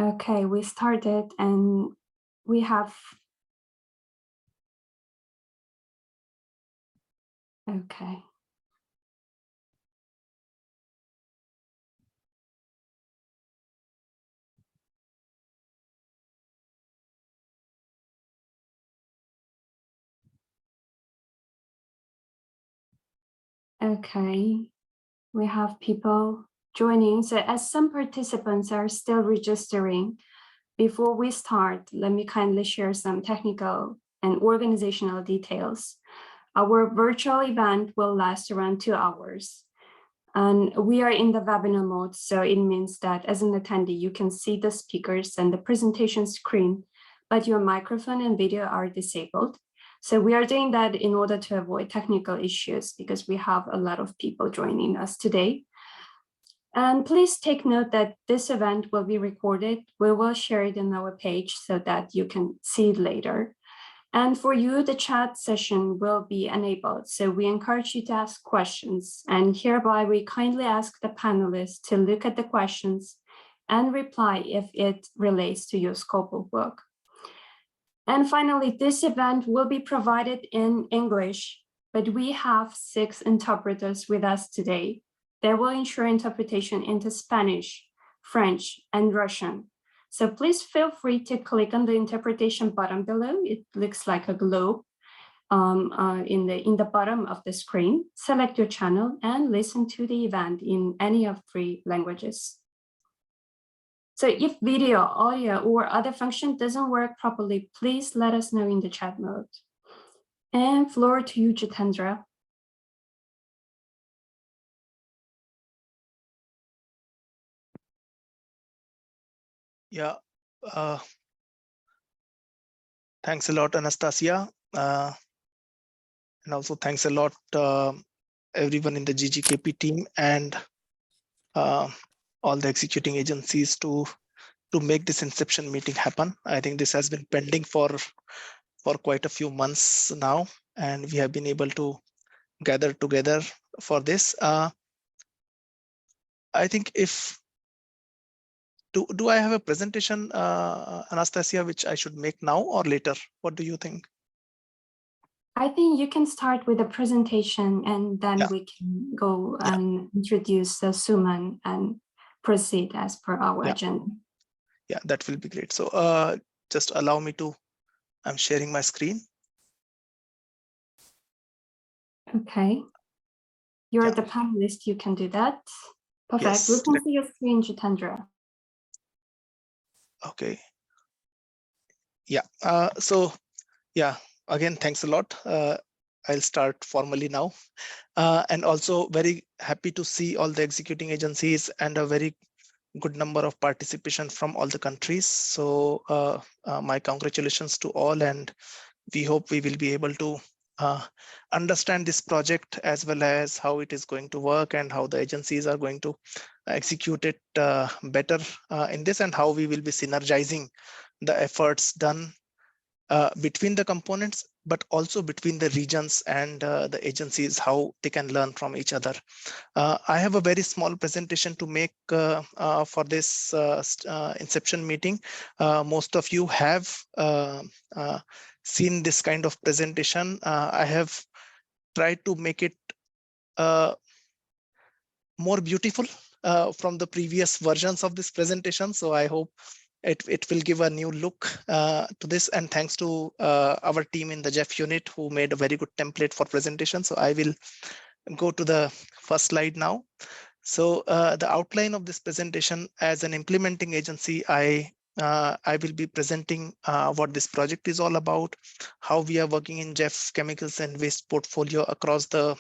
Okay, we started and we have. Okay. Okay, we have people joining. So as some participants are still registering, before we start, let me kindly share some technical and organizational details. Our virtual event will last around 2 hours. And we are in the webinar mode, so it means that as an attendee, you can see the speakers and the presentation screen, but your microphone and video are disabled. So we are doing that in order to avoid technical issues because we have a lot of people joining us today. And please take note that this event will be recorded. We will share it on our page so that you can see it later. And for you, the chat session will be enabled. So we encourage you to ask questions. And hereby, we kindly ask the panelists to look at the questions and reply if it relates to your scope of work. And finally, this event will be provided in English, but we have 6 interpreters with us today. They will ensure interpretation into Spanish, French, and Russian. So please feel free to click on the interpretation button below. It looks like a globe in the bottom of the screen. Select your channel and listen to the event in any of 3 languages. So if video, audio, or other function doesn't work properly, please let us know in the chat mode. And floor to you, Jitendra. Yeah, thanks a lot, Anastasia. And also thanks a lot, everyone in the GGKP team and all the executing agencies to make this inception meeting happen. I think this has been pending for quite a few months now, and we have been able to gather together for this. I think do I have a presentation, Anastasia, which I should make now or later? What do you think? I think you can start with a presentation and then we can go and introduce Suman and proceed as per our agenda. Yeah, that will be great. So just allow me to, I'm sharing my screen. Okay. You're the panelist, you can do that. Perfect. Yes. We can see your screen, Jitendra. Okay. Yeah. So yeah, again, thanks a lot. I'll start formally now. And also very happy to see all the executing agencies and a very good number of participation from all the countries. So my congratulations to all, and we hope we will be able to understand this project as well as how it is going to work and how the agencies are going to execute it better in this, and how we will be synergizing the efforts done between the components, but also between the regions and the agencies, how they can learn from each other. I have a very small presentation to make for this inception meeting. Most of you have seen this kind of presentation. I have tried to make it more beautiful from the previous versions of this presentation. So I hope it will give a new look to this, and thanks to our team in the Jeff unit who made a very good template for presentation. So I will go to the first slide now. So the outline of this presentation: as an implementing agency, I will be presenting what this project is all about, how we are working in Jeff's chemicals and waste portfolio across the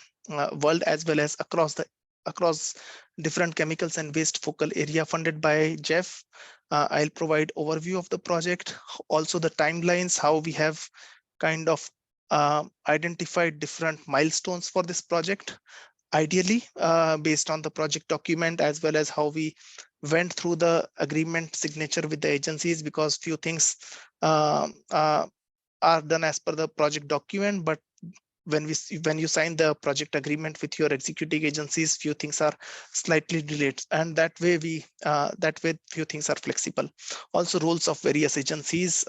world, as well as across different chemicals and waste focal area funded by Jeff. I'll provide overview of the project, also the timelines, how we have kind of identified different milestones for this project, ideally based on the project document, as well as how we went through the agreement signature with the agencies, because few things are done as per the project document, but when you sign the project agreement with your executing agencies, few things are slightly delayed, and that way few things are flexible. Also, roles of various agencies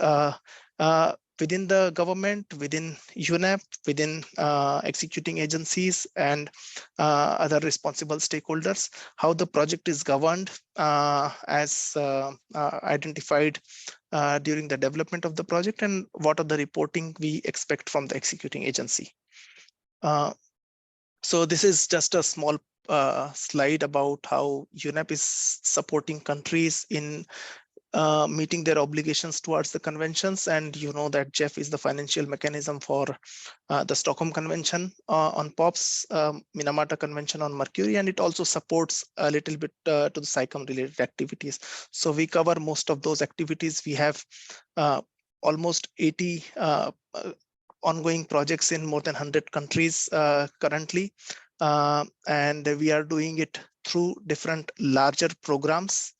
within the government, within UNEP, within executing agencies, and other responsible stakeholders, how the project is governed as identified during the development of the project, and what are the reporting we expect from the executing agency. So this is just a small slide about how UNEP is supporting countries in meeting their obligations towards the conventions. And you know that GEF is the financial mechanism for the Stockholm Convention on POPs, Minamata Convention on Mercury, and it also supports a little bit to the SAICM related activities. So we cover most of those activities. We have almost 80 ongoing projects in more than 100 countries currently, and we are doing it through different larger programs.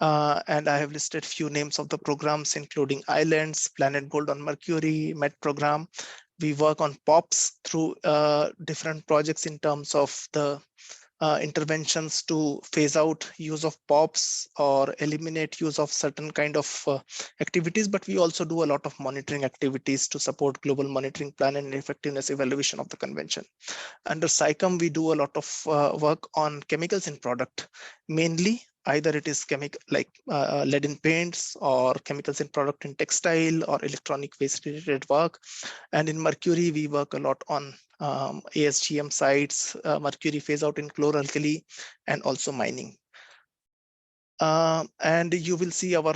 And I have listed few names of the programs, including Islands, Planet Gold on Mercury, MET program. We work on POPs through different projects in terms of the interventions to phase out use of POPs or eliminate use of certain kind of activities. But we also do a lot of monitoring activities to support global monitoring plan and effectiveness evaluation of the convention. Under SAICM, we do a lot of work on chemicals in product, mainly either it is chemical like lead in paints, or chemicals in product in textile or electronic waste related work. And in Mercury, we work a lot on ASGM sites, mercury phase out in chloralkali, and also mining. And you will see our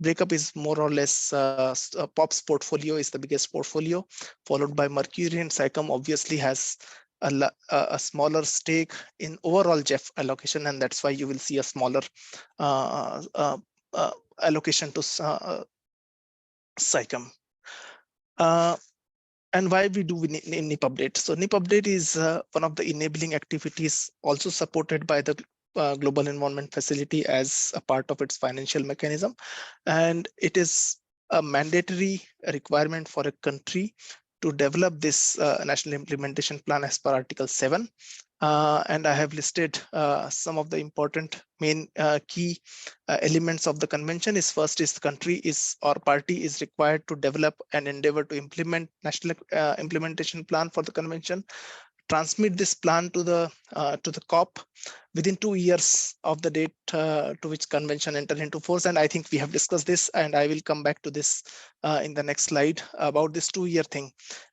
breakup is more or less POPs portfolio is the biggest portfolio, followed by Mercury, and SAICM obviously has a smaller stake in overall GEF allocation, and that's why you will see a smaller allocation to SAICM. And why we do NIP update? So NIP update is one of the enabling activities also supported by the Global Environment Facility as a part of its financial mechanism. And it is a mandatory requirement for a country to develop this national implementation plan as per Article 7. And I have listed some of the important main key elements of the convention. Is first is the country is or party is required to develop and endeavor to implement national implementation plan for the convention, transmit this plan to the COP within 2 years of the date to which convention entered into force. And I think we have discussed this, and I will come back to this in the next slide about this 2-year thing.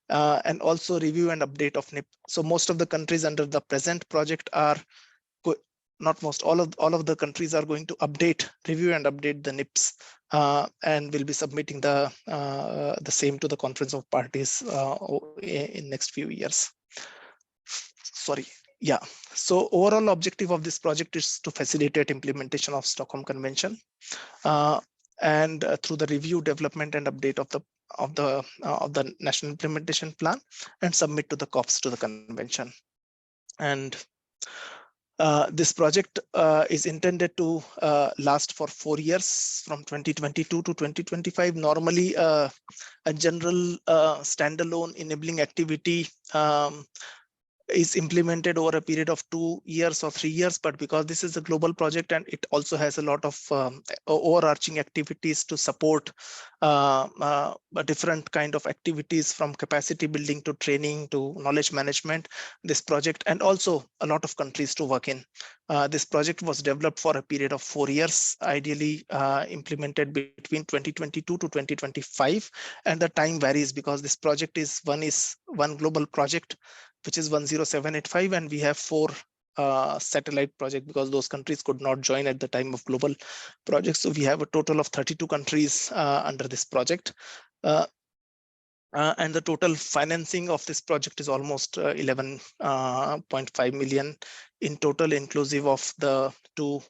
And also review and update of NIP. So most of the countries under the present project are, not most, all of the countries are going to review and update the NIPs, and will be submitting the same to the Conference of Parties in next few years. Sorry. Yeah. So overall objective of this project is to facilitate implementation of Stockholm Convention, and through the review, development, and update of the national implementation plan, and submit to the COPs to the convention. And this project is intended to last for 4 years, from 2022 to 2025. Normally, a general standalone enabling activity is implemented over a period of 2 years or 3 years, but because this is a global project and it also has a lot of overarching activities to support a different kind of activities, from capacity building to training to knowledge management, this project, and also a lot of countries to work in. This project was developed for a period of 4 years, ideally implemented between 2022 to 2025, and the time varies because this project is one global project, which is 10785, and we have 4 satellite projects because those countries could not join at the time of global projects. So we have a total of 32 countries under this project. And the total financing of this project is almost 11.5 million in total, inclusive of the 2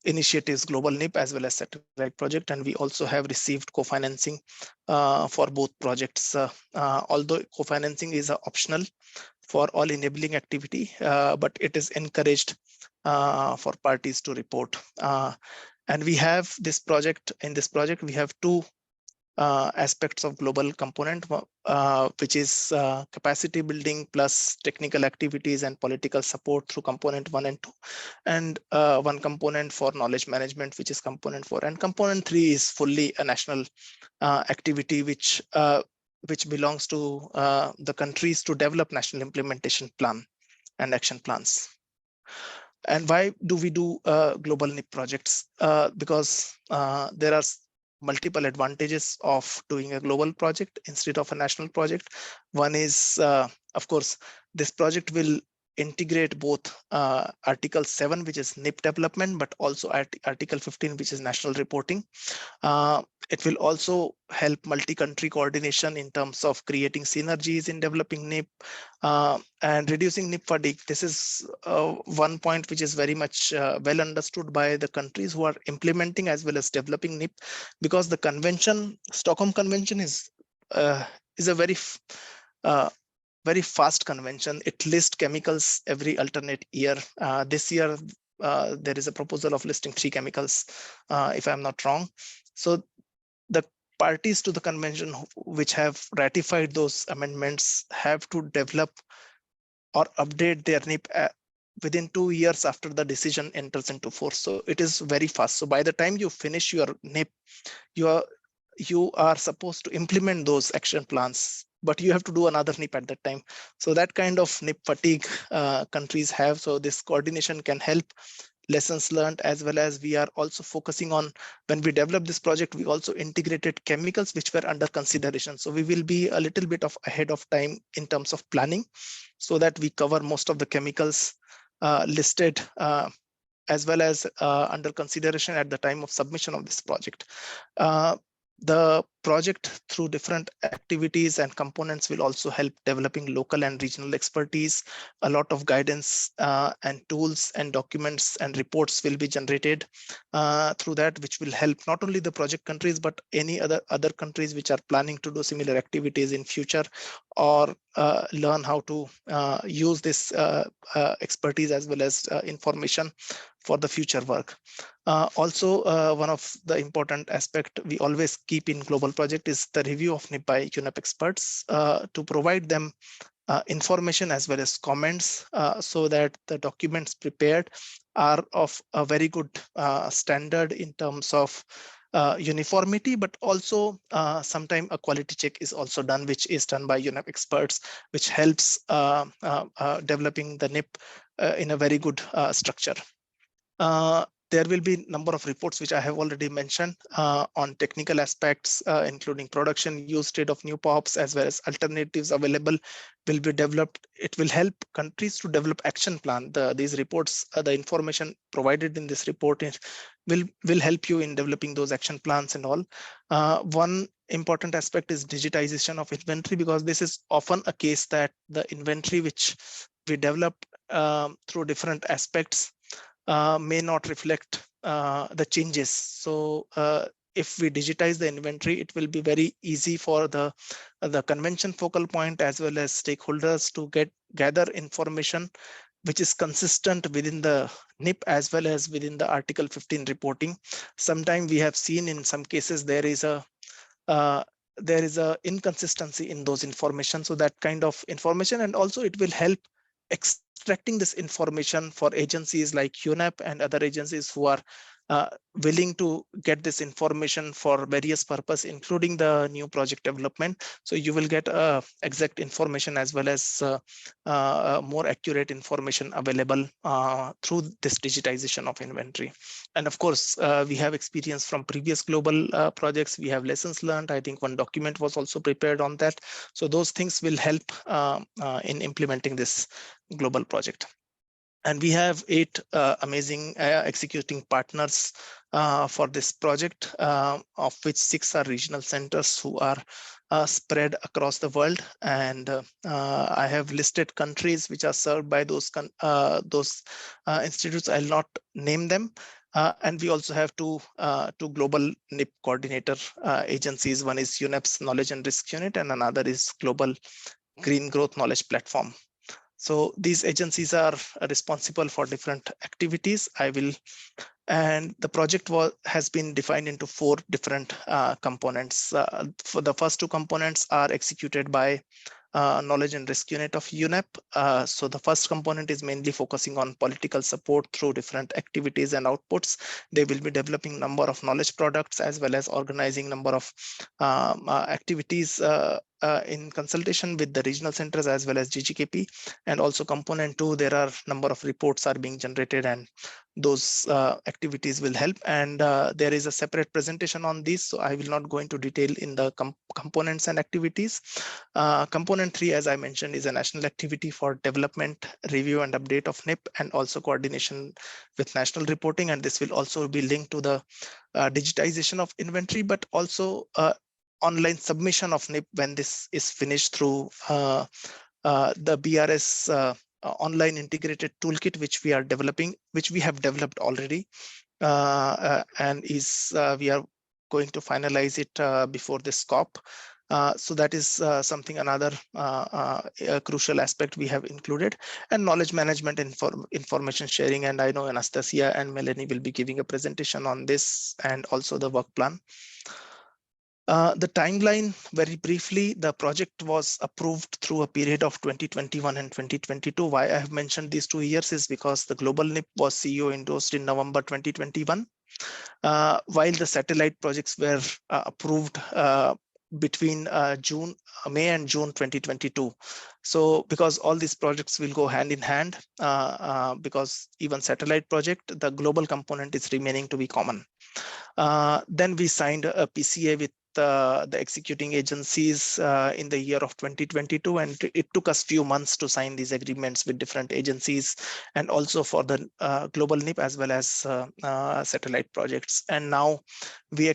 initiatives, Global NIP as well as Satellite Project. And we also have received co-financing for both projects, although co-financing is optional for all enabling activity, but it is encouraged for parties to report. And we have this project, we have 2 aspects of global component, which is capacity building plus technical activities and political support through component 1 and 2, and one component for knowledge management, which is component 4. And component 3 is fully a national activity, which belongs to the countries to develop national implementation plan and action plans. And why do we do global NIP projects? Because there are multiple advantages of doing a global project instead of a national project. One is, of course, this project will integrate both Article 7, which is NIP development, but also Article 15, which is national reporting. It will also help multi-country coordination in terms of creating synergies in developing NIP and reducing NIP fatigue. This is one point which is very much well understood by the countries who are implementing as well as developing NIP, because the convention, Stockholm Convention, is a very fast convention. It lists chemicals every alternate year. This year, there is a proposal of listing 3 chemicals, if I'm not wrong. So the parties to the convention which have ratified those amendments have to develop or update their NIP within 2 years after the decision enters into force. So it is very fast. So by the time you finish your NIP, you are supposed to implement those action plans, but you have to do another NIP at that time. So that kind of NIP fatigue countries have. So this coordination can help lessons learned, as well as we are also focusing on, when we developed this project, we also integrated chemicals which were under consideration. So we will be a little bit of ahead of time in terms of planning, so that we cover most of the chemicals listed as well as under consideration at the time of submission of this project. The project, through different activities and components, will also help developing local and regional expertise. A lot of guidance and tools and documents and reports will be generated through that, which will help not only the project countries, but any other countries which are planning to do similar activities in future, or learn how to use this expertise as well as information for the future work. Also, one of the important aspect we always keep in global project is the review of NIP by UNEP experts to provide them information as well as comments, so that the documents prepared are of a very good standard in terms of uniformity, but also sometimes a quality check is also done, which is done by UNEP experts, which helps developing the NIP in a very good structure. There will be a number of reports which I have already mentioned on technical aspects, including production, use state of new POPs, as well as alternatives available will be developed. It will help countries to develop action plan. These reports, the information provided in this report will help you in developing those action plans and all. One important aspect is digitization of inventory, because this is often a case that the inventory which we develop through different aspects may not reflect the changes. So if we digitize the inventory, it will be very easy for the convention focal point as well as stakeholders to gather information which is consistent within the NIP as well as within the Article 15 reporting. Sometimes we have seen in some cases there is a inconsistency in those information. So that kind of information, and also it will help extracting this information for agencies like UNEP and other agencies who are willing to get this information for various purpose, including the new project development. So you will get exact information as well as more accurate information available through this digitization of inventory. And of course, we have experience from previous global projects. We have lessons learned. I think one document was also prepared on that. So those things will help in implementing this global project. And we have 8 amazing executing partners for this project, of which 6 are regional centers who are spread across the world. And I have listed countries which are served by those institutes. I'll not name them. And we also have two global NIP coordinator agencies. One is UNEP's Knowledge and Risk Unit, and another is Global Green Growth Knowledge Platform. So these agencies are responsible for different activities. And the project has been defined into 4 different components. For the first 2 components are executed by Knowledge and Risk Unit of UNEP. So the first component is mainly focusing on political support through different activities and outputs. They will be developing number of knowledge products as well as organizing number of activities in consultation with the regional centers as well as GGKP. And also component 2, there are number of reports are being generated, and those activities will help. And there is a separate presentation on this, so I will not go into detail in the components and activities. Component 3, as I mentioned, is a national activity for development, review and update of NIP, and also coordination with national reporting. And this will also be linked to the digitization of inventory, but also online submission of NIP when this is finished through the BRS online integrated toolkit, which we are developing, which we have developed already, and we are going to finalize it before this COP. So that is something, another crucial aspect we have included. And knowledge management, information sharing, and I know Anastasia and Melanie will be giving a presentation on this, and also the work plan. The timeline, very briefly, the project was approved through a period of 2021 and 2022. Why I have mentioned these 2 years is because the global NIP was CEO endorsed in November 2021, while the satellite projects were approved between May and June 2022. So because all these projects will go hand in hand, because even satellite project, the global component is remaining to be common. Then we signed a PCA with the executing agencies in the year of 2022, and it took us few months to sign these agreements with different agencies, and also for the global NIP as well as satellite projects. And now we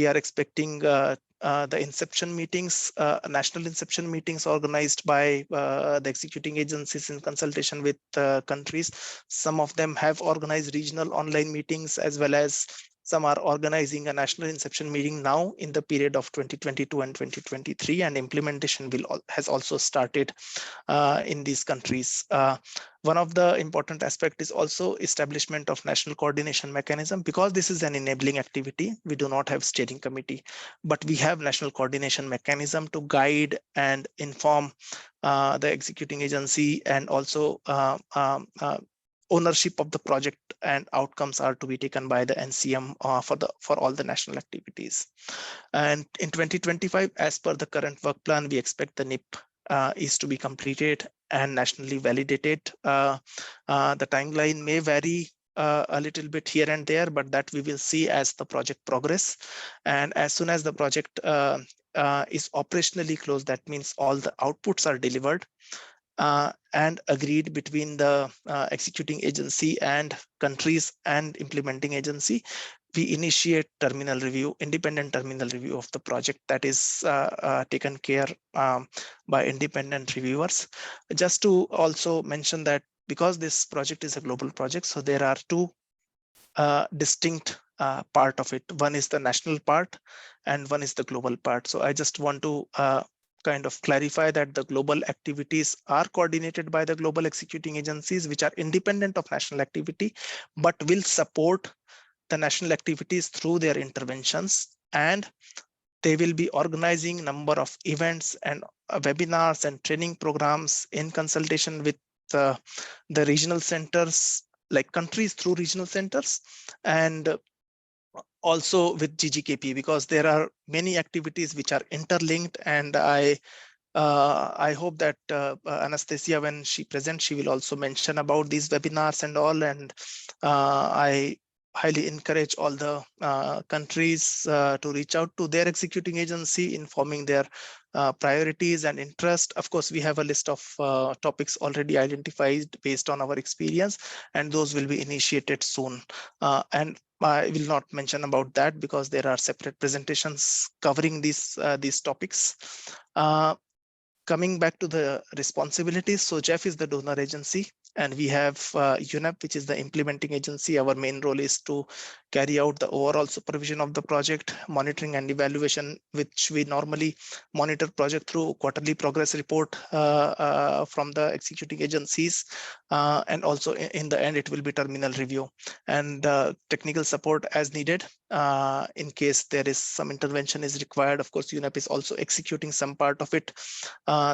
are expecting the inception meetings, national inception meetings organized by the executing agencies in consultation with countries. Some of them have organized regional online meetings, as well as some are organizing a national inception meeting now in the period of 2022 and 2023, and implementation has also started in these countries. One of the important aspect is also establishment of national coordination mechanism. Because this is an enabling activity, we do not have steering committee, but we have national coordination mechanism to guide and inform the executing agency, and also ownership of the project and outcomes are to be taken by the NCM for all the national activities. And in 2025, as per the current work plan, we expect the NIP is to be completed and nationally validated. The timeline may vary a little bit here and there, but that we will see as the project progress. And as soon as the project is operationally closed, that means all the outputs are delivered and agreed between the executing agency and countries and implementing agency, we initiate terminal review, independent terminal review of the project, that is taken care by independent reviewers. Just to also mention that because this project is a global project, so there are 2 distinct part of it. One is the national part and one is the global part. So I just want to kind of clarify that the global activities are coordinated by the global executing agencies, which are independent of national activity, but will support the national activities through their interventions. And they will be organizing number of events and webinars and training programs in consultation with the regional centers, like countries through regional centers, and also with GGKP, because there are many activities which are interlinked. And I hope that Anastasia, when she presents, she will also mention about these webinars and all. And I highly encourage all the countries to reach out to their executing agency, informing their priorities and interest. Of course, we have a list of topics already identified based on our experience, and those will be initiated soon. And I will not mention about that because there are separate presentations covering these topics. Coming back to the responsibilities, so JEF is the donor agency, And we have UNEP, which is the implementing agency. Our main role is to carry out the overall supervision of the project, monitoring and evaluation, which we normally monitor project through quarterly progress report from the executing agencies. And also in the end, it will be terminal review and technical support as needed. In case there is some intervention is required. Of course, UNEP is also executing some part of it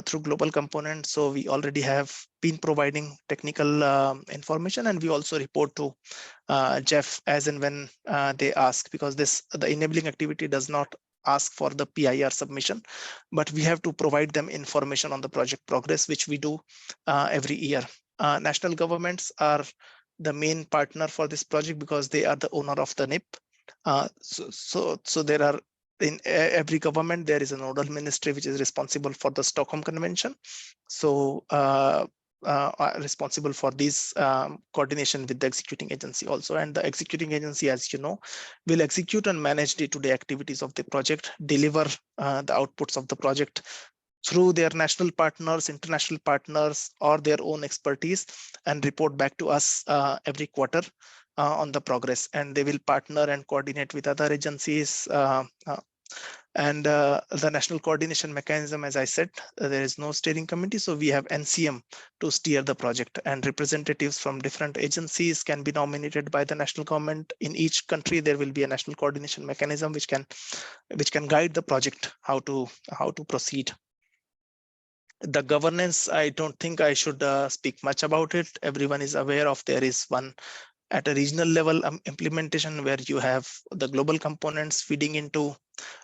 through global component. So we already have been providing technical information, and we also report to Jeff as and when they ask, because the enabling activity does not ask for the PIR submission, but we have to provide them information on the project progress, which we do every year. National governments are the main partner for this project because they are the owner of the NIP. So there are, in every government, there is a nodal ministry which is responsible for the Stockholm Convention. So responsible for this coordination with the executing agency also. And the executing agency, as you know, will execute and manage day-to-day activities of the project, deliver the outputs of the project through their national partners, international partners, or their own expertise, and report back to us every quarter on the progress. And they will partner and coordinate with other agencies. And the national coordination mechanism, as I said, there is no steering committee. So we have NCM to steer the project, and representatives from different agencies can be nominated by the national government. In each country, there will be a national coordination mechanism which can guide the project how to proceed. The governance, I don't think I should speak much about it. Everyone is aware of. There is one at a regional level implementation where you have the global components feeding into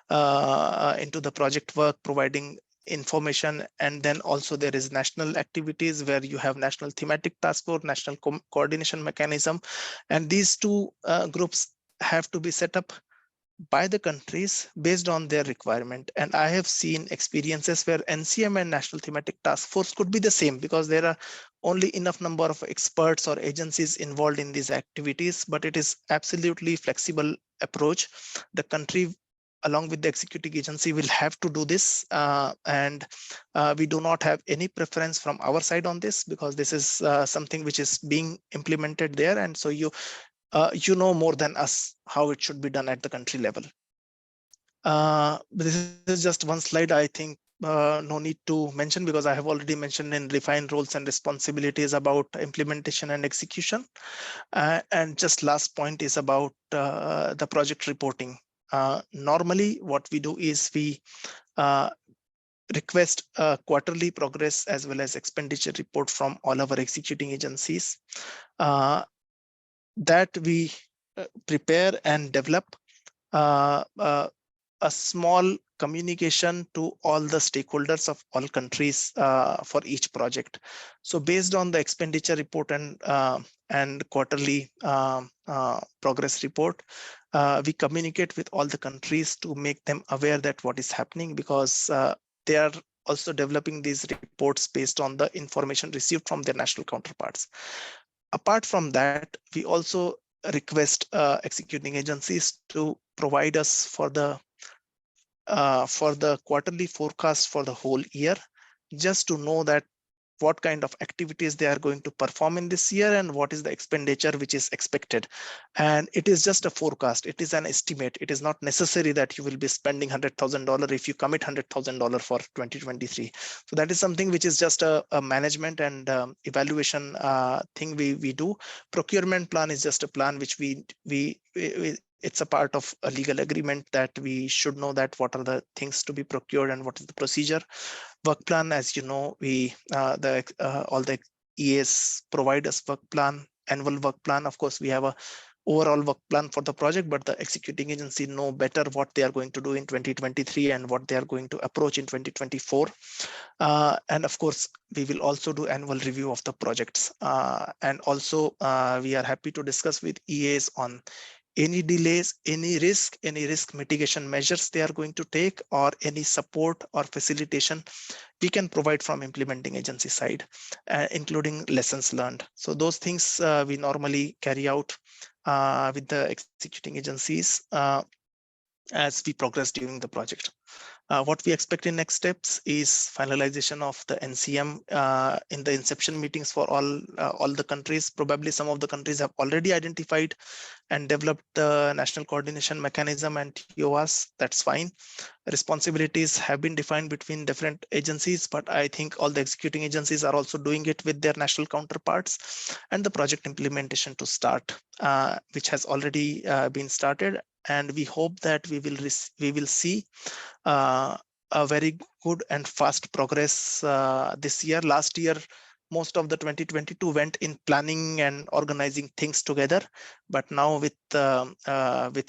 the project work, providing information. And then also there is national activities where you have national thematic task force, national coordination mechanism. And these two groups have to be set up by the countries based on their requirement. And I have seen experiences where NCM and National Thematic Task Force could be the same, because there are only enough number of experts or agencies involved in these activities, but it is absolutely flexible approach. The country along with the executing agency will have to do this, and we do not have any preference from our side on this, because this is something which is being implemented there. And so you know more than us how it should be done at the country level. This is just one slide. I think no need to mention, because I have already mentioned in refined roles and responsibilities about implementation and execution. And just last point is about the project reporting. Normally, what we do is we request quarterly progress as well as expenditure report from all our executing agencies. That we prepare and develop a small communication to all the stakeholders of all countries for each project. So based on the expenditure report and quarterly progress report, we communicate with all the countries to make them aware that what is happening, because they are also developing these reports based on the information received from their national counterparts. Apart from that, we also request executing agencies to provide us for the quarterly forecast for the whole year, just to know that what kind of activities they are going to perform in this year and what is the expenditure which is expected. And it is just a forecast. It is an estimate. It is not necessary that you will be spending $100,000 if you commit $100,000 for 2023. So that is something which is just a management and evaluation thing we do. Procurement plan is just a plan which it's a part of a legal agreement that we should know that what are the things to be procured and what is the procedure. Work plan, as you know, we all the EAs provide us work plan, annual work plan. Of course, we have a overall work plan for the project, but the executing agency know better what they are going to do in 2023 and what they are going to approach in 2024. And of course, we will also do annual review of the projects. And also, we are happy to discuss with EAs on any delays, any risk mitigation measures they are going to take, or any support or facilitation we can provide from implementing agency side, including lessons learned. So those things we normally carry out with the executing agencies as we progress during the project. What we expect in next steps is finalization of the NCM in the inception meetings for all the countries. Probably some of the countries have already identified and developed the national coordination mechanism and TORs. That's fine. Responsibilities have been defined between different agencies, but I think all the executing agencies are also doing it with their national counterparts, and the project implementation to start, which has already been started. And we hope that we will see a very good and fast progress this year. Last year, most of the 2022 went in planning and organizing things together, but now with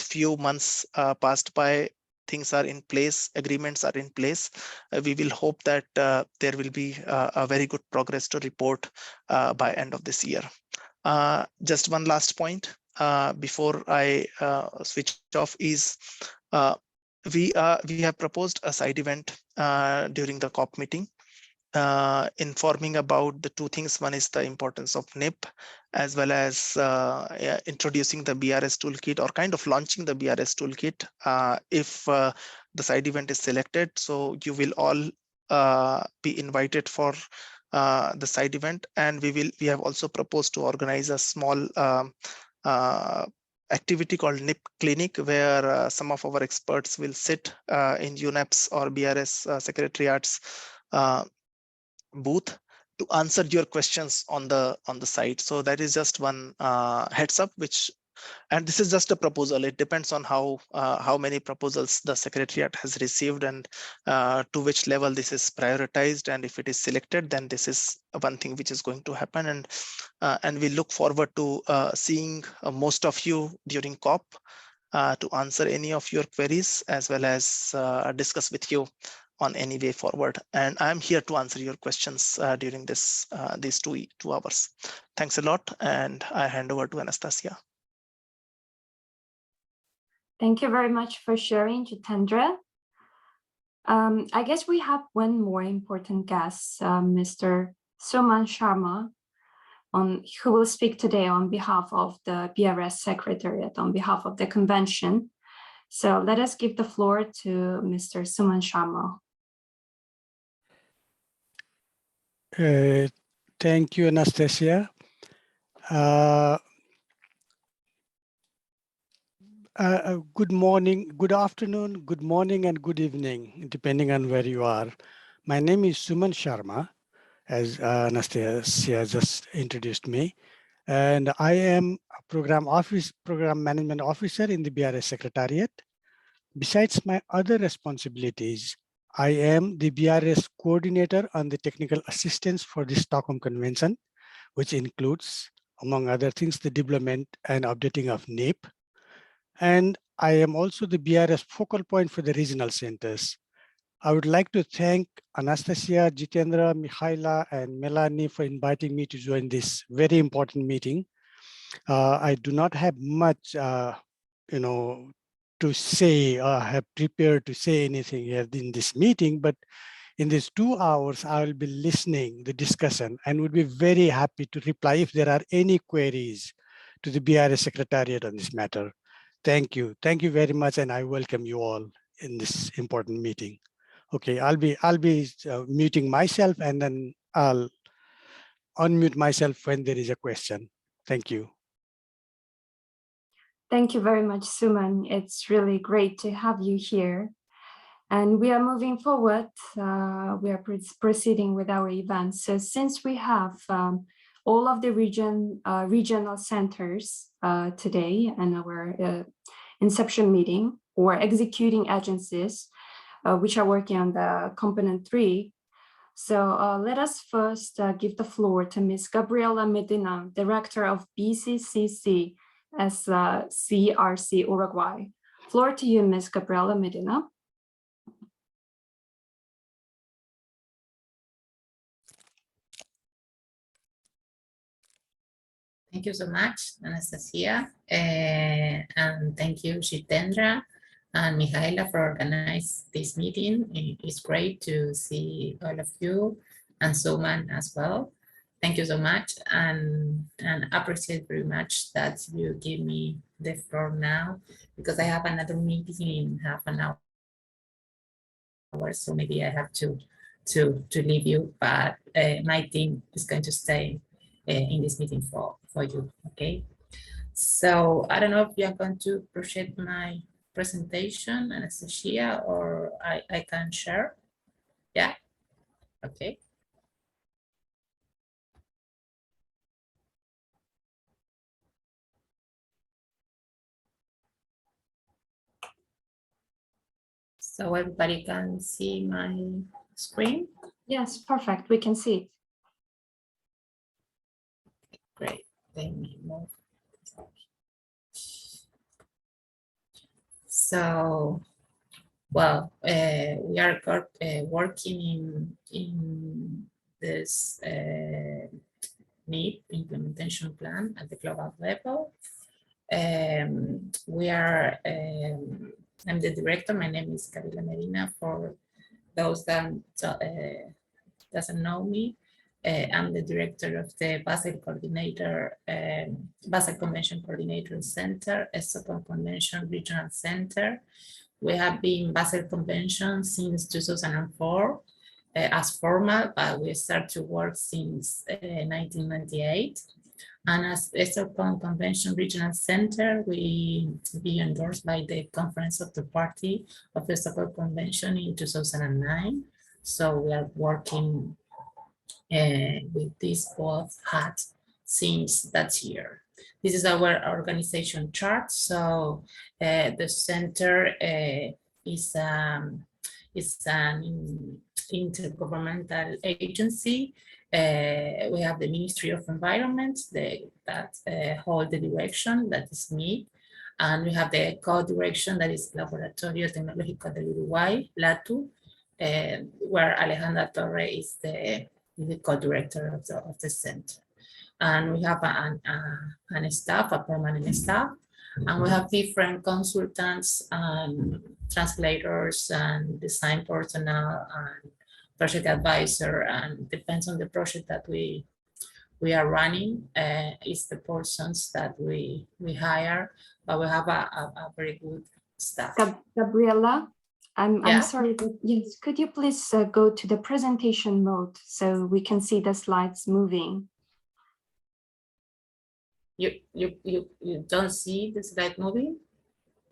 few months passed by, things are in place, agreements are in place. We will hope that there will be a very good progress to report by end of this year. Just one last point before I switch off is we have proposed a side event during the COP meeting, informing about the two things. One is the importance of NIP, as well as introducing the BRS toolkit, or kind of launching the BRS toolkit if the side event is selected. So you will all be invited for the side event, and we have also proposed to organize a small activity called NIP Clinic, where some of our experts will sit in UNEP's or BRS secretariats booth to answer your questions on the site. So that is just one heads up, and this is just a proposal. It depends on how many proposals the secretariat has received and to which level this is prioritized. And if it is selected, then this is one thing which is going to happen. And we look forward to seeing most of you during COP to answer any of your queries, as well as discuss with you on any way forward. And I'm here to answer your questions during these 2 hours. Thanks a lot, and I hand over to Anastasia. Thank you very much for sharing, Jitendra. I guess we have one more important guest, Mr. Suman Sharma, who will speak today on behalf of the BRS Secretariat, on behalf of the convention. So let us give the floor to Mr. Suman Sharma. Thank you, Anastasia. Good morning, good afternoon, good morning, and good evening, depending on where you are. My name is Suman Sharma, as Anastasia just introduced me, and I am a program management officer in the BRS Secretariat. Besides my other responsibilities, I am the BRS coordinator on the technical assistance for the Stockholm Convention, which includes, among other things, the development and updating of NIP. And I am also the BRS focal point for the regional centers. I would like to thank Anastasia, Jitendra, Mihaela, and Melanie for inviting me to join this very important meeting. I do not have much, to say, have prepared to say anything here in this meeting, but in these 2 hours, I will be listening the discussion and would be very happy to reply if there are any queries to the BRS Secretariat on this matter. Thank you. Thank you very much, and I welcome you all in this important meeting. Okay, I'll be muting myself, and then I'll unmute myself when there is a question. Thank you. Thank you very much, Suman. It's really great to have you here. And we are moving forward. We are proceeding with our event. So since we have all of the regional centers today and our inception meeting, or executing agencies, which are working on the component 3. So let us first give the floor to Ms. Gabriela Medina, Director of BCCC as CRC Uruguay. Floor to you, Ms. Gabriela Medina. Thank you so much, Anastasia, and thank you, Jitendra and Mihaela, for organizing this meeting. It's great to see all of you, and Suman as well. Thank you so much, and appreciate very much that you give me the floor now, because I have another meeting in half an hour. hours, so maybe I have to leave you, but my team is going to stay in this meeting for you, okay? So I don't know if you're going to project my presentation, Anastasia, or I can share. Yeah, okay. So everybody can see my screen? Yes, perfect. We can see it. Great. Let me move. So, well, we are working in this NEEP implementation plan at the global level. We are, I'm the director. My name is Carila Medina. For those that doesn't know me, I'm the director of the Basel Coordinator, Basel Convention Coordinator Center, Stockholm Convention Regional Center. We have been Basel Convention since 2004 as formal, but we start to work since 1998. And as Stockholm Convention Regional Center, we be endorsed by the Conference of the Party of the Stockholm Convention in 2009. So we are working with this both hats since that year. This is our organization chart. So the center is an intergovernmental agency. We have the Ministry of Environment that hold the direction, that is me. And we have the co-direction, that is Laboratorio Tecnológico del Uruguay, LATU, where Alejandra Torre is the co-director of the center. And we have a staff, a permanent staff, and we have different consultants and translators and design personnel and project advisor, and depends on the project that we are running, is the persons that we hire, but we have a very good staff. Gabriela, Yeah? I'm sorry, but yes, could you please go to the presentation mode so we can see the slides moving? You don't see the slide moving?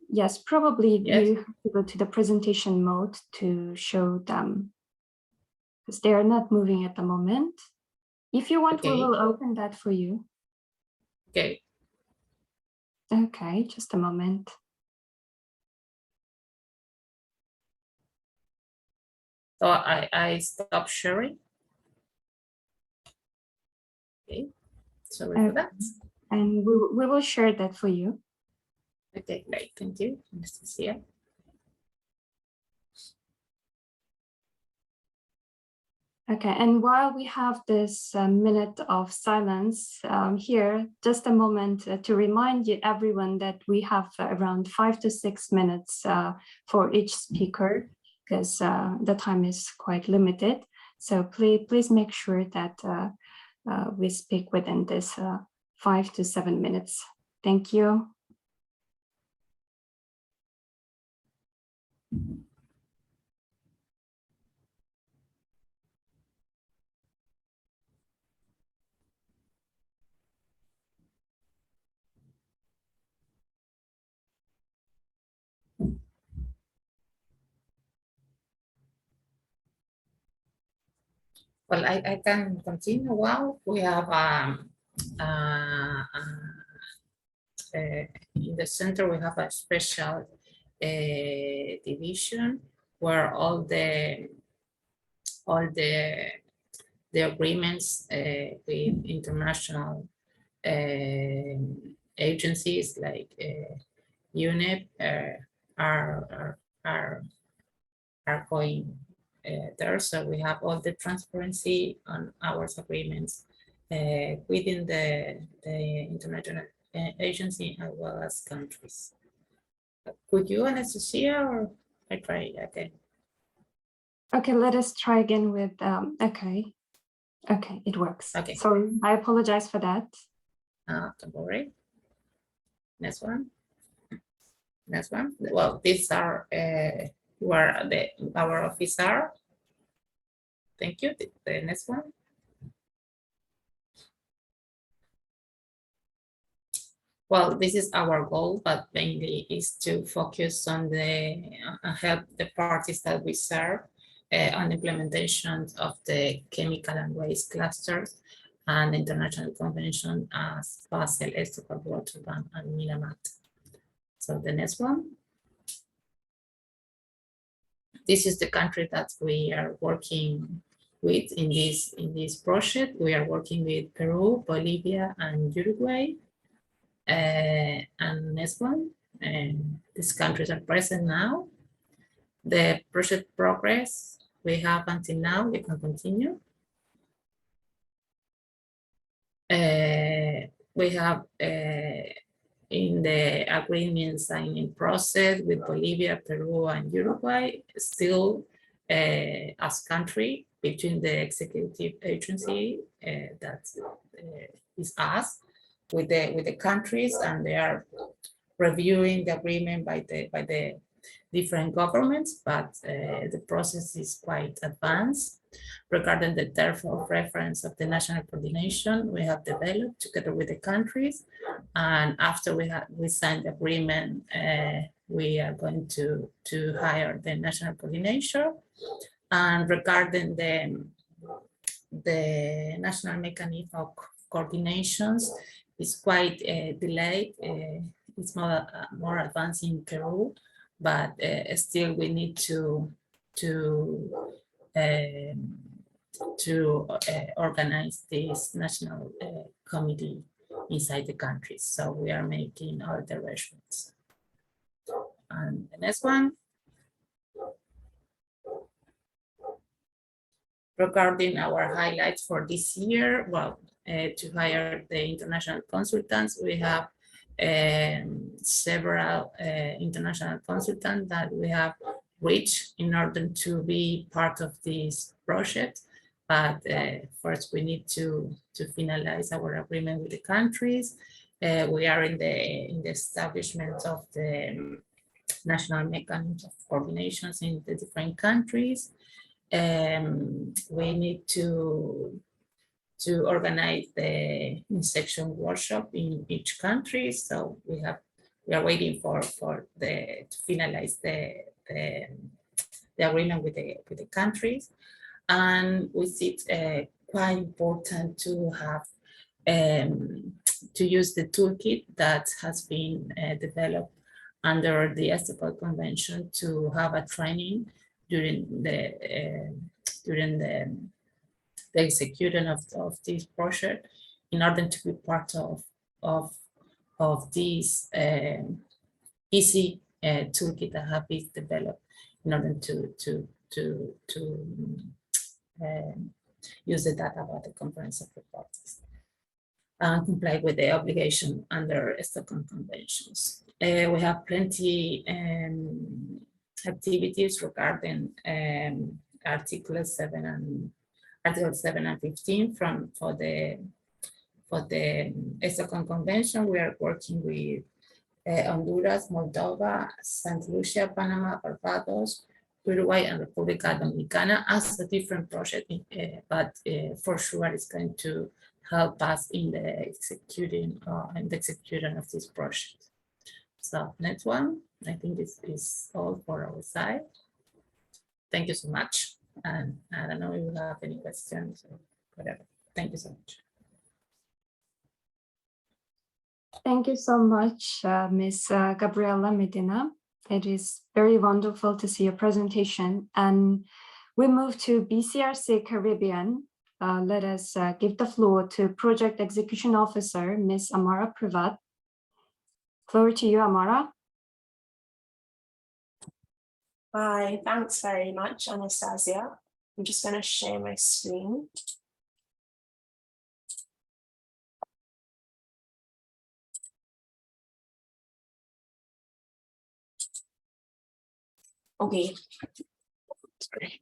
Yes, probably Yes. you have to go to the presentation mode to show them, because they are not moving at the moment. If you want, we Okay. will open that for you. Okay. Okay, just a moment. So I stop sharing. Okay. Sorry for that. And we will share that for you. Okay, great. Thank you, Anastasia. Okay, and while we have this minute of silence here, just a moment to remind you, everyone, that we have around 5 to 6 minutes for each speaker, because the time is quite limited. So please make sure that we speak within this 5 to 7 minutes. Thank you. Well, I can continue. Well, we have in the center, we have a special division where all the agreements with international agencies like UNEP are going there. So we have all the transparency on our agreements within the international agency as well as countries. Could you, Anastasia, or I try again? Okay, let us try again with, okay, it works. Okay. Sorry, I apologize for that. Don't worry. Next one. Next one. Well, these are where our office are. Thank you. The next one. Well, this is our goal, but mainly is to focus on the help the parties that we serve on implementation of the chemical and waste clusters and international convention as Basel, Stockholm, Rotterdam, and Minamata. So the next one. This is the country that we are working with in this project. We are working with Peru, Bolivia, and Uruguay. And next one, these countries are present now. The project progress we have until now, we can continue. We have in the agreement signing process with Bolivia, Peru, and Uruguay, still as country between the executive agency that is us with the countries, and they are reviewing the agreement by the different governments, but the process is quite advanced. Regarding the term of reference of the national coordination, we have developed together with the countries, and after we signed the agreement, we are going to hire the national coordinator. And regarding the national mechanism of coordinations, is quite delayed. It's more advanced in Peru, but still we need to organize this national committee inside the countries. So we are making all the arrangements. And the next one. Regarding our highlights for this year, well, to hire the international consultants, we have several international consultants that we have reached in order to be part of this project. But first, we need to finalize our agreement with the countries. We are in the establishment of the national mechanism of coordinations in the different countries. We need to organize the Inception Workshop in each country. So we are waiting for to finalize the agreement with the countries, and we see it quite important to have to use the toolkit that has been developed under the Stockholm Convention to have a training during the execution of this project in order to be part of this easy toolkit that have been developed in order to use the data about the conference of the parties and comply with the obligation under Stockholm Conventions. We have plenty activities regarding Article 7 and 15 for the Stockholm Convention. We are working with Honduras, Moldova, St. Lucia, Panama, Barbados, Uruguay, and República Dominicana as a different project, but for sure it's going to help us in the execution of this project. So next one, I think this is all for our side. Thank you so much. And I don't know if you have any questions or whatever. Thank you so much. Thank you so much, Ms. Gabriela Medina. It is very wonderful to see your presentation. And we move to BCRC Caribbean. Let us give the floor to Project Execution Officer, Ms. Amara Privat. Floor to you, Amara. Hi, thanks very much, Anastasia. I'm just going to share my screen. Okay. Sorry.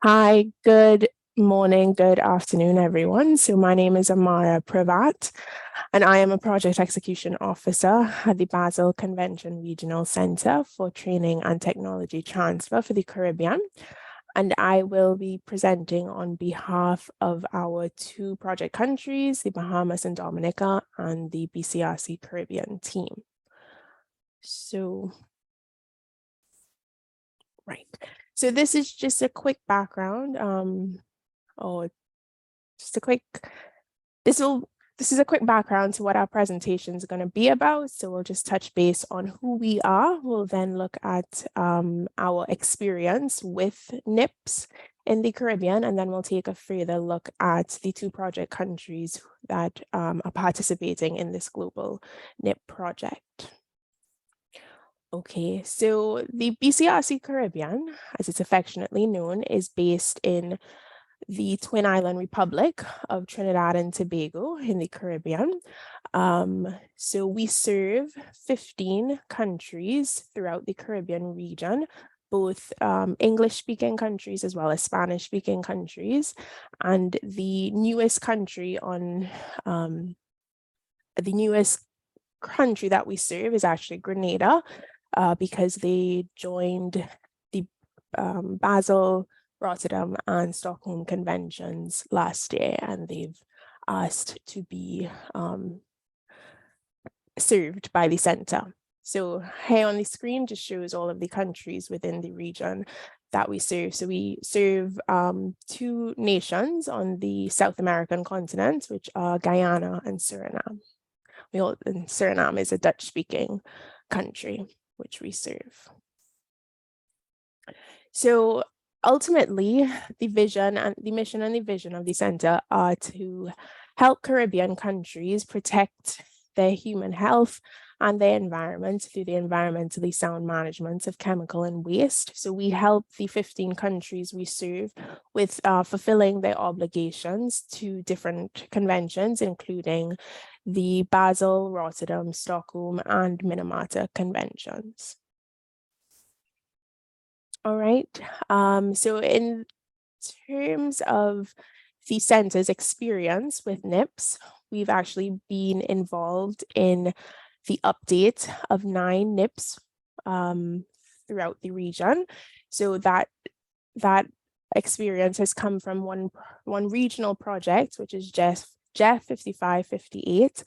Hi, good morning, good afternoon, everyone. So my name is Amara Pravat, and I am a Project Execution Officer at the Basel Convention Regional Center for Training and Technology Transfer for the Caribbean. And I will be presenting on behalf of our two project countries, the Bahamas and Dominica, and the BCRC Caribbean team. So, right. So this is just a quick background. This is a quick background to what our presentation is going to be about. So we'll just touch base on who we are. We'll then look at our experience with NIPS in the Caribbean, and then we'll take a further look at the two project countries that are participating in this global NIP project. Okay, so the BCRC Caribbean, as it's affectionately known, is based in the Twin Island Republic of Trinidad and Tobago in the Caribbean. So we serve 15 countries throughout the Caribbean region, both English-speaking countries as well as Spanish-speaking countries. And the newest country that we serve is actually Grenada, because they joined the Basel, Rotterdam, and Stockholm Conventions last year, and they've asked to be served by the center. So here on the screen just shows all of the countries within the region that we serve. So we serve two nations on the South American continent, which are Guyana and Suriname. And Suriname is a Dutch-speaking country, which we serve. So ultimately, the vision and the mission and the vision of the center are to help Caribbean countries protect their human health and their environment through the environmentally sound management of chemical and waste. So we help the 15 countries we serve with fulfilling their obligations to different conventions, including the Basel, Rotterdam, Stockholm, and Minamata conventions. All right, so in terms of the center's experience with NIPS, we've actually been involved in the update of 9 NIPS throughout the region. So that experience has come from one regional project, which is JEF 5558.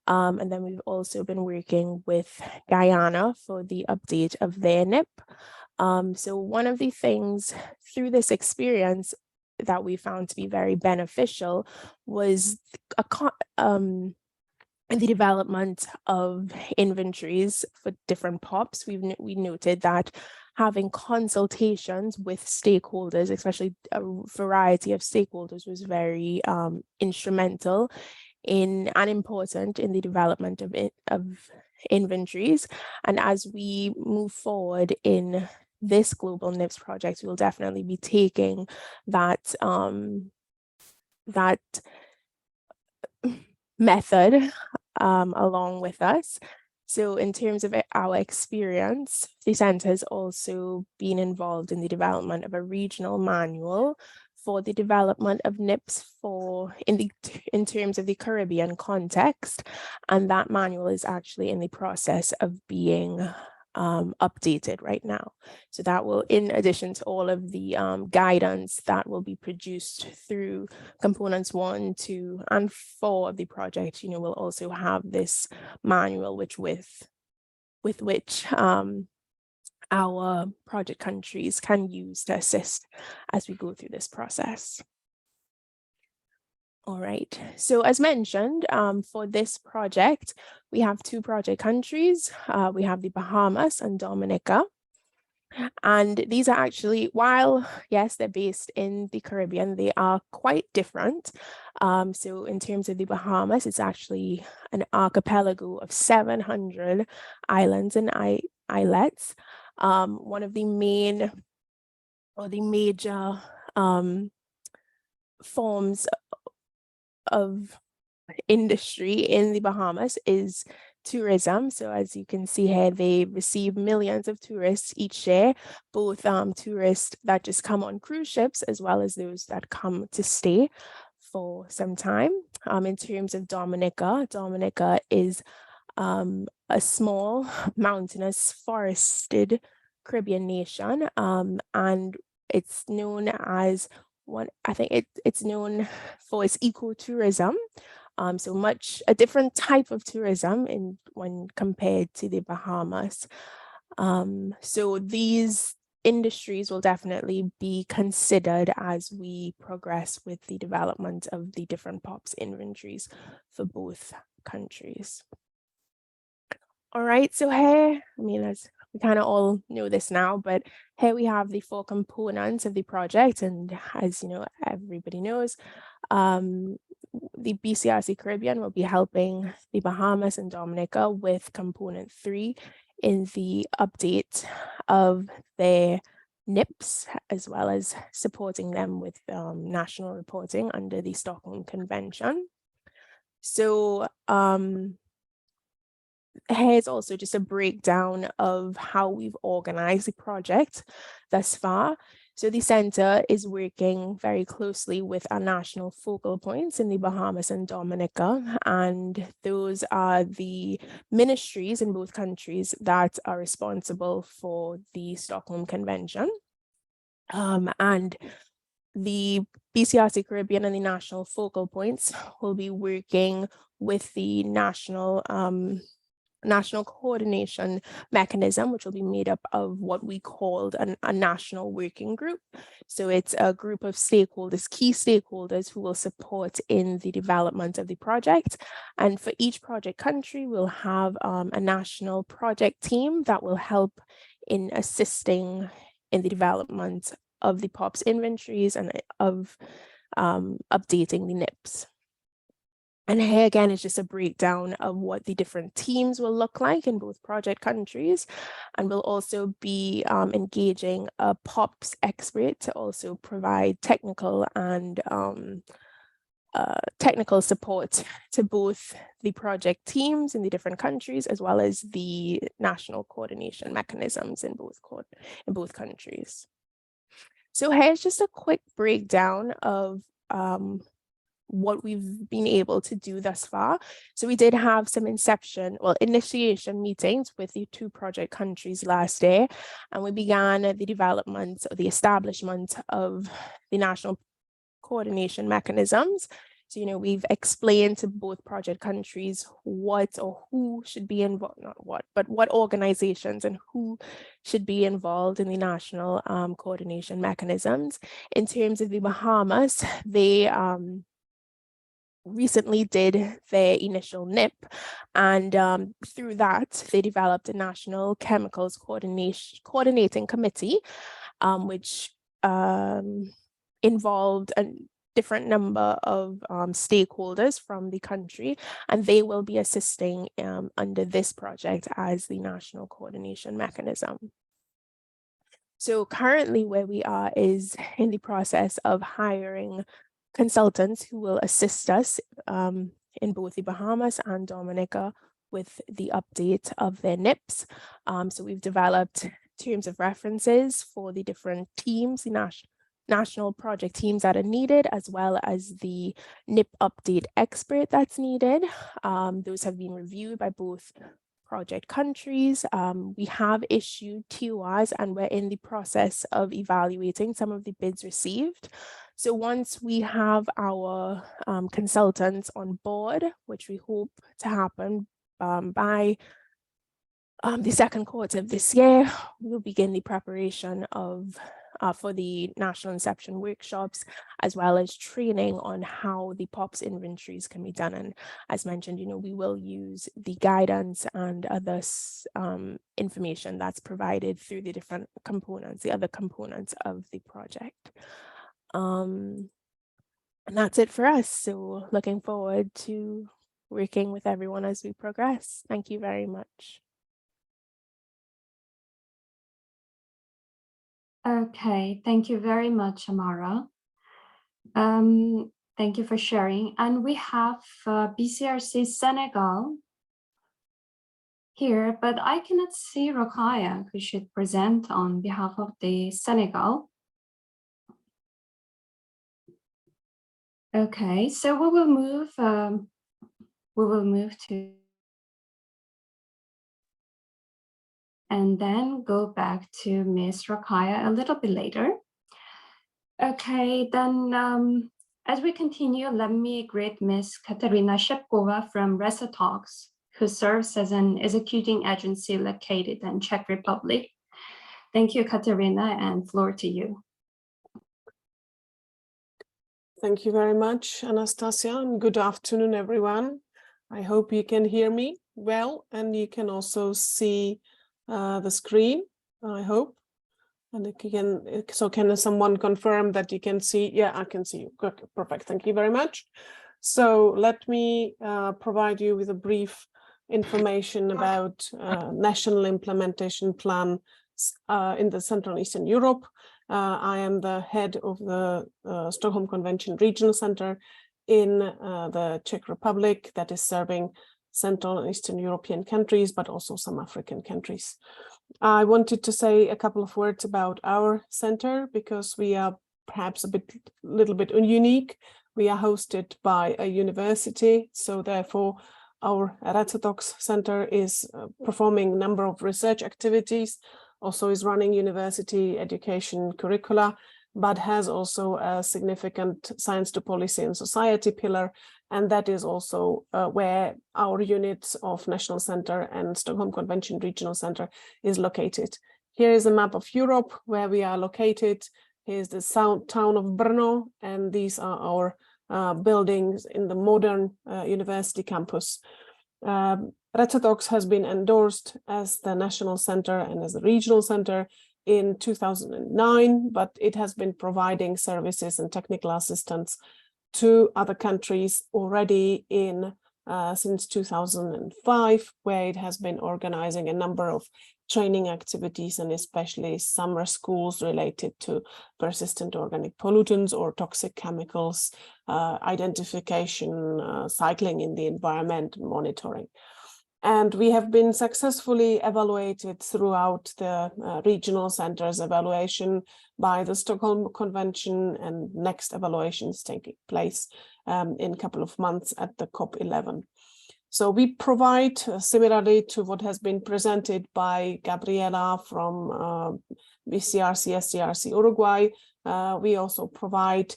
And then we've also been working with Guyana for the update of their NIP. So one of the things through this experience that we found to be very beneficial was the development of inventories for different POPs. We noted that having consultations with stakeholders, especially a variety of stakeholders, was very instrumental and important in the development of inventories. And as we move forward in this global NIPS project, we'll definitely be taking that method along with us. So in terms of our experience, the center has also been involved in the development of a regional manual for the development of NIPS in terms of the Caribbean context, and that manual is actually in the process of being updated right now. So that will, in addition to all of the guidance that will be produced through components 1, 2, and 4 of the project, we'll also have this manual with which our project countries can use to assist as we go through this process. All right, so as mentioned, for this project, we have 2 project countries. We have the Bahamas and Dominica. And these are actually, while, yes, they're based in the Caribbean, they are quite different. So in terms of the Bahamas, it's actually an archipelago of 700 islands and islets. One of the main or the major forms of industry in the Bahamas is tourism. So as you can see here, they receive millions of tourists each year, both tourists that just come on cruise ships as well as those that come to stay for some time. In terms of Dominica, Dominica is a small mountainous forested Caribbean nation, and it's known as it's known for its ecotourism. So much a different type of tourism when compared to the Bahamas. So these industries will definitely be considered as we progress with the development of the different POPs inventories for both countries. All right, so here, I mean, as we kind of all know this now, but here we have the 4 components of the project. And as you know, everybody knows, the BCRC Caribbean will be helping the Bahamas and Dominica with component 3 in the update of their NIPs, as well as supporting them with national reporting under the Stockholm Convention. So here's also just a breakdown of how we've organized the project thus far. So the center is working very closely with our national focal points in the Bahamas and Dominica, and those are the ministries in both countries that are responsible for the Stockholm Convention. And the BCRC Caribbean and the national focal points will be working with the national coordination mechanism, which will be made up of what we called a national working group. So it's a group of stakeholders, key stakeholders, who will support in the development of the project. And for each project country, we'll have a national project team that will help in assisting in the development of the POPs inventories and of updating the NIPs. And here again is just a breakdown of what the different teams will look like in both project countries. And we'll also be engaging a POPs expert to also provide technical and technical support to both the project teams in the different countries, as well as the national coordination mechanisms in both countries. So here's just a quick breakdown of what we've been able to do thus far. So we did have some initiation meetings with the 2 project countries last year, and we began the development or the establishment of the national coordination mechanisms. So, you know, we've explained to both project countries what or who should be involved, what organizations and who should be involved in the national coordination mechanisms. In terms of the Bahamas, they recently did their initial NIP, and through that they developed a national chemicals coordinating committee, which involved a different number of stakeholders from the country, and they will be assisting under this project as the national coordination mechanism. So currently where we are is in the process of hiring consultants who will assist us in both the Bahamas and Dominica with the update of their NIPs. So we've developed terms of references for the different teams, the national project teams that are needed, as well as the NIP update expert that's needed. Those have been reviewed by both project countries. We have issued TORs, and we're in the process of evaluating some of the bids received. So once we have our consultants on board, which we hope to happen by the second quarter of this year, we'll begin the preparation of for the National Inception Workshops, as well as training on how the POPs inventories can be done. And as mentioned, you know, we will use the guidance and other information that's provided through the different components, the other components of the project. And that's it for us. So looking forward to working with everyone as we progress. Thank you very much. Okay, thank you very much, Amara. Thank Thank you for sharing. And we have BCRC Senegal here, but I cannot see Rokhaya, who should present on behalf of the Senegal. Okay, so we will move to and then go back to Ms. Rokhaya a little bit later. Okay, then as we continue, let me greet Ms. Katerina Shepkova from Resotalks, who serves as an executing agency located in Czech Republic. Thank you, Katerina, and floor to you. Thank you very much, Anastasia, and good afternoon, everyone. I hope you can hear me well, and you can also see the screen, I hope. And can someone confirm that you can see? Yeah, I can see you. Good, perfect. Thank you very much. So let me provide you with a brief information about national implementation plan in the Central and Eastern Europe. I am the head of the Stockholm Convention Regional Center in the Czech Republic that is serving Central and Eastern European countries, but also some African countries. I wanted to say a couple of words about our center because we are perhaps a little bit unique. We are hosted by a university, so therefore our Resotalks Center is performing a number of research activities, also is running university education curricula, but has also a significant science to policy and society pillar. And that is also where our units of National Center and Stockholm Convention Regional Center is located. Here is a map of Europe where we are located. Here's the town of Brno, and these are our buildings in the modern university campus. Resotalks has been endorsed as the National Center and as the Regional Center in 2009, but it has been providing services and technical assistance to other countries already since 2005, where it has been organizing a number of training activities and especially summer schools related to persistent organic pollutants or toxic chemicals, identification, cycling in the environment, monitoring. And we have been successfully evaluated throughout the regional centers evaluation by the Stockholm Convention, and next evaluations taking place in a couple of months at the COP11. So we provide, similarly to what has been presented by Gabriela from BCRC, SCRC Uruguay, we also provide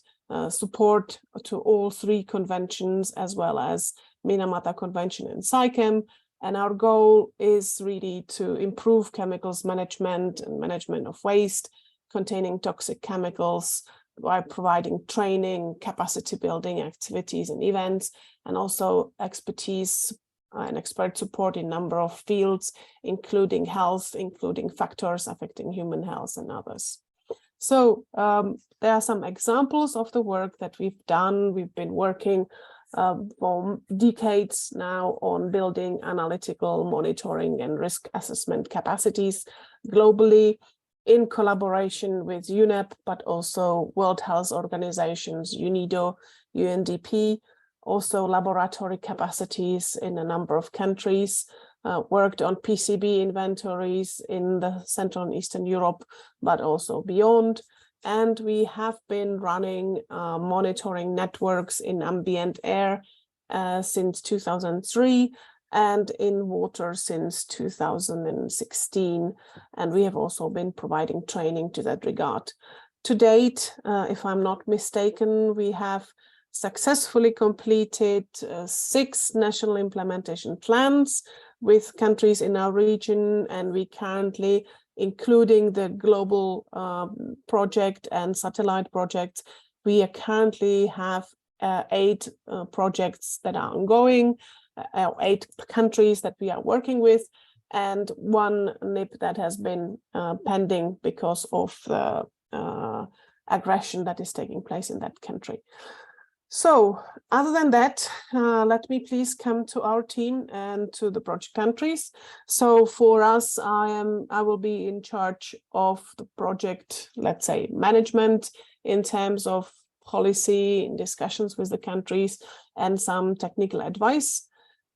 support to all three conventions as well as Minamata Convention and SAICM. And our goal is really to improve chemicals management and management of waste containing toxic chemicals by providing training, capacity building activities and events, and also expertise and expert support in a number of fields, including health, including factors affecting human health and others. So there are some examples of the work that we've done. We've been working for decades now on building analytical monitoring and risk assessment capacities globally in collaboration with UNEP, but also World Health Organizations, UNIDO, UNDP, also laboratory capacities in a number of countries, worked on PCB inventories in the Central and Eastern Europe, but also beyond. And we have been running monitoring networks in ambient air since 2003 and in water since 2016. And we have also been providing training to that regard. To date, if I'm not mistaken, we have successfully completed 6 national implementation plans with countries in our region, and we currently, including the global project and satellite projects, we currently have 8 projects that are ongoing, 8 countries that we are working with, and 1 NIP that has been pending because of the aggression that is taking place in that country. So other than that, let me please come to our team and to the project countries. So for us, I will be in charge of the project, let's say, management in terms of policy, in discussions with the countries, and some technical advice.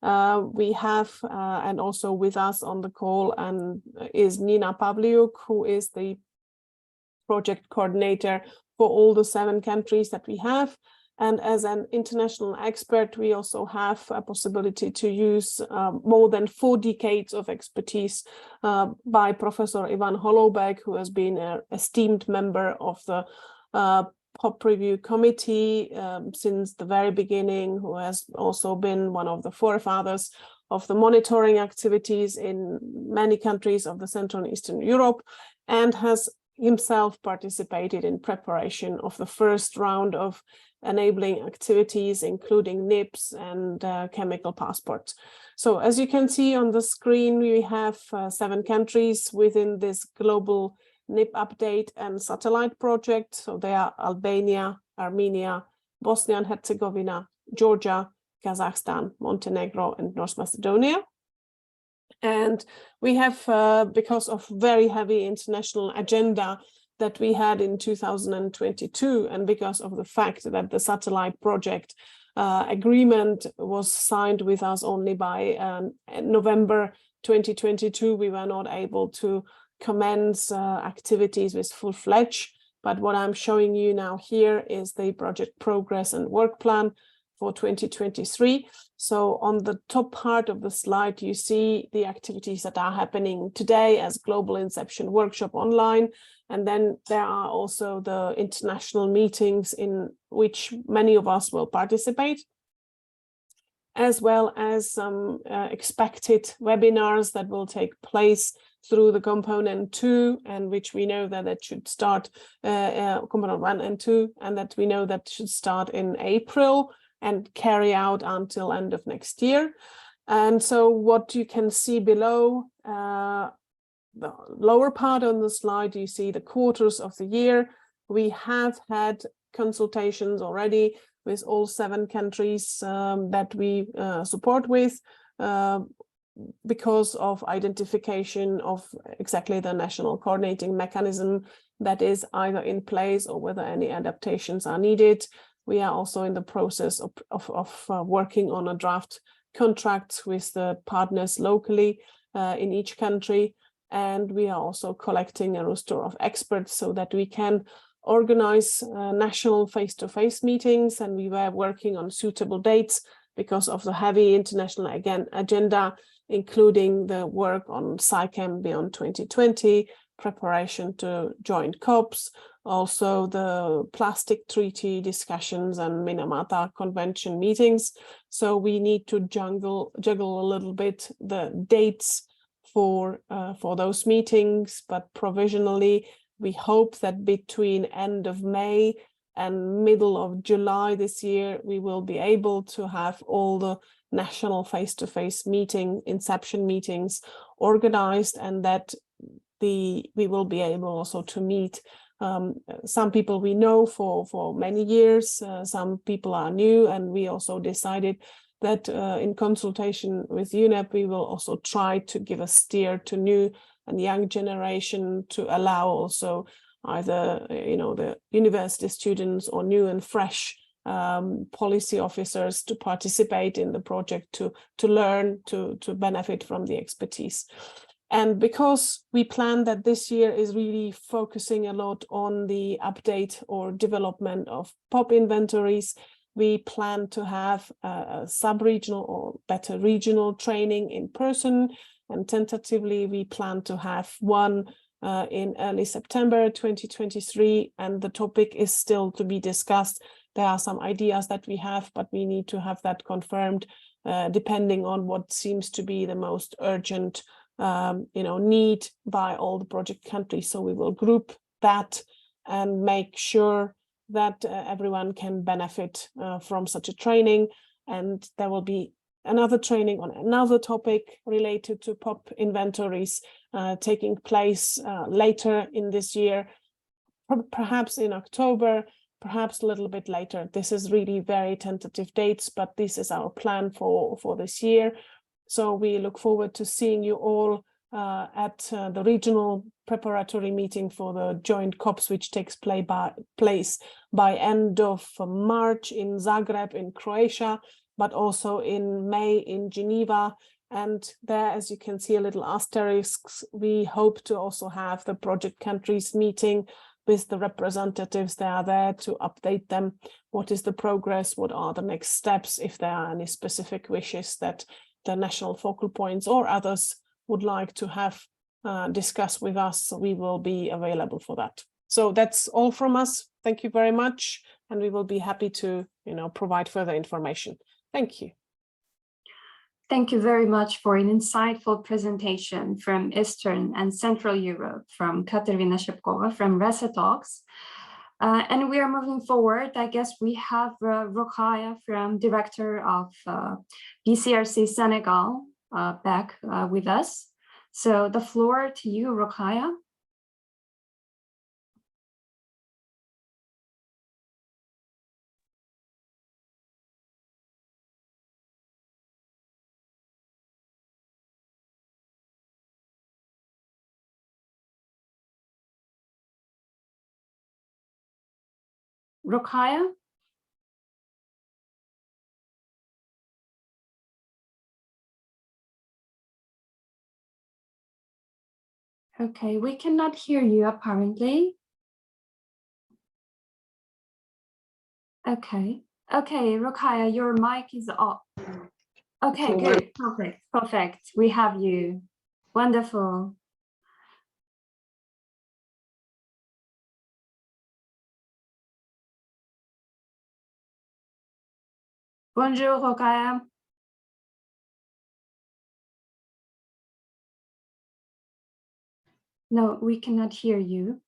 We have, and also with us on the call, and is Nina Pavliuk, who is the project coordinator for all the 7 countries that we have. And as an international expert, we also have a possibility to use more than 4 decades of expertise by Professor Ivan Holoubek, who has been an esteemed member of the POP Review Committee since the very beginning, who has also been one of the forefathers of the monitoring activities in many countries of the Central and Eastern Europe, and has himself participated in preparation of the first round of enabling activities, including NIPs and chemical passports. So as you can see on the screen, we have 7 countries within this global NIP update and satellite project. So they are Albania, Armenia, Bosnia and Herzegovina, Georgia, Kazakhstan, Montenegro, and North Macedonia. And we have, because of very heavy international agenda that we had in 2022, and because of the fact that the satellite project agreement was signed with us only by November 2022, we were not able to commence activities with full-fledged. But what I'm showing you now here is the project progress and work plan for 2023. So on the top part of the slide, you see the activities that are happening today as Global Inception Workshop online. And then there are also the international meetings in which many of us will participate, as well as some expected webinars that will take place through the component 2, and which we know that it should start, component 1 and 2, and that we know that should start in April and carry out until end of next year. And so what you can see below, the lower part on the slide, you see the quarters of the year. We have had consultations already with all 7 countries that we support with, because of identification of exactly the national coordinating mechanism that is either in place or whether any adaptations are needed. We are also in the process of working on a draft contract with the partners locally in each country. And we are also collecting a roster of experts so that we can organize national face-to-face meetings. And we were working on suitable dates because of the heavy international agenda, including the work on SciChem Beyond 2020, preparation to joint COPs, also the plastic treaty discussions and Minamata Convention meetings. So we need to juggle a little bit the dates for those meetings, but provisionally we hope that between end of May and middle of July this year, we will be able to have all the national face-to-face inception meetings organized, and that we will be able also to meet some people we know for many years, some people are new, and we also decided that in consultation with UNEP, we will also try to give a steer to new and young generation to allow also either the university students or new and fresh policy officers to participate in the project, to learn, to benefit from the expertise. And because we plan that this year is really focusing a lot on the update or development of POP inventories, we plan to have a sub-regional or better regional training in person. And tentatively, we plan to have one in early September 2023. And the topic is still to be discussed. There are some ideas that we have, but we need to have that confirmed depending on what seems to be the most urgent need by all the project countries. So we will group that and make sure that everyone can benefit from such a training. And there will be another training on another topic related to POP inventories taking place later in this year, perhaps in October, perhaps a little bit later. This is really very tentative dates, but this is our plan for this year. So we look forward to seeing you all at the regional preparatory meeting for the joint COPs, which takes place by end of March in Zagreb in Croatia, but also in May in Geneva. And there, as you can see, a little asterisks, we hope to also have the project countries meeting with the representatives. They are there to update them. What is the progress? What are the next steps? If there are any specific wishes that the national focal points or others would like to have discussed with us, we will be available for that. So that's all from us. Thank you very much. And we will be happy to, provide further information. Thank you. Thank you very much for an insightful presentation from Eastern and Central Europe, from Katerina Shepkova from ReseTalks. And we are moving forward. I guess we have Rokhaya, from Director of PCRC Senegal, back with us. So the floor to you, Rokhaya. Rokhaya? Okay, we cannot hear you apparently. Okay, Rokhaya, your mic is off. Okay, good, perfect. We have you. Wonderful. Bonjour, Rokhaya. No, we cannot hear you.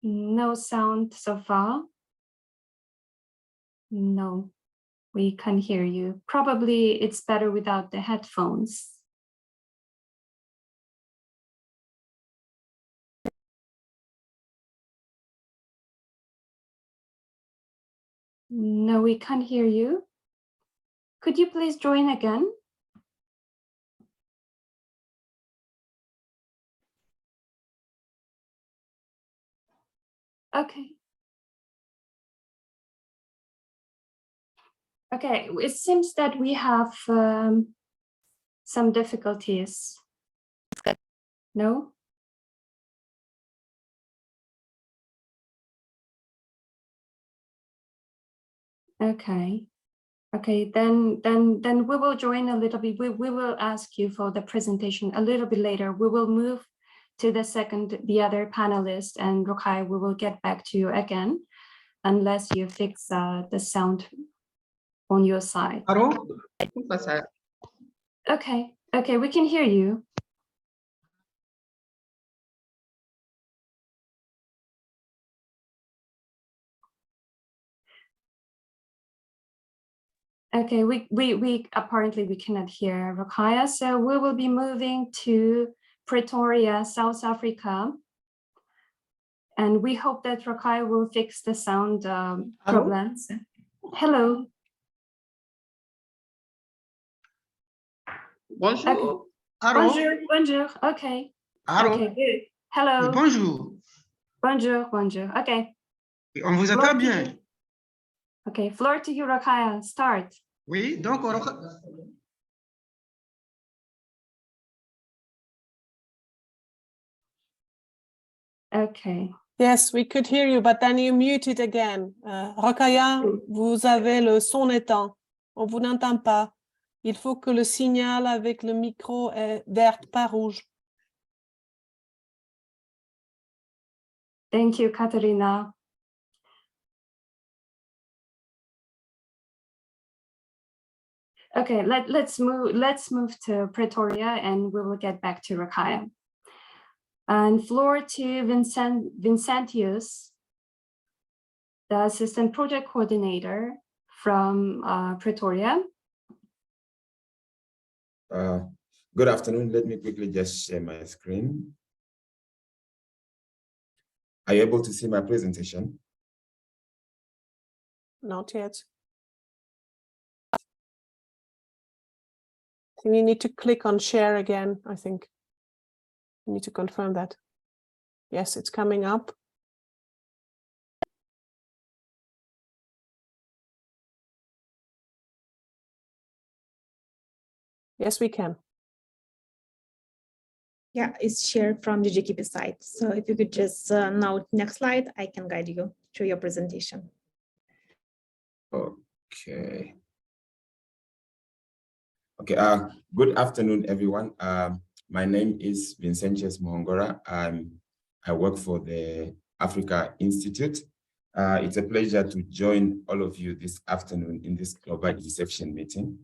No sound so far. No, we can't hear you. Probably it's better without the headphones. No, we can't hear you. Could you please join again? Okay. Okay, it seems that we have some difficulties. No? Okay. Okay, then we will join a little bit. We will ask you for the presentation a little bit later. We will move to the other panelist, and Rokhaya, we will get back to you again, unless you fix the sound on your side. Okay, we can hear you. Okay, we apparently we cannot hear Rokhaya, so we will be moving to Pretoria, South Africa, and we hope that Rokhaya will fix the sound problems. Hello. Bonjour. Okay. Bonjour. Okay. Okay, good. Hello. Bonjour. Bonjour. Okay. On vous entend bien. Okay, floor to you, Rokhaya. Start. Oui, donc Okay. Yes, we could hear you, but then you muted again. Rokhaya, vous avez le son éteint. On vous n'entend pas. Il faut que le signal avec le micro est vert, pas rouge. Thank you, Katerina. Okay, let's move to Pretoria, and we will get back to Rokhaya. And floor to Vincentius, the assistant project coordinator from Pretoria. Good afternoon. Let me quickly just share my screen. Are you able to see my presentation? Not yet. You need to click on share again, I think. You need to confirm that. Yes, it's coming up. Yes, we can. Yeah, it's shared from the GKP site. So if you could just note next slide, I can guide you through your presentation. Okay. Okay. Good afternoon, everyone. My name is Vincentius Mohongora. I work for the Africa Institute. It's a pleasure to join all of you this afternoon in this Global Inception meeting.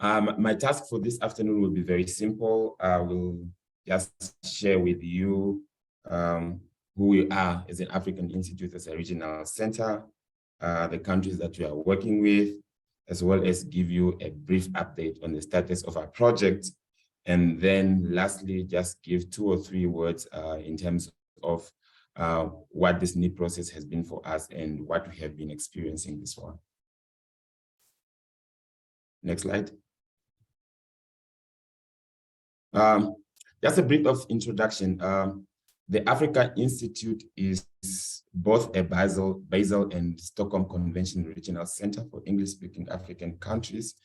My task for this afternoon will be very simple. I will just share with you who we are as an African Institute, as a regional center, the countries that we are working with, as well as give you a brief update on the status of our project. And then lastly, just give 2 or 3 words in terms of what this NIP process has been for us and what we have been experiencing this one. Next slide. Just a brief of introduction. The Africa Institute is both a Basel and Stockholm Convention Regional Center for English-speaking African countries.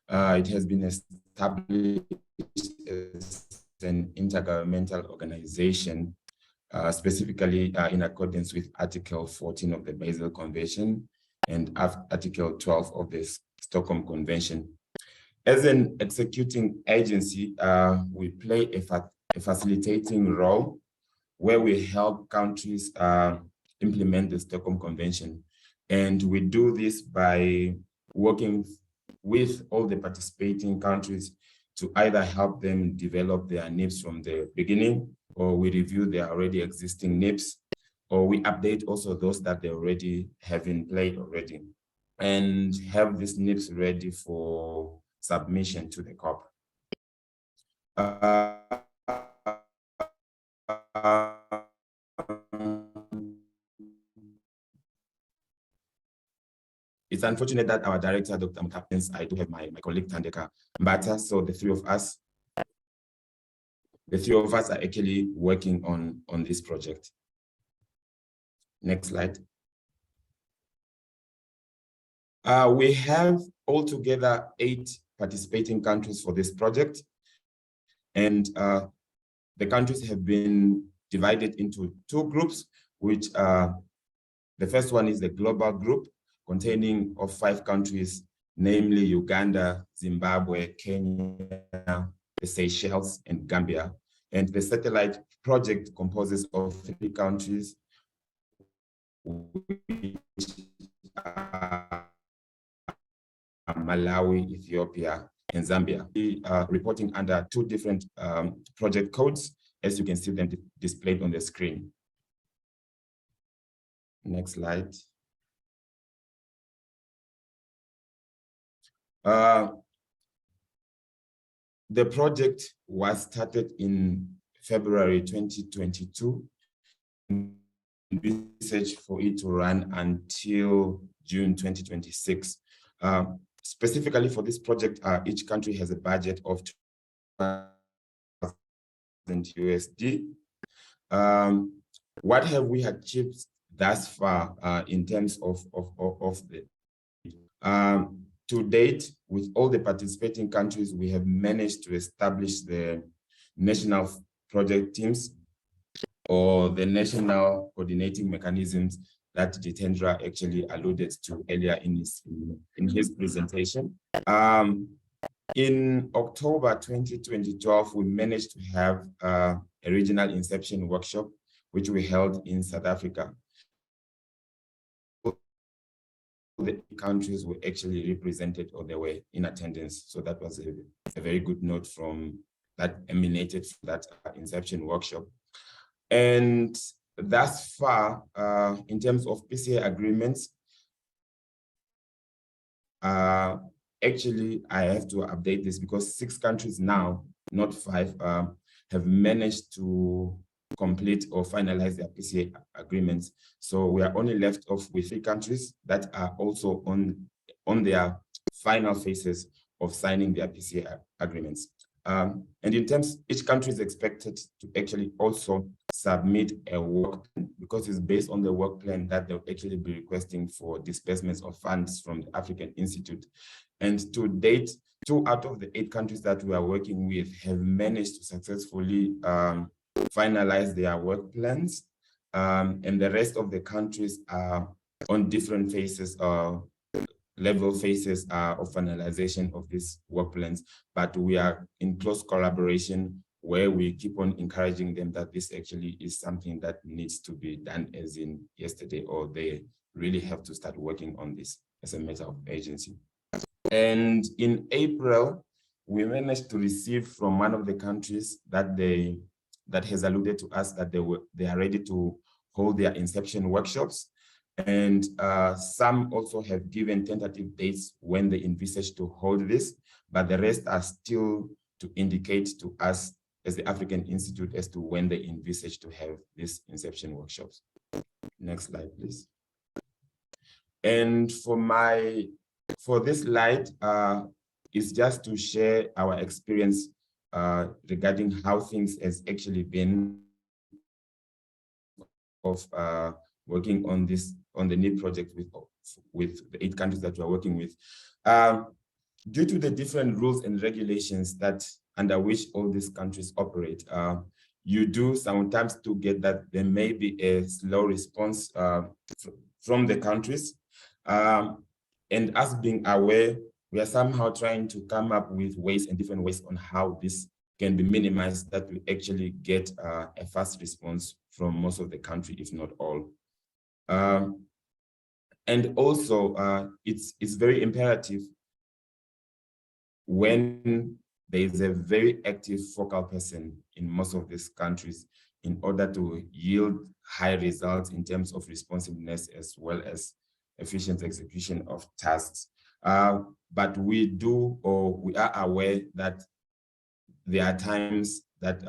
It has been established as an intergovernmental organization, specifically in accordance with Article 14 of the Basel Convention and Article 12 of the Stockholm Convention. As an executing agency, we play a facilitating role where we help countries implement the Stockholm Convention. And we do this by working with all the participating countries to either help them develop their NIPs from the beginning, or we review their already existing NIPs, or we update also those that they already have in play already, and have these NIPs ready for submission to the COP. It's unfortunate that our director, Dr. Mutapens, I do have my colleague Tandeka Mbata, so the three of us are actually working on this project. Next slide. We have altogether 8 participating countries for this project, and the countries have been divided into 2 groups, which the first one is the global group, containing of 5 countries, namely Uganda, Zimbabwe, Kenya, the Seychelles, and Gambia. And the satellite project composes of 3 countries, which are Malawi, Ethiopia, and Zambia. We are reporting under 2 different project codes, as you can see them displayed on the screen. Next slide. The project was started in February 2022. Research for it to run until June 2026. Specifically for this project, each country has a budget of $2,000 USD. What have we achieved thus far in terms of the to date, with all the participating countries, we have managed to establish the national project teams, or the national coordinating mechanisms that Jitendra actually alluded to earlier in his presentation. In October 2012, we managed to have a regional inception workshop, which we held in South Africa. The countries were actually represented, or they were in attendance. So that was a very good note from that emanated from that inception workshop. And thus far, in terms of PCA agreements, actually, I have to update this because 6 countries now, not 5, have managed to complete or finalize their PCA agreements. So we are only left off with 3 countries that are also on their final phases of signing their PCA agreements. And in terms, each country is expected to actually also submit a work plan, because it's based on the work plan that they'll actually be requesting for disbursements of funds from the African Institute. And to date, 2 out of the 8 countries that we are working with have managed to successfully finalize their work plans. And the rest of the countries are on different phases, level phases of finalization of these work plans, but we are in close collaboration where we keep on encouraging them that this actually is something that needs to be done as in yesterday, or they really have to start working on this as a matter of urgency. And in April, we managed to receive from one of the countries that has alluded to us that they are ready to hold their inception workshops. And some also have given tentative dates when they envisage to hold this, but the rest are still to indicate to us as the African Institute as to when they envisage to have these inception workshops. Next slide, please. And for this slide is just to share our experience regarding how things has actually been of working on the new project with the 8 countries that we are working with. Due to the different rules and regulations that under which all these countries operate, you do sometimes to get that there may be a slow response from the countries. And us being aware, we are somehow trying to come up with ways and different ways on how this can be minimized, that we actually get a fast response from most of the country, if not all. And also, it's very imperative when there is a very active focal person in most of these countries in order to yield high results in terms of responsiveness as well as efficient execution of tasks. But we are aware that there are times that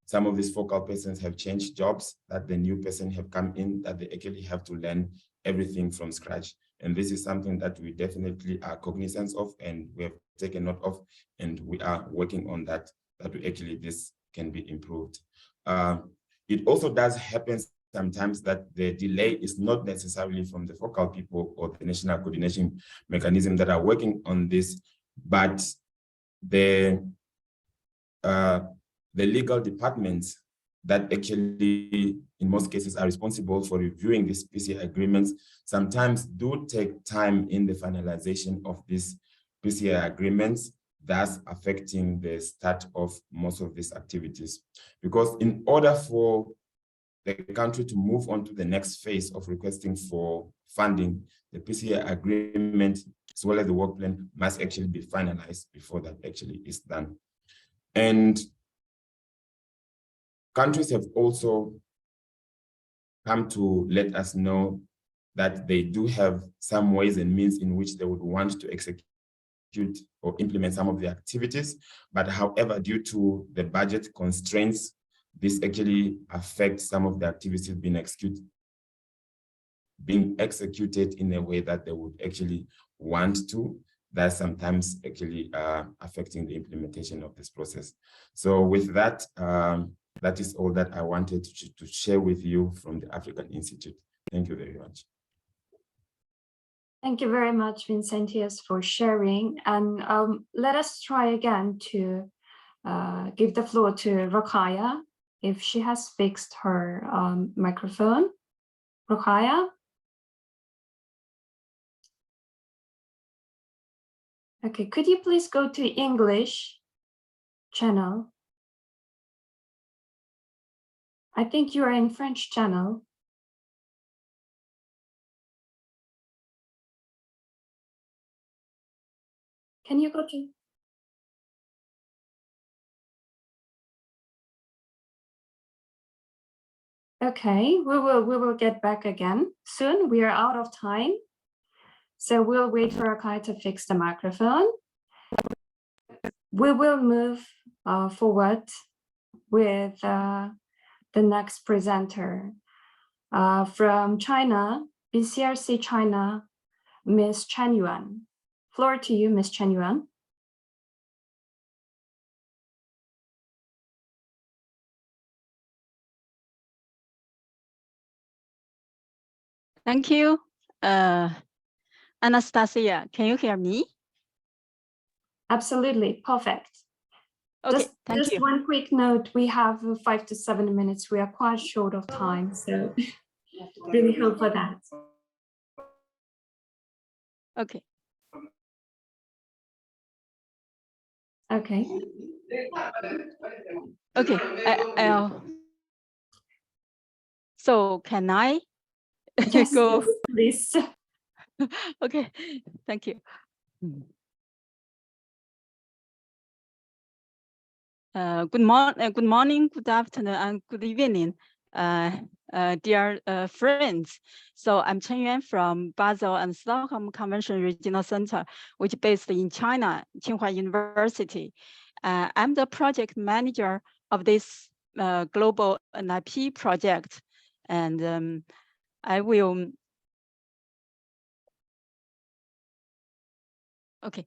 some of these focal persons have changed jobs, that the new person have come in, that they actually have to learn everything from scratch. And this is something that we definitely are cognizant of, and we have taken note of, and we are working on that this can be improved. It also does happen sometimes that the delay is not necessarily from the focal people or the national coordination mechanism that are working on this, but the legal departments that actually, in most cases, are responsible for reviewing these PCA agreements sometimes do take time in the finalization of these PCA agreements, thus affecting the start of most of these activities. Because in order for the country to move on to the next phase of requesting for funding, the PCA agreement as well as the work plan must actually be finalized before that actually is done. And countries have also come to let us know that they do have some ways and means in which they would want to execute or implement some of the activities, but however, due to the budget constraints, this actually affects some of the activities being executed in a way that they would actually want to. That's sometimes actually affecting the implementation of this process. So with that, that is all that I wanted to share with you from the African Institute. Thank you very much. Thank you very much, Vincentius, for sharing. And let us try again to give the floor to Rokhaya, if she has fixed her microphone. Rokhaya? Okay, could you please go to English channel? I think you are in French channel. Can you go to? Okay, we will get back again soon. We are out of time. So we'll wait for Rokhaya to fix the microphone. We will move forward with the next presenter from China, BCRC China, Ms. Chen Yuan. Floor to you, Ms. Chen Yuan. Thank you. Anastasia, can you hear me? Absolutely, perfect. Okay, thank you. Just one quick note, we have 5 to 7 minutes. We are quite short of time, so really hope for that. Okay. Okay. Okay. So can I go? Yes, please. Okay, thank you. Good morning, good afternoon, and good evening, dear friends. So I'm Chen Yuan from Basel and Stockholm Convention Regional Center, which is based in China, Tsinghua University. I'm the project manager of this global NIP project, and I will. Okay.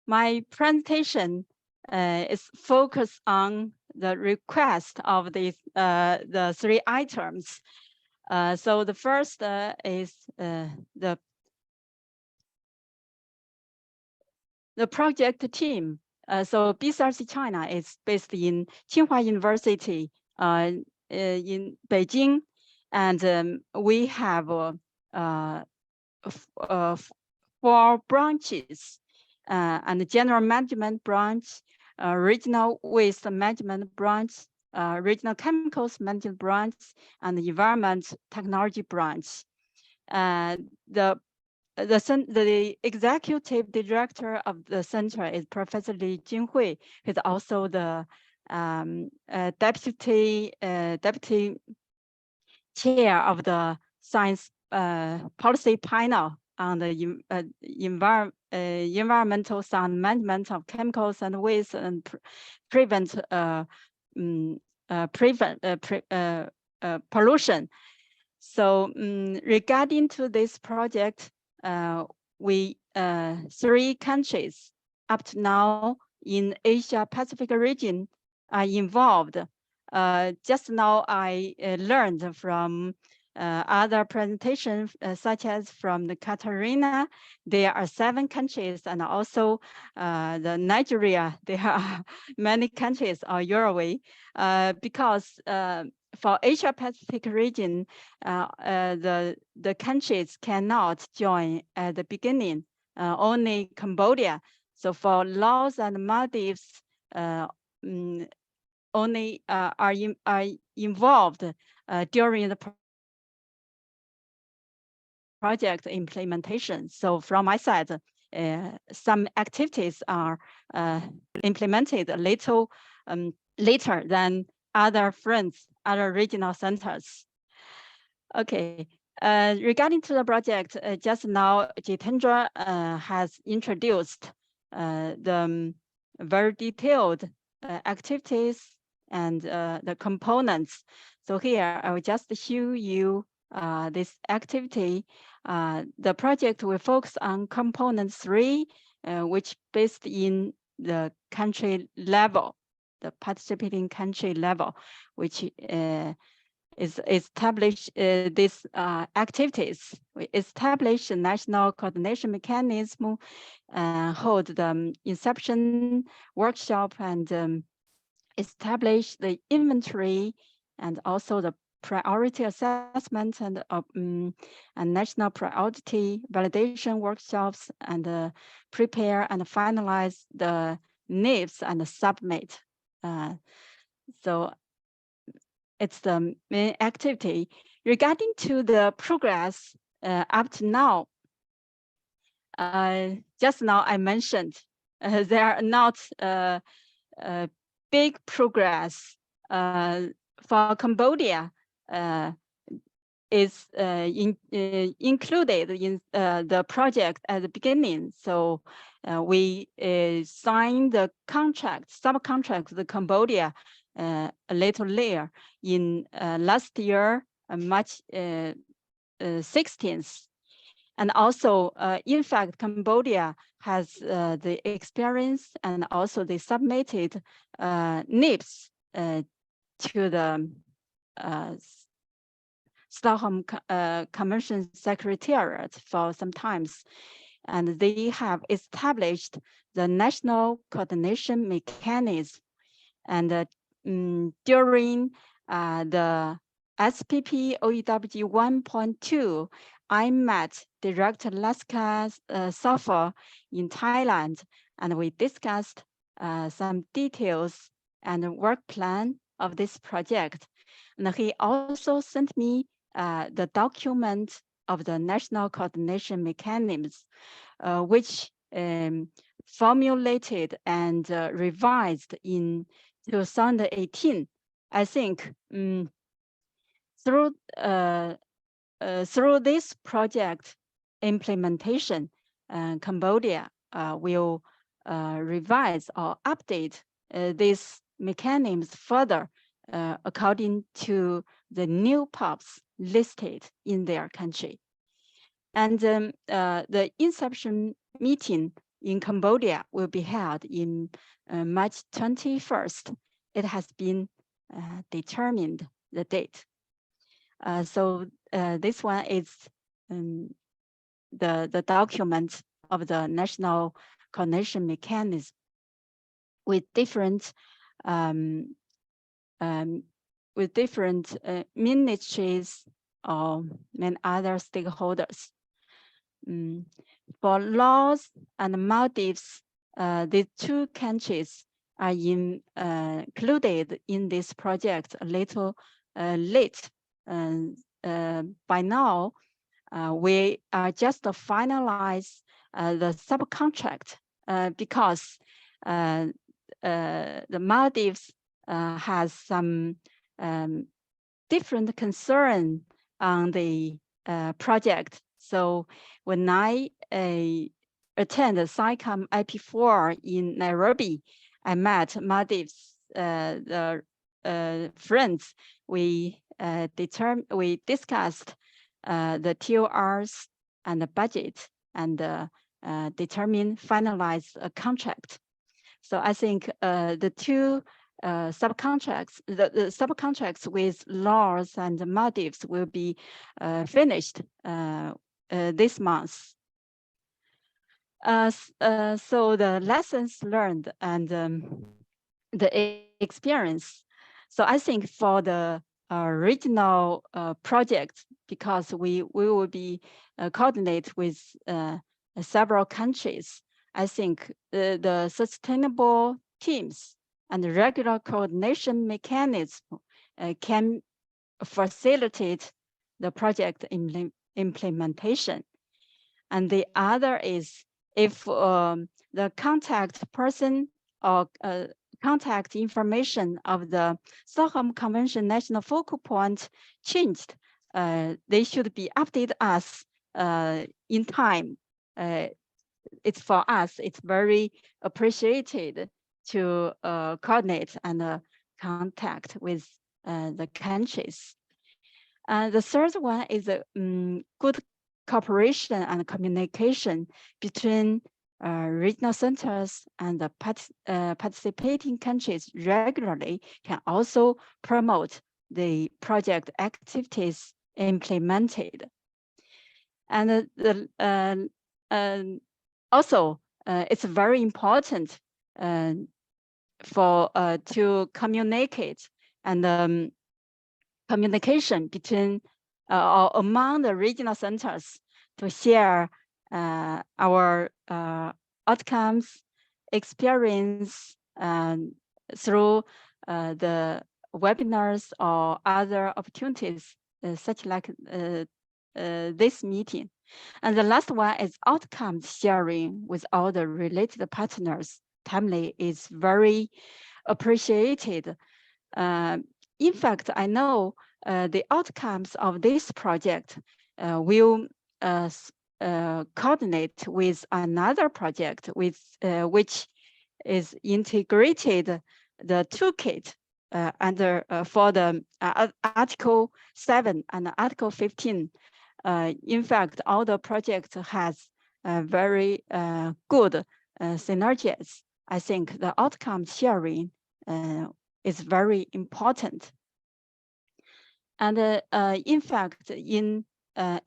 My presentation is focused on the request of the 3 items. So the first is the project team. So BCRC China is based in Tsinghua University in Beijing, and we have 4 branches. And the general management branch, regional waste management branch, regional chemicals management branch, and the environment technology branch. The executive director of the center is Professor Li Junhui, who is also the deputy chair of the science policy panel on the environmental sound management of chemicals and waste and prevent pollution. So regarding to this project, we 3 countries up to now in Asia Pacific region are involved. Just now I learned from other presentations, such as from the Katarina, there are 7 countries, and also the Nigeria, there are many countries, or Uruguay, because for Asia Pacific region, the countries cannot join at the beginning, only Cambodia. So for Laos and Maldives, only are involved during the project implementation. So from my side, some activities are implemented a little later than other friends, other regional centers. Okay, regarding to the project, just now Jitendra has introduced the very detailed activities and the components. So here I will just show you this activity. The project will focus on component 3, which based in the country level, the participating country level, which is established these activities. We establish a national coordination mechanism, hold the inception workshop, and establish the inventory and also the priority assessment and national priority validation workshops, and prepare and finalize the NIPs and submit. So it's the main activity. Regarding to the progress up to now, just now I mentioned there are not big progress for Cambodia. Is included in the project at the beginning. So we signed the contract, subcontract with Cambodia a little later in last year, March 16th. And also, in fact, Cambodia has the experience, and also they submitted NIPS to the Stockholm Convention Secretariat for some times. And they have established the national coordination mechanism. And during the SPP OEWG 1.2, I met Director Laska Safa in Thailand, and we discussed some details and work plan of this project. And he also sent me the document of the national coordination mechanisms, which formulated and revised in 2018. I think through this project implementation, Cambodia will revise or update these mechanisms further according to the new POPs listed in their country. And the inception meeting in Cambodia will be held in March 21st. It has been determined, the date. So this one is the document of the national coordination mechanism with different ministries and other stakeholders. For Laos and Maldives, the two countries are included in this project a little late. By now, we are just finalize the subcontract because the Maldives has some different concern on the project. So when I attend the SciComm IP4 in Nairobi, I met Maldives the friends. We discussed the TORs and the budget and finalize a contract. So I think the two subcontracts, the subcontracts with Laos and Maldives will be finished this month. So the lessons learned and the experience. So I think for the regional project, because we will be coordinate with several countries, I think the sustainable teams and the regular coordination mechanism can facilitate the project implementation. And the other is if the contact person or contact information of the Stockholm Convention National Focal Point changed, they should be updated us in time. It's for us, it's very appreciated to coordinate and contact with the countries. The third one is a good cooperation and communication between regional centers and the participating countries regularly can also promote the project activities implemented. And also, it's very important for to communicate and communication between or among the regional centers to share our outcomes, experience through the webinars or other opportunities, such like this meeting. And the last one is outcomes sharing with all the related partners. Timely is very appreciated. In fact, I know the outcomes of this project will coordinate with another project with which is integrated the toolkit under for the Article 7 and Article 15 in fact, all the projects has very good synergies. I think the outcome sharing is very important. And in fact, in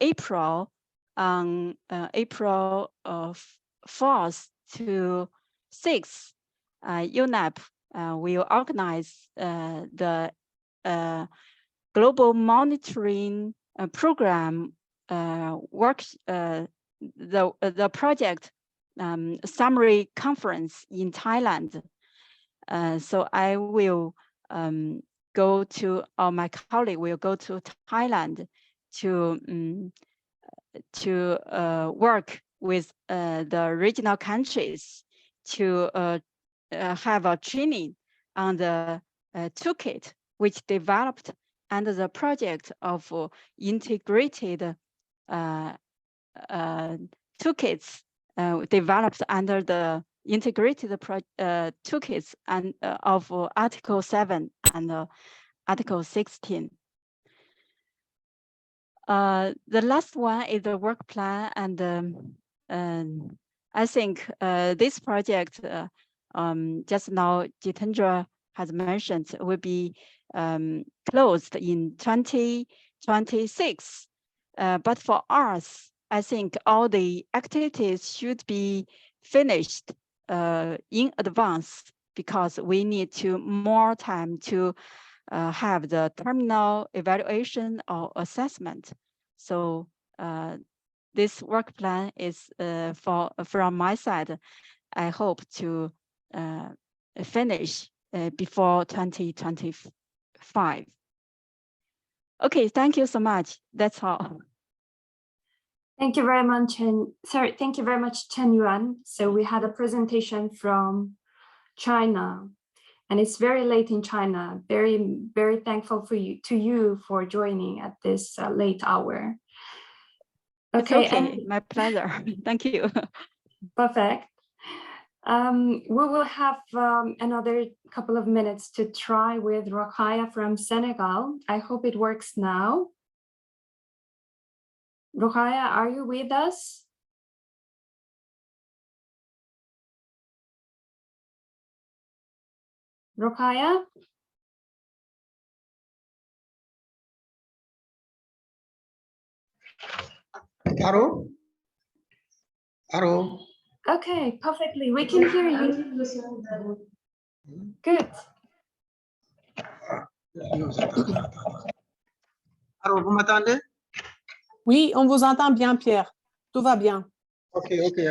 April, on April 4th to 6th, UNEP will organize the Global Monitoring Program the project summary conference in Thailand. So I will go to, or my colleague will go to Thailand to work with the regional countries to have a training on the toolkit which developed under the project of integrated toolkits developed under the integrated toolkits and of Article 7 and Article 16. The last one is the work plan, and I think this project just now Jitendra has mentioned will be closed in 2026. But for us, I think all the activities should be finished in advance because we need more time to have the terminal evaluation or assessment. So this work plan is from my side. I hope to finish before 2025. Okay, thank you so much. That's all. Thank you very much, thank you very much, Chen Yuan. So we had a presentation from China, and it's very late in China. Very, very thankful to you for joining at this late hour. Okay, and my pleasure. Thank you. Perfect. We will have another couple of minutes to try with Rokhaya from Senegal. I hope it works now. Rokhaya, are you with us? Rokhaya? Caro? Caro? Okay, perfectly. We can hear you. Good. Caro, vous m'entendez? Oui, on vous entend bien, Pierre. Tout va bien. Ok, ok.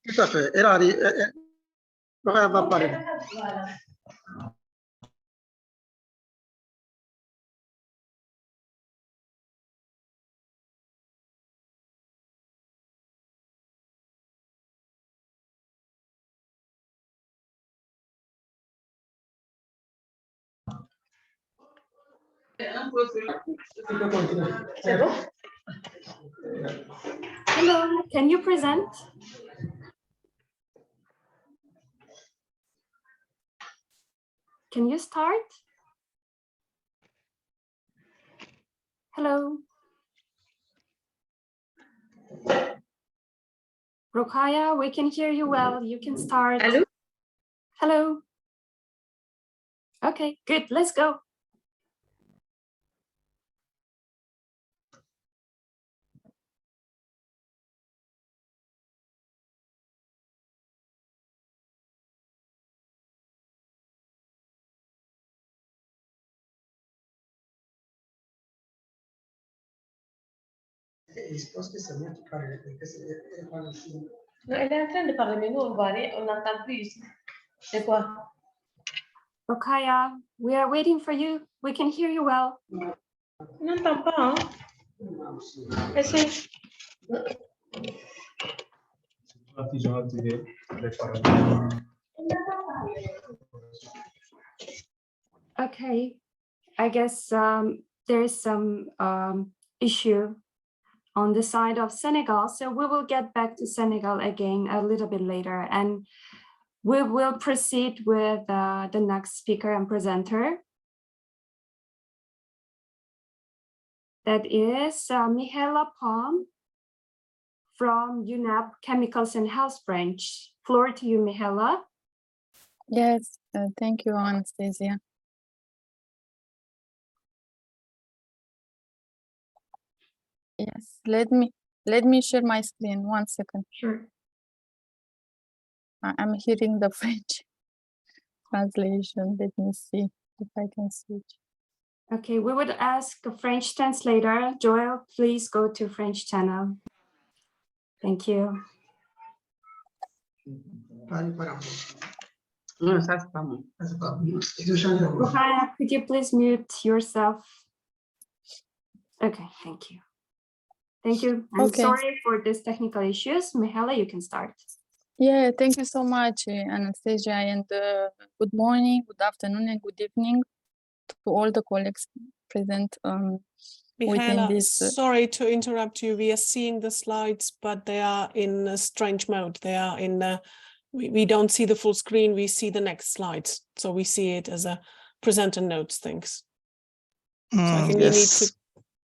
Tout à fait. Erari, Rokhaya va parler. Hello, can you present? Can you start? Hello. Rokhaya, we can hear you well. You can start. Hello. Hello. Okay, good. Let's go. Je pense que c'est moi qui parle. Non, elle est en train de parler, mais nous, on n'entend plus ici. C'est quoi? Rokhaya, we are waiting for you. We can hear you well. On n'entend pas, hein? Essaye. Okay, I guess there is some issue on the side of Senegal. So we will get back to Senegal again a little bit later, and we will proceed with the next speaker and presenter. That is Michaela Palm from UNAP Chemicals and Health Branch. Floor to you, Michaela. Yes, thank you, Anastasia. Yes, let me share my screen. 1 second. Sure. I'm hearing the French translation. Let me see if I can switch. Okay, we would ask a French translator. Joel, please go to French channel. Thank you. Non, ça, c'est pas bon. C'est pas bon. Ruhaya, could you please mute yourself? Okay, thank you. Thank you. I'm Okay. sorry for these technical issues. Michaela, you can start. Yeah, thank you so much, Anastasia, and good morning, good afternoon, and good evening to all the colleagues present within Michaela, this. sorry to interrupt you. We are seeing the slides, but they are in a strange mode. They are in, we don't see the full screen. We see the next slides. So we see it as a presenter notes things. So I think you need to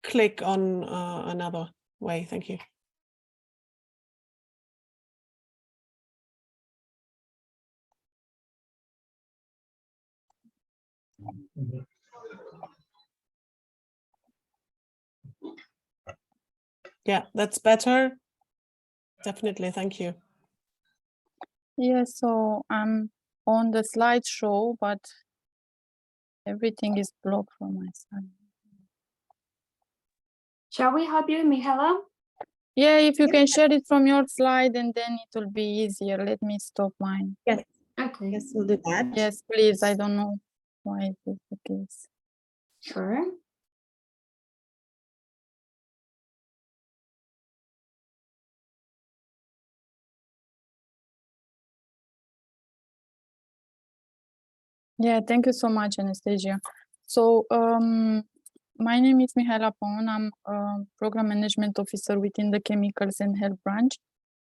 click on another way. Thank you. Yeah, that's better. Definitely. Thank you. Yeah, so I'm on the slideshow, but everything is blocked from my side. Shall we help you, Michaela? Yeah, if you can share it from your slide, and then it will be easier. Let me stop mine. Yes, Okay, yes, we'll do that. Yes, please. I don't know why it is the case. sure. Yeah, thank you so much, Anastasia. So my name is Mihaela Pon. I'm a Program Management Officer within the Chemicals and Health Branch,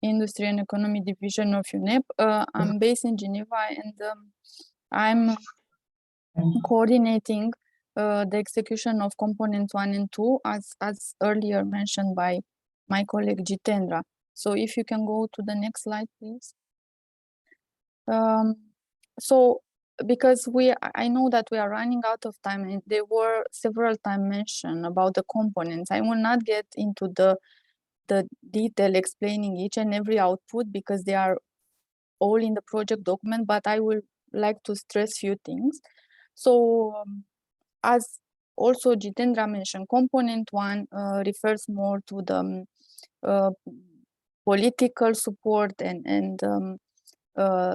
Industry and Economy Division of UNEP. I'm based in Geneva, and I'm coordinating the execution of components 1 and 2, as earlier mentioned by my colleague Jitendra. So if you can go to the next slide, please. So because I know that we are running out of time, and there were several times mentioned about the components. I will not get into the detail explaining each and every output because they are all in the project document, but I will like to stress few things. So as also Jitendra mentioned, component 1 refers more to the political support and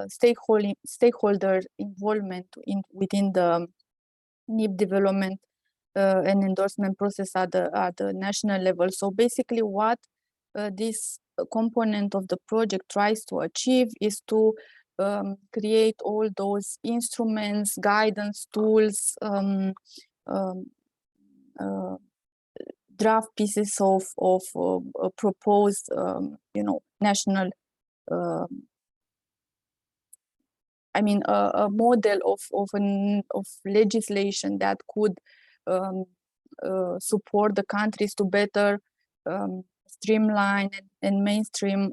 stakeholder involvement within the NIP development and endorsement process at the national level. So basically what this component of the project tries to achieve is to create all those instruments, guidance, tools, draft pieces of proposed, national, a model of legislation that could support the countries to better streamline and mainstream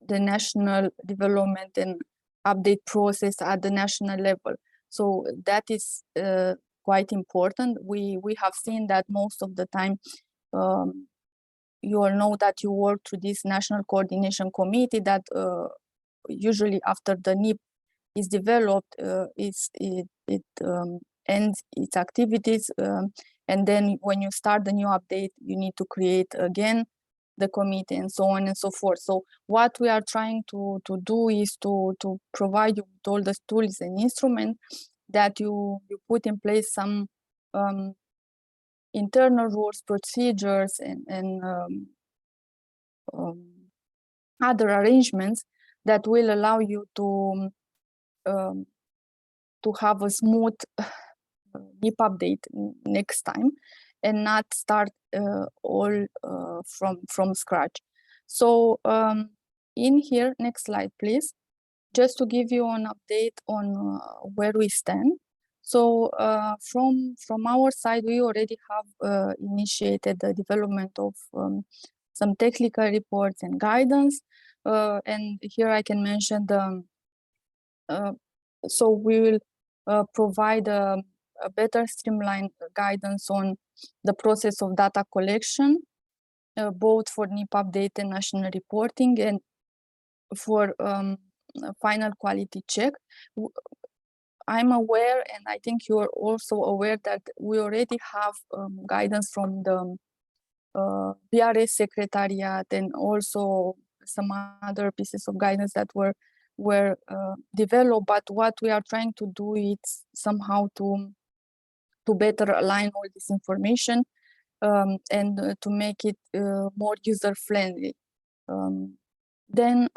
the national development and update process at the national level. So that is quite important. We have seen that most of the time, you all know that you work through this National Coordination Committee that usually after the NIP is developed, it ends its activities, and then when you start the new update, you need to create again the committee and so on and so forth. So what we are trying to do is to provide you with all the tools and instruments that you put in place some internal rules, procedures, and other arrangements that will allow you to have a smooth NIP update next time and not start all from scratch. So in here, next slide, please, just to give you an update on where we stand. So from our side, we already have initiated the development of some technical reports and guidance. And here I can mention the, so we will provide a better streamlined guidance on the process of data collection, both for NIP update and national reporting, and for final quality check. I'm aware, and I think you are also aware, that we already have guidance from the PRS Secretariat and also some other pieces of guidance that were developed. But what we are trying to do is somehow to better align all this information and to make it more user friendly. Then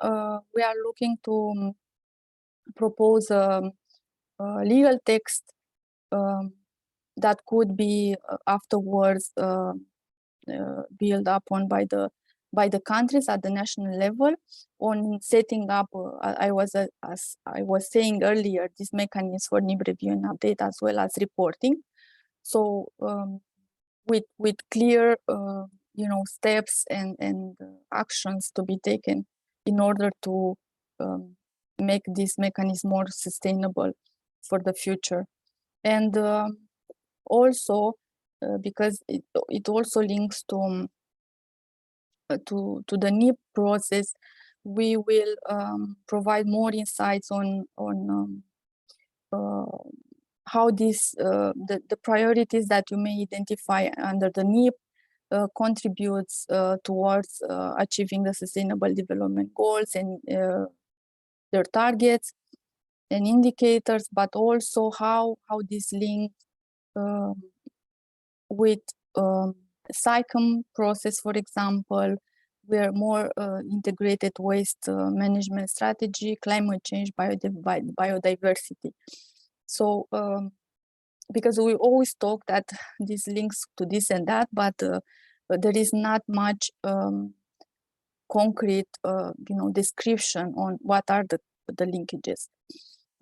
we are looking to propose legal text that could be afterwards built upon by the countries at the national level on setting up. As I was saying earlier, this mechanism for NIP review and update, as well as reporting. So with clear steps and actions to be taken in order to make this mechanism more sustainable for the future. And also because it also links to the NIP process, we will provide more insights on how this the priorities that you may identify under the NIP contributes towards achieving the sustainable development goals and their targets and indicators, but also how this link with SICOM process, for example, where more integrated waste management strategy, climate change, biodiversity. So because we always talk that this links to this and that, but there is not much concrete description on what are the linkages.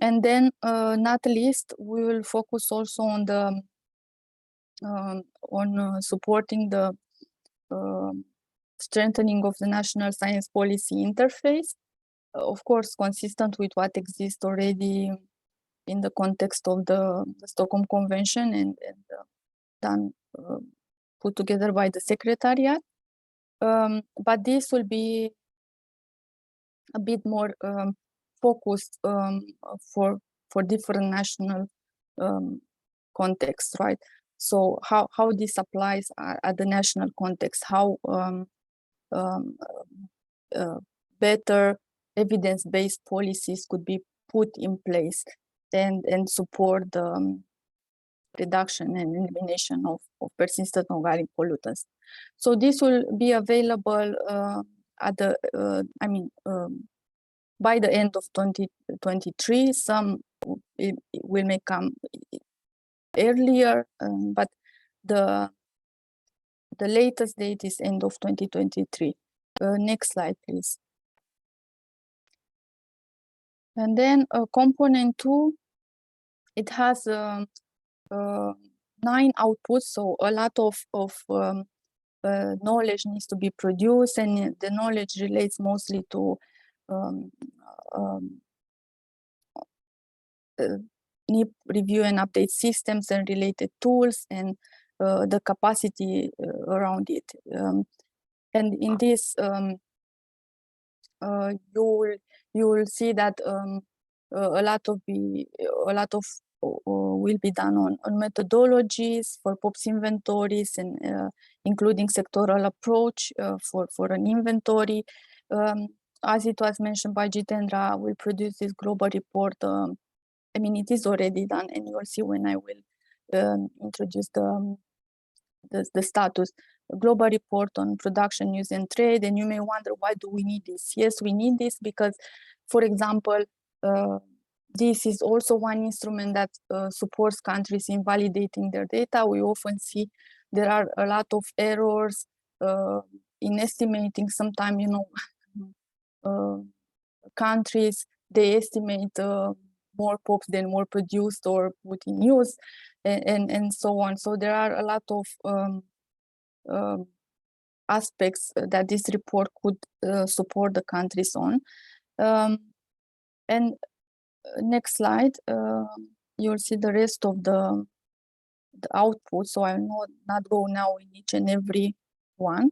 And then not least, we will focus also on the supporting the strengthening of the national science policy interface, of course consistent with what exists already in the context of the Stockholm Convention and done put together by the Secretariat. But this will be a bit more focused for different national contexts, right? So how this applies at the national context, how better evidence-based policies could be put in place and support the reduction and elimination of persistent organic pollutants. So this will be available at the by the end of 2023. Some will may come earlier, but the latest date is end of 2023. Next slide, please. And then component 2, it has 9 outputs, so a lot of knowledge needs to be produced, and the knowledge relates mostly to NIP review and update systems and related tools and the capacity around it. And in this, you will see that a lot will be done on methodologies for POPs inventories and including sectoral approach for an inventory. As it was mentioned by Jitendra, we produce this global report. I mean, it is already done, and you will see when I will introduce the status. A global report on production, use, and trade. And you may wonder, why do we need this? Yes, we need this because, for example, this is also one instrument that supports countries in validating their data. We often see there are a lot of errors in estimating. Sometimes, countries, they estimate more POPs than were produced or put in use, and so on. So there are a lot of aspects that this report could support the countries on. And next slide, you'll see the rest of the output. So I will not go now in each and every one.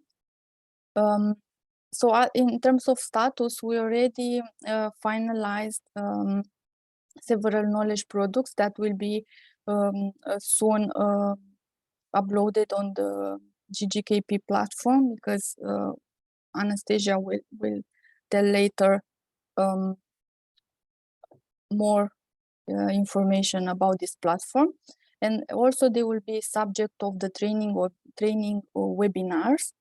So in terms of status, we already finalized several knowledge products that will be soon uploaded on the GGKP platform, because Anastasia will tell later more information about this platform. And also they will be subject of the training or webinars.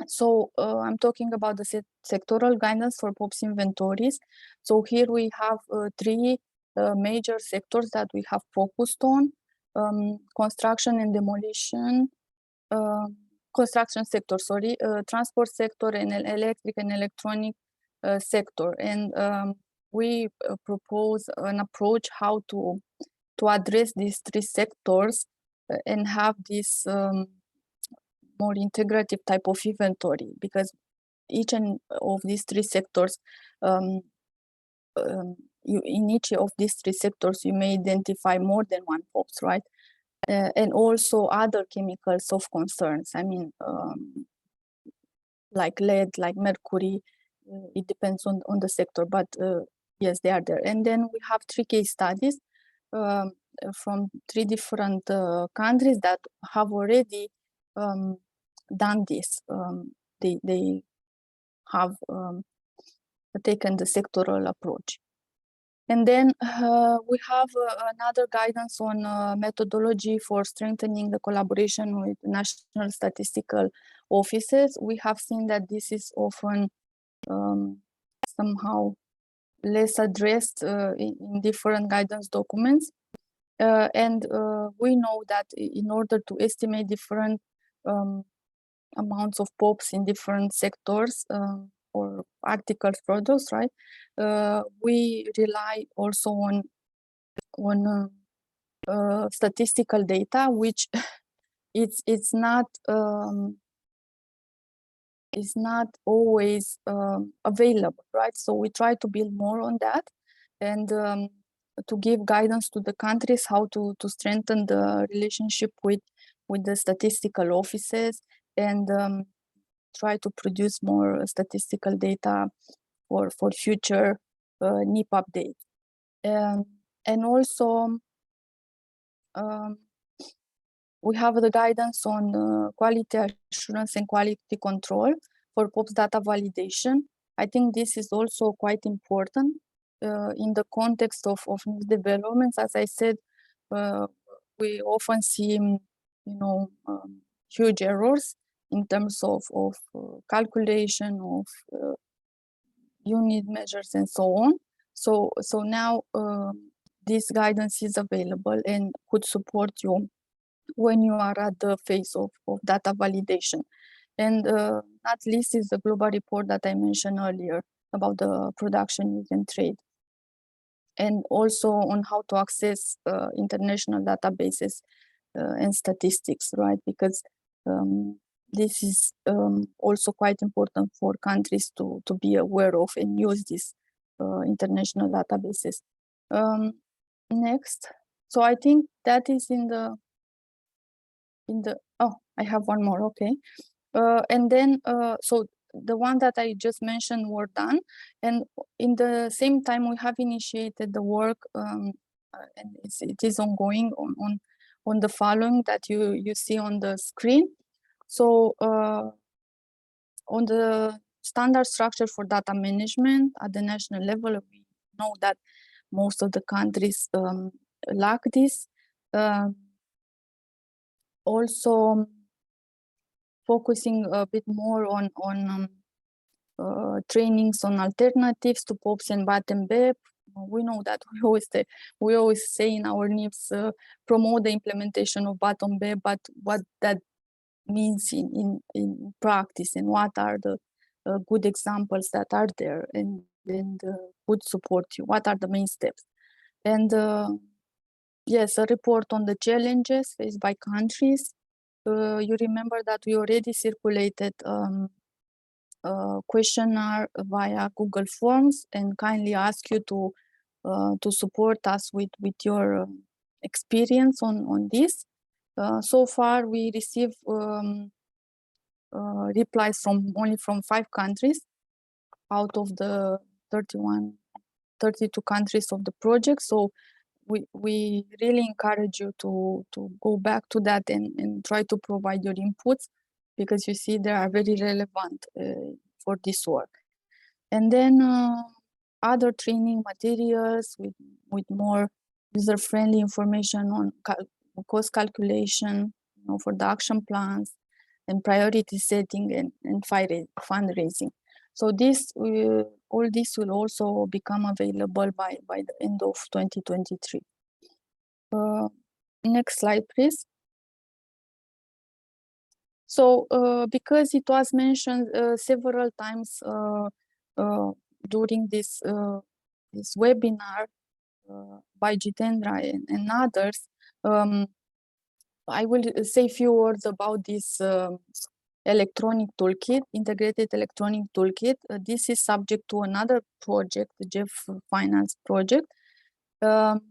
So I'm talking about the sectoral guidance for POPs inventories. So here we have three major sectors that we have focused on: construction and demolition, construction sector, sorry, transport sector, and electric and electronic sector. And we propose an approach how to address these three sectors and have this more integrative type of inventory, because each and of these three sectors, in each of these three sectors, you may identify more than one POPs, right? And also other chemicals of concerns. I mean, like lead, like mercury, it depends on the sector, but yes, they are there. And then we have 3 case studies from 3 different countries that have already done this. They have taken the sectoral approach. And then we have another guidance on methodology for strengthening the collaboration with national statistical offices. We have seen that this is often somehow less addressed in different guidance documents. And we know that in order to estimate different amounts of POPs in different sectors or articles products, right? We rely also on statistical data, which it's not always available, right? So we try to build more on that, and to give guidance to the countries how to strengthen the relationship with the statistical offices, and try to produce more statistical data for future NIP updates. And also we have the guidance on quality assurance and quality control for POPs data validation. I think this is also quite important in the context of new developments. As I said, we often see, huge errors in terms of calculation of unit measures and so on. So now this guidance is available and could support you when you are at the phase of data validation. And not least is the global report that I mentioned earlier about the production, use, and trade. And also on how to access international databases and statistics, right? Because this is also quite important for countries to be aware of and use these international databases. Next. So I think that is in the, oh, I have one more, okay. And then, so the one that I just mentioned were done. And in the same time, we have initiated the work, and it is ongoing on the following that you see on the screen. So on the standard structure for data management at the national level, we know that most of the countries lack this. Also focusing a bit more on trainings on alternatives to POPs and BAT and BEP. We know that we always say in our NIPs, promote the implementation of BAT and BEP, but what that means in practice, and what are the good examples that are there. And would support you? What are the main steps? And yes, a report on the challenges faced by countries. You remember that we already circulated a questionnaire via Google Forms and kindly ask you to support us with your experience on this. So far, we received replies only from 5 countries out of the 32 countries of the project. So we really encourage you to go back to that and try to provide your inputs, because you see they are very relevant for this work. And then other training materials with more user-friendly information on cost calculation, for the action plans and priority setting and fundraising. So this all this will also become available by the end of 2023. Next slide, please. So because it was mentioned several times during this webinar by Jitendra and others, I will say a few words about this electronic toolkit, integrated electronic toolkit. This is subject to another project, the JEF Finance project. And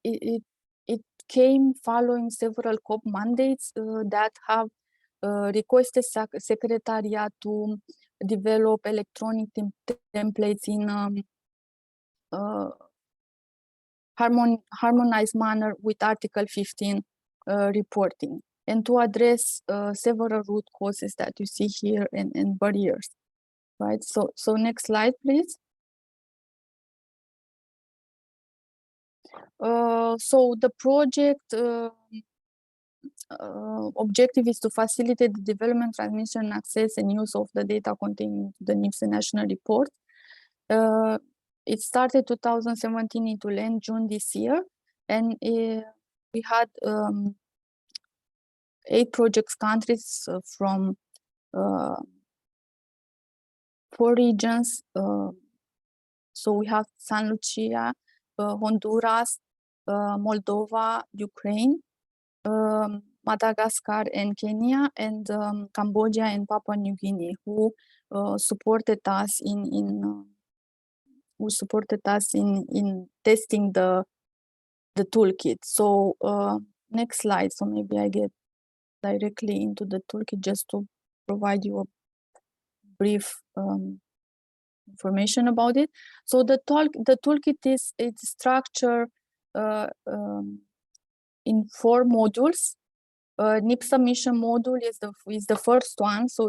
it came following several COP mandates that have requested Secretariat to develop electronic templates in harmonized manner with Article 15 reporting, and to address several root causes that you see here and barriers, right? So next slide, please. So the project objective is to facilitate the development, transmission, access, and use of the data contained in the NIPS and national report. It started 2017, it will end June this year, and we had 8 projects countries from 4 regions. So we have San Lucia, Honduras, Moldova, Ukraine, Madagascar and Kenya, and Cambodia and Papua New Guinea, who supported us in testing the toolkit. So next slide. So maybe I get directly into the toolkit just to provide you a brief information about it. So the toolkit is structured in 4 modules. NIP submission module is the first one. So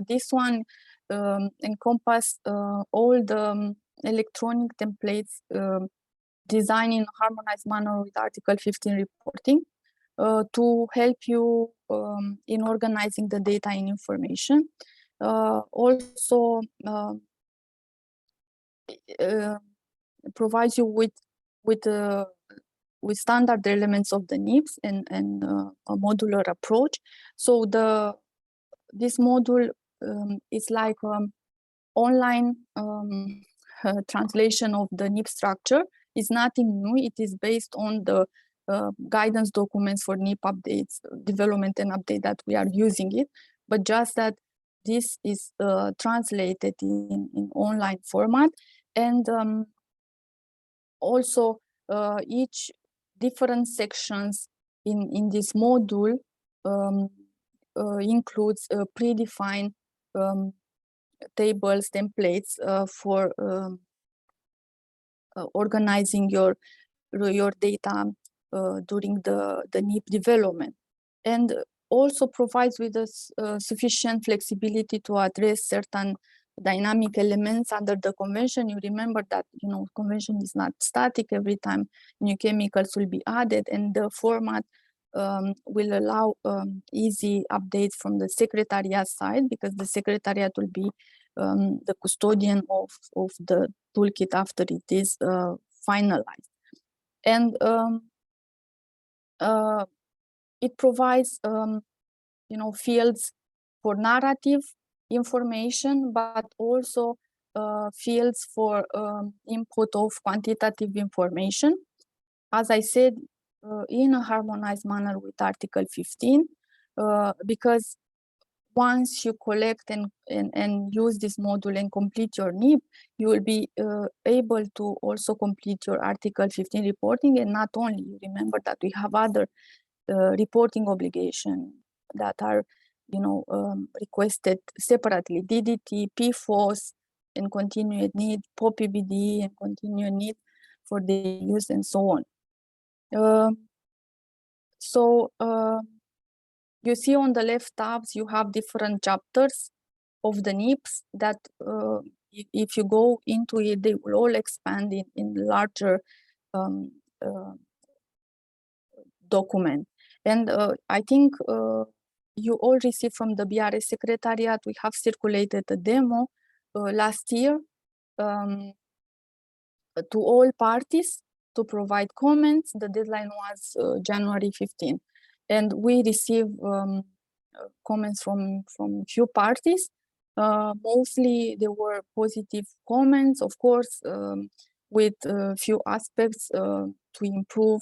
this one encompass all the electronic templates designed in a harmonized manner with Article 15 reporting to help you in organizing the data and information. Also provides you with standard elements of the NIPS and a modular approach. So this module is like online translation of the NIP structure. It's nothing new. It is based on the guidance documents for NIP updates, development and update that we are using it, but just that this is translated in online format. And also each different sections in this module includes predefined tables, templates for organizing your data during the NIP development, and also provides with us sufficient flexibility to address certain dynamic elements under the convention. You remember that convention is not static. Every time new chemicals will be added, and the format will allow easy updates from the secretariat side, because the secretariat will be the custodian of the toolkit after it is finalized. And it provides fields for narrative, information, but also fields for input of quantitative information. As I said, in a harmonized manner with Article 15, because once you collect and use this module and complete your NIP, you will be able to also complete your Article 15 reporting. And not only, you remember that we have other reporting obligations that are, requested separately: DDT, PFOS, and continued need, POPBD, and continued need for the use, and so on. You see on the left tabs, you have different chapters of the NIPs that if you go into it, they will all expand in larger document. And I think you all received from the BRS Secretariat, we have circulated a demo last year to all parties to provide comments. The deadline was January 15. And we received comments from few parties. Mostly there were positive comments, of course, with a few aspects to improve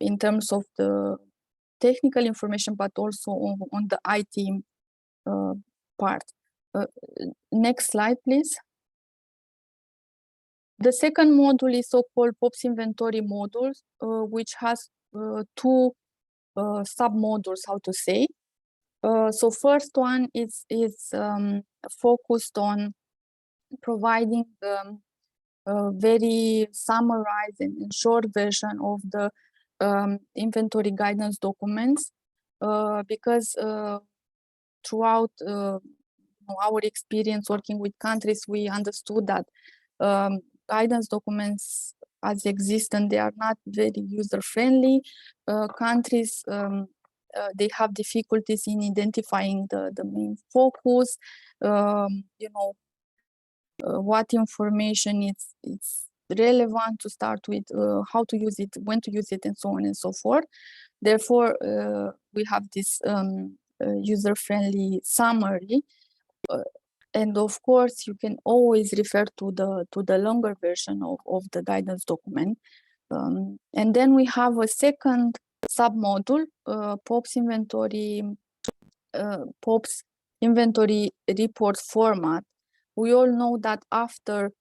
in terms of the technical information, but also on the IT part. Next slide, please. The second module is so-called POPs inventory modules, which has two sub-modules, how to say. So first one is focused on providing a very summarized and short version of the inventory guidance documents, because throughout our experience working with countries, we understood that guidance documents as exist, and they are not very user-friendly. Countries, they have difficulties in identifying the main focus, what information it's relevant to start with, how to use it, when to use it, and so on and so forth. Therefore, we have this user-friendly summary. And of course, you can always refer to the longer version of the guidance document. And then we have a second sub-module, POPs inventory report format. We all know that after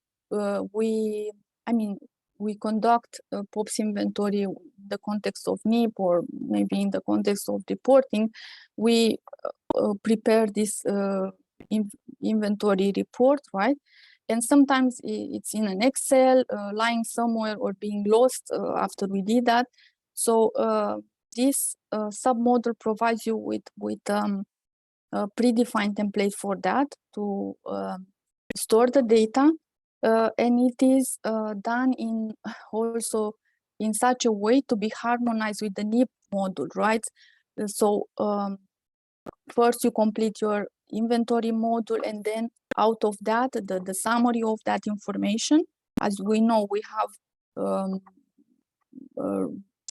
we conduct POPs inventory in the context of NIP, or maybe in the context of reporting, we prepare this inventory report, right? And sometimes it's in an Excel, lying somewhere, or being lost after we did that. So this sub-module provides you with a predefined template for that to store the data, and it is done also in such a way to be harmonized with the NIP module, right? So first you complete your inventory module, and then out of that, the summary of that information. As we know, we have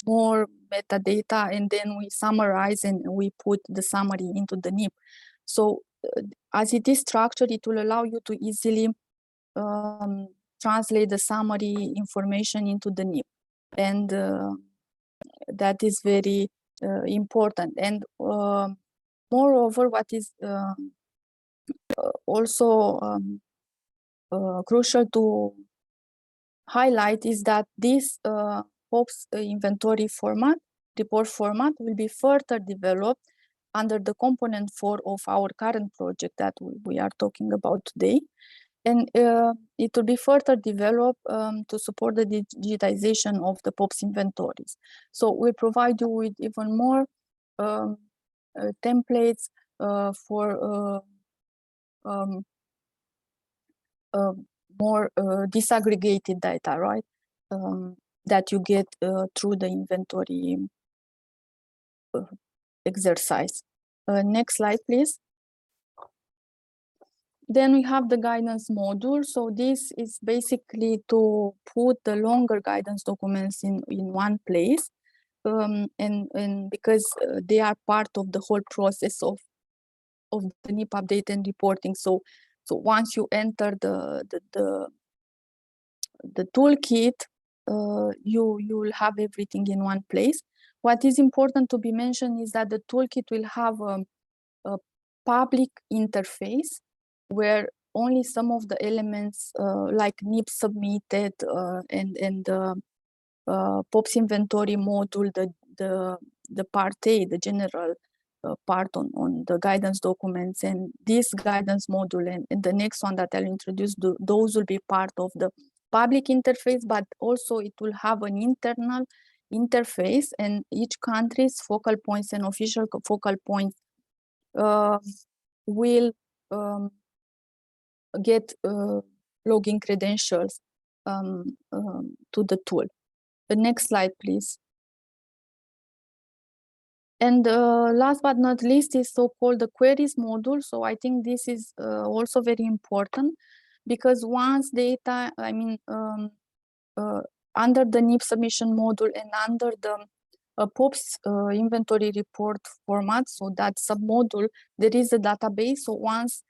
more metadata, and then we summarize and we put the summary into the NIP. So as it is structured, it will allow you to easily translate the summary information into the NIP. And that is very important. And moreover, what is also crucial to highlight is that this POPs inventory format, report format, will be further developed under the component 4 of our current project that we are talking about today. And it will be further developed to support the digitization of the POPs inventories. So we'll provide you with even more templates for more disaggregated data, right? That you get through the inventory exercise. Next slide, please. Then we have the guidance module. So this is basically to put the longer guidance documents in one place. And because they are part of the whole process of the NIP update and reporting. So once you enter the toolkit, you will have everything in one place. What is important to be mentioned is that the toolkit will have a public interface where only some of the elements like NIP submitted and the POPs inventory module, the part A, the general part on the guidance documents, and this guidance module and the next one that I'll introduce, those will be part of the public interface, but also it will have an internal interface, and each country's focal points and official focal points will get login credentials to the tool. The next slide, please. And last but not least is so-called the queries module. So I think this is also very important, because once data, I mean, under the NIP submission module and under the POPs inventory report format, so that submodule, there is a database. So once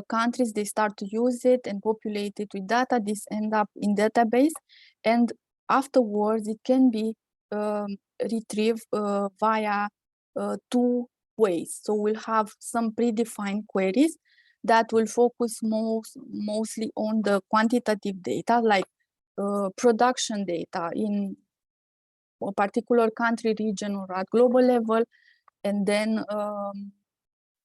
countries, they start to use it and populate it with data, this end up in database, and afterwards it can be retrieved via two ways. So we'll have some predefined queries that will focus mostly on the quantitative data, like production data in a particular country, region, or at global level, and then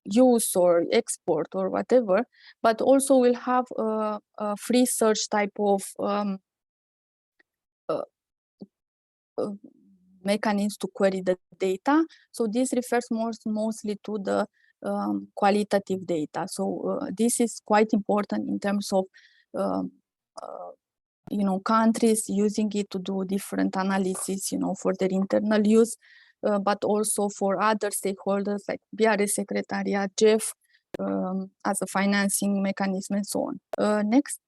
use or export or whatever, but also we'll have a free search type of mechanisms to query the data. So this refers mostly to the qualitative data. So this is quite important in terms of countries using it to do different analysis, for their internal use, but also for other stakeholders like BRS Secretariat, JEF, as a financing mechanism and so on. Next.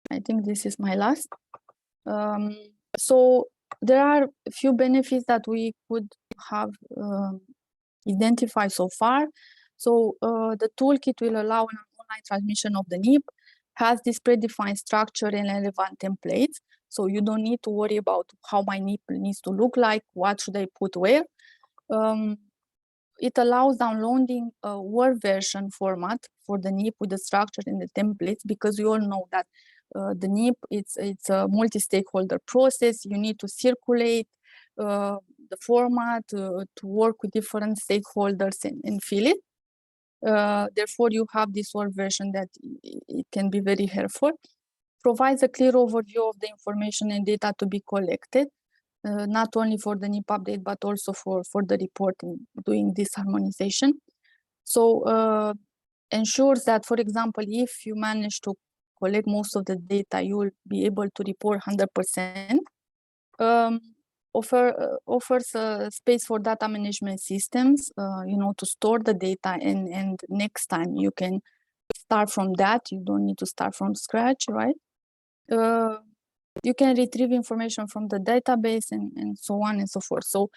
I think this is my last. So there are a few benefits that we could have identified so far. So the toolkit will allow an online transmission of the NIP, has this predefined structure and relevant templates. So you don't need to worry about how my NIP needs to look like, what should I put where. It allows downloading a Word version format for the NIP with the structure and the templates, because we all know that the NIP, it's a multi-stakeholder process. You need to circulate the format to work with different stakeholders and fill it. Therefore, you have this Word version that it can be very helpful. Provides a clear overview of the information and data to be collected, not only for the NIP update, but also for the reporting, doing this harmonization. So ensures that, for example, if you manage to collect most of the data, you will be able to report 100%. Offers space for data management systems, to store the data, and next time you can start from that. You don't need to start from scratch, right? You can retrieve information from the database and so on and so forth. So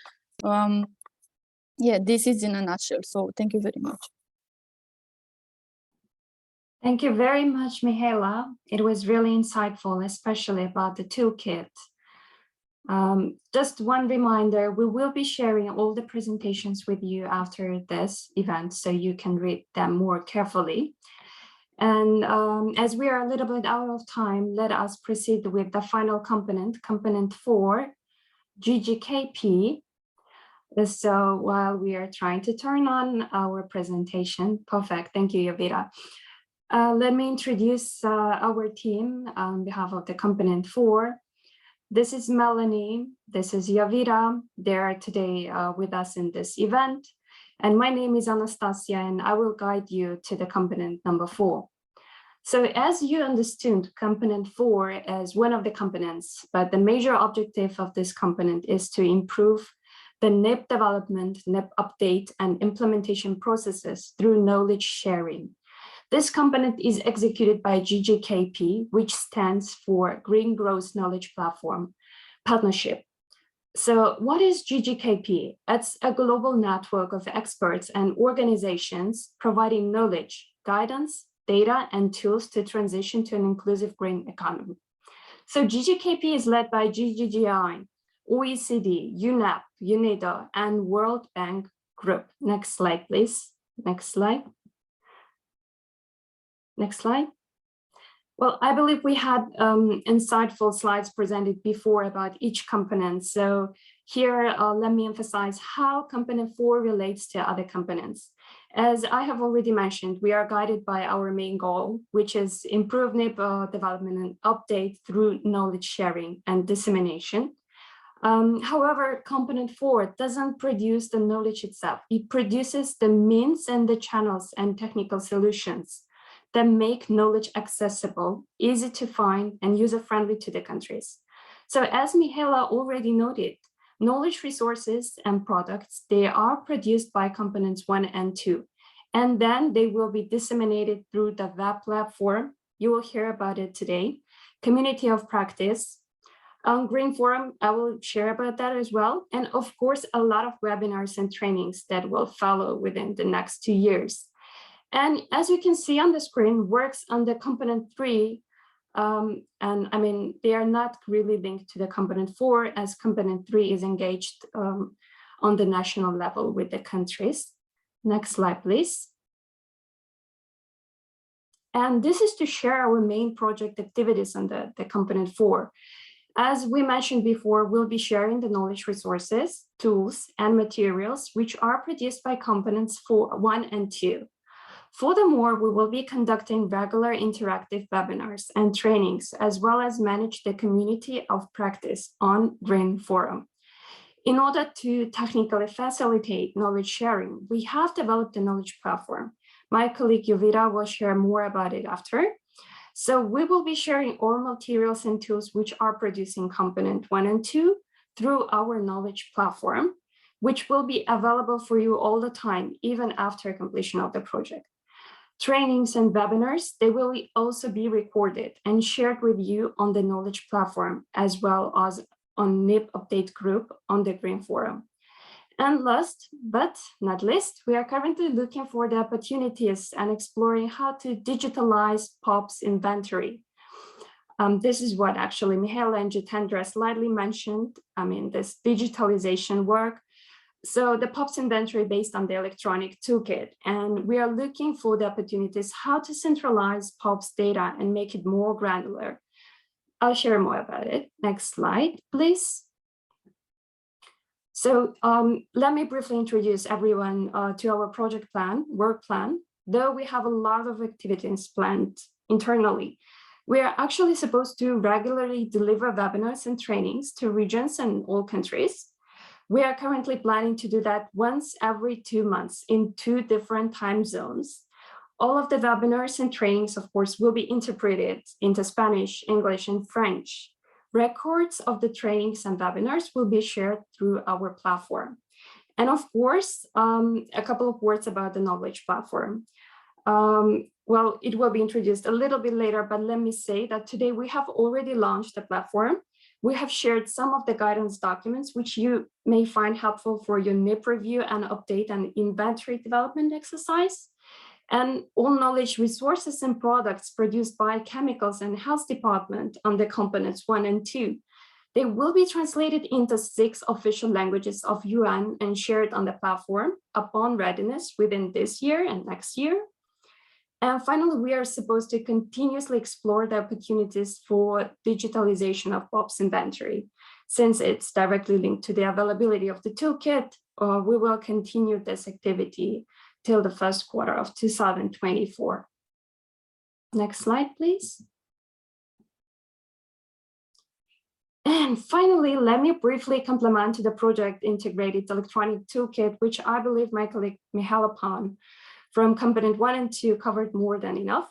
yeah, this is in a nutshell. So thank you very much. Thank you very much, Mihaela. It was really insightful, especially about the toolkit. Just one reminder, we will be sharing all the presentations with you after this event, so you can read them more carefully. And as we are a little bit out of time, let us proceed with the final component, component 4, GGKP. So while we are trying to turn on our presentation, perfect, thank you, Yovita. Let me introduce our team on behalf of the component 4. This is Melanie, this is Yovita. They are today with us in this event. And my name is Anastasia, and I will guide you to the component number 4. So as you understood, component 4 is one of the components, but the major objective of this component is to improve the NIP development, NIP update, and implementation processes through knowledge sharing. This component is executed by GGKP, which stands for Green Growth Knowledge Platform Partnership. So what is GGKP? It's a global network of experts and organizations providing knowledge, guidance, data, and tools to transition to an inclusive green economy. So GGKP is led by GGGI, OECD, UNEP, UNIDO, and World Bank Group. Next slide, please. Next slide. Next slide. Well, I believe we had insightful slides presented before about each component. So here, let me emphasize how component 4 relates to other components. As I have already mentioned, we are guided by our main goal, which is improve NIP development and update through knowledge sharing and dissemination. However, component 4 doesn't produce the knowledge itself. It produces the means and the channels and technical solutions that make knowledge accessible, easy to find, and user-friendly to the countries. So as Mihaela already noted, knowledge resources and products, they are produced by components 1 and 2, and then they will be disseminated through the web platform. You will hear about it today. Community of practice. On Green Forum, I will share about that as well. And of course, a lot of webinars and trainings that will follow within the next 2 years. And as you can see on the screen, works on the component 3, and I mean, they are not really linked to the component 4, as component 3 is engaged on the national level with the countries. Next slide, please. And this is to share our main project activities on the component 4. As we mentioned before, we'll be sharing the knowledge resources, tools, and materials which are produced by components 1 and 2. Furthermore, we will be conducting regular interactive webinars and trainings, as well as manage the community of practice on Green Forum. In order to technically facilitate knowledge sharing, we have developed a knowledge platform. My colleague Jovita will share more about it after. So we will be sharing all materials and tools which are producing component 1 and 2 through our knowledge platform, which will be available for you all the time, even after completion of the project. Trainings and webinars, they will also be recorded and shared with you on the knowledge platform, as well as on NIP update group on the Green Forum. And last but not least, we are currently looking for the opportunities and exploring how to digitalize POP's inventory. This is what actually Mihaela and Jitendra slightly mentioned. I mean, this digitalization work. So the POP's inventory based on the electronic toolkit, and we are looking for the opportunities how to centralize POP's data and make it more granular. I'll share more about it. Next slide, please. So let me briefly introduce everyone to our project plan, work plan. Though we have a lot of activities planned internally, we are actually supposed to regularly deliver webinars and trainings to regions and all countries. We are currently planning to do that once every 2 months in 2 different time zones. All of the webinars and trainings, of course, will be interpreted into Spanish, English, and French. Records of the trainings and webinars will be shared through our platform. And of course, a couple of words about the knowledge platform. Well, it will be introduced a little bit later, but let me say that today we have already launched the platform. We have shared some of the guidance documents, which you may find helpful for your NIP review and update and inventory development exercise. And all knowledge resources and products produced by Chemicals and Health Department on the components 1 and 2. They will be translated into 6 official languages of UN and shared on the platform upon readiness within this year and next year. And finally, we are supposed to continuously explore the opportunities for digitalization of POP's inventory. Since it's directly linked to the availability of the toolkit, we will continue this activity till the first quarter of 2024. Next slide, please. And finally, let me briefly complement the project integrated electronic toolkit, which I believe my colleague Mihaela from component 1 and 2 covered more than enough.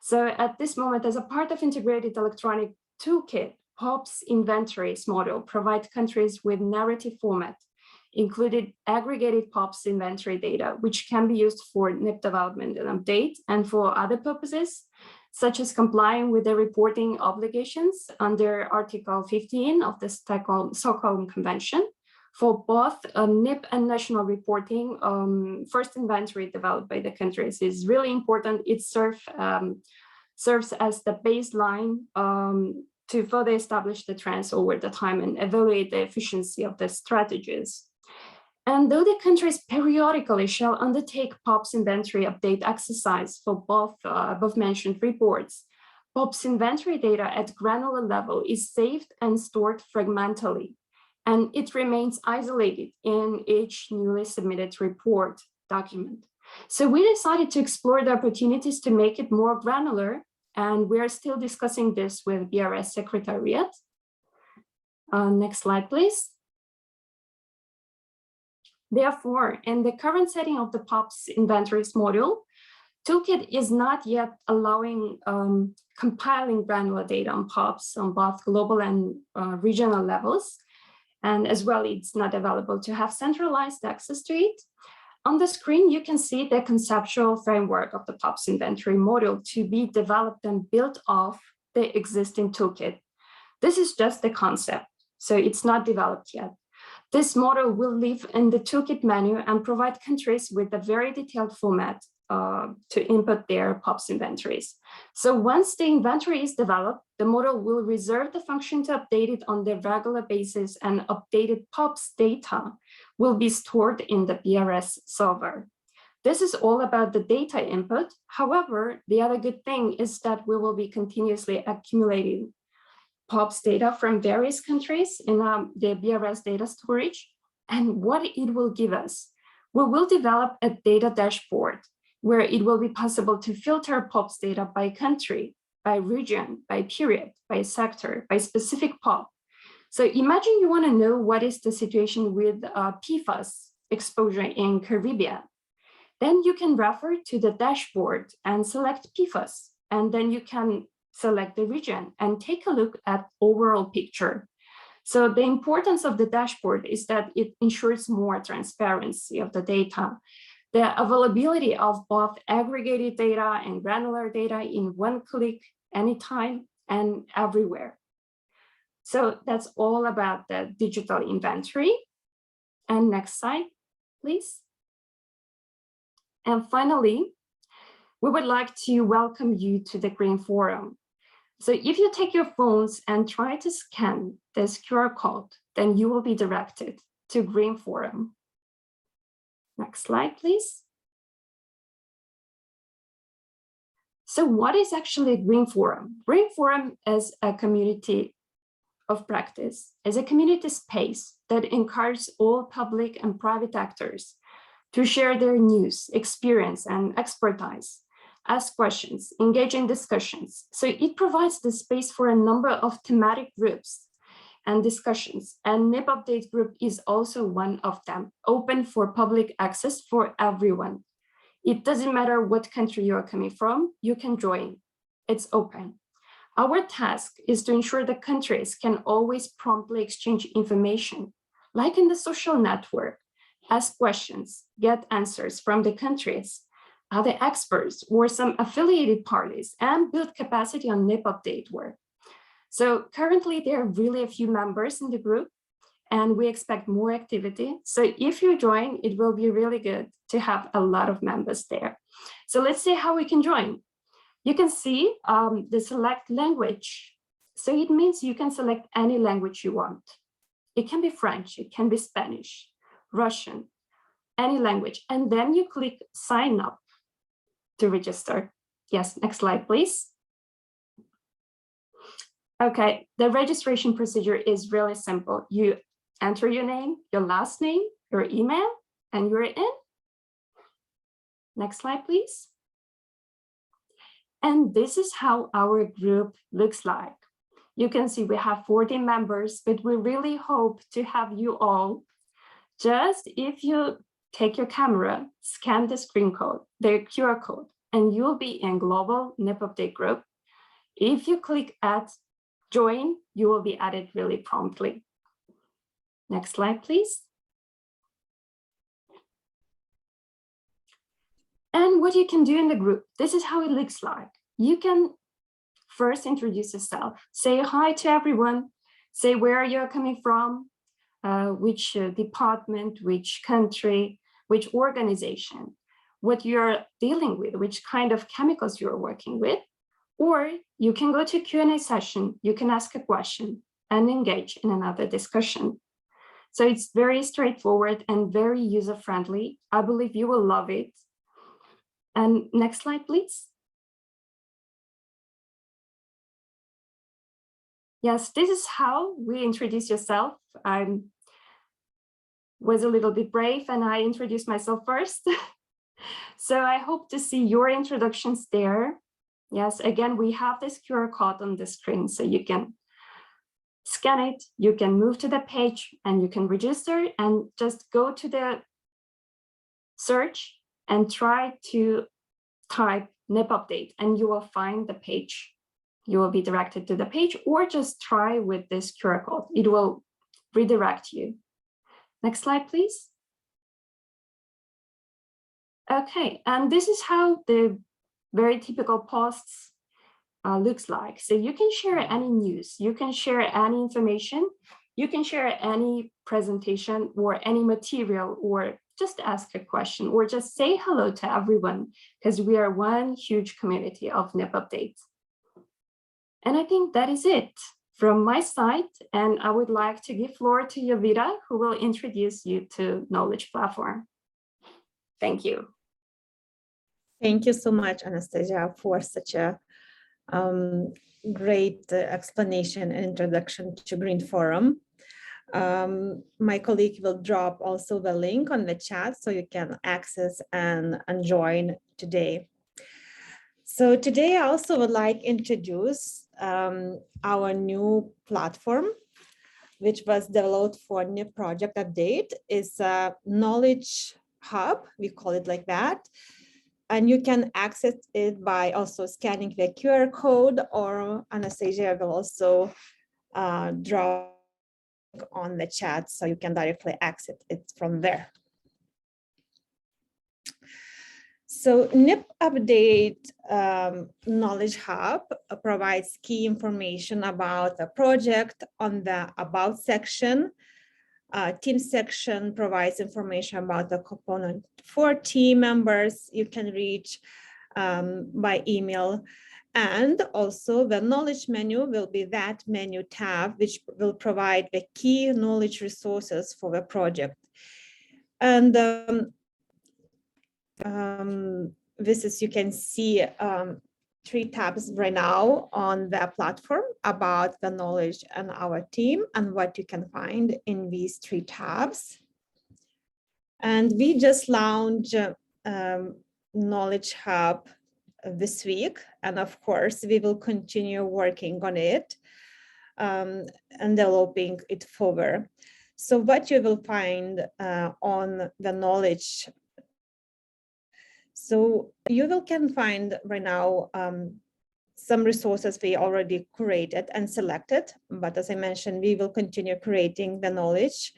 So at this moment, as a part of integrated electronic toolkit, POP's inventories model provide countries with narrative format, included aggregated POP's inventory data, which can be used for NIP development and update and for other purposes. such as complying with the reporting obligations under Article 15 of the Stockholm Convention for both NIP and national reporting. First inventory developed by the countries is really important. It serves as the baseline to further establish the trends over the time and evaluate the efficiency of the strategies. And though the countries periodically shall undertake POPs inventory update exercise for both above-mentioned reports, POPs inventory data at granular level is saved and stored fragmentally, and it remains isolated in each newly submitted report document. So we decided to explore the opportunities to make it more granular, and we are still discussing this with BRS Secretariat. Next slide, please. Therefore, in the current setting of the POPs inventories module, Toolkit is not yet allowing compiling granular data on POPs on both global and regional levels. And as well, it's not available to have centralized access to it. On the screen, you can see the conceptual framework of the POPs inventory module to be developed and built off the existing toolkit. This is just the concept, so it's not developed yet. This model will live in the toolkit menu and provide countries with a very detailed format to input their POPs inventories. So once the inventory is developed, the model will reserve the function to update it on the regular basis, and updated POPs data will be stored in the BRS server. This is all about the data input. However, the other good thing is that we will be continuously accumulating POPs data from various countries in the BRS data storage. And what it will give us, we will develop a data dashboard where it will be possible to filter POPs data by country, by region, by period, by sector, by specific POP. So imagine you want to know what is the situation with PFAS exposure in Caribbean. Then you can refer to the dashboard and select PFAS, and then you can select the region and take a look at overall picture. So the importance of the dashboard is that it ensures more transparency of the data, the availability of both aggregated data and granular data in one click, anytime and everywhere. So that's all about the digital inventory. And next slide, please. And finally, we would like to welcome you to the Green Forum. So if you take your phones and try to scan this QR code, then you will be directed to Green Forum. Next slide, please. So what is actually a Green Forum? Green Forum is a community of practice, is a community space that encourages all public and private actors to share their news, experience, and expertise, ask questions, engage in discussions. So it provides the space for a number of thematic groups and discussions, and NIP Update Group is also one of them, open for public access for everyone. It doesn't matter what country you are coming from, you can join. It's open. Our task is to ensure that countries can always promptly exchange information, like in the social network, ask questions, get answers from the countries, other experts, or some affiliated parties, and build capacity on NIP update work. So currently, there are really a few members in the group, and we expect more activity. So if you join, it will be really good to have a lot of members there. So let's see how we can join. You can see the select language. So it means you can select any language you want. It can be French, it can be Spanish, Russian, any language. And then you click sign up to register. Yes, next slide, please. Okay, the registration procedure is really simple. You enter your name, your last name, your email, and you're in. Next slide, please. And this is how our group looks like. You can see we have 40 members, but we really hope to have you all. Just if you take your camera, scan the screen code, the QR code, and you'll be in Global NIP Update Group. If you click at join, you will be added really promptly. Next slide, please. And what you can do in the group, this is how it looks like. You can first introduce yourself. Say hi to everyone. Say where you're coming from, which department, which country, which organization, what you're dealing with, which kind of chemicals you're working with. Or you can go to Q&A session. You can ask a question and engage in another discussion. So it's very straightforward and very user-friendly. I believe you will love it. And next slide, please. Yes, this is how we introduce yourself. I was a little bit brave and I introduced myself first. So I hope to see your introductions there. Yes, again, we have this QR code on the screen, so you can scan it, you can move to the page and you can register and just go to the search and try to type NIP update and you will find the page. You will be directed to the page, or just try with this QR code. It will redirect you. Next slide, please. Okay, and this is how the very typical posts looks like. So you can share any news, you can share any information, you can share any presentation or any material, or just ask a question, or just say hello to everyone, because we are one huge community of NIP updates. And I think that is it from my side. And I would like to give floor to Jovita, who will introduce you to Knowledge Platform. Thank you. Thank you so much, Anastasia, for such a great explanation and introduction to Green Forum. My colleague will drop also the link on the chat so you can access and join today. So today I also would like to introduce our new platform, which was developed for NIP project update. It's a knowledge hub, we call it like that. And you can access it by also scanning the QR code, or Anastasia will also drop on the chat so you can directly access it from there. So NIP Update Knowledge Hub provides key information about the project on the About section. Team section provides information about the component for team members you can reach by email. And also the knowledge menu will be that menu tab, which will provide the key knowledge resources for the project. And this is, you can see 3 tabs right now on the platform about the knowledge and our team and what you can find in these 3 tabs. And we just launched Knowledge Hub this week. And of course, we will continue working on it and developing it further. So what you will find on the knowledge, so you can find right now some resources we already created and selected, but as I mentioned, we will continue creating the knowledge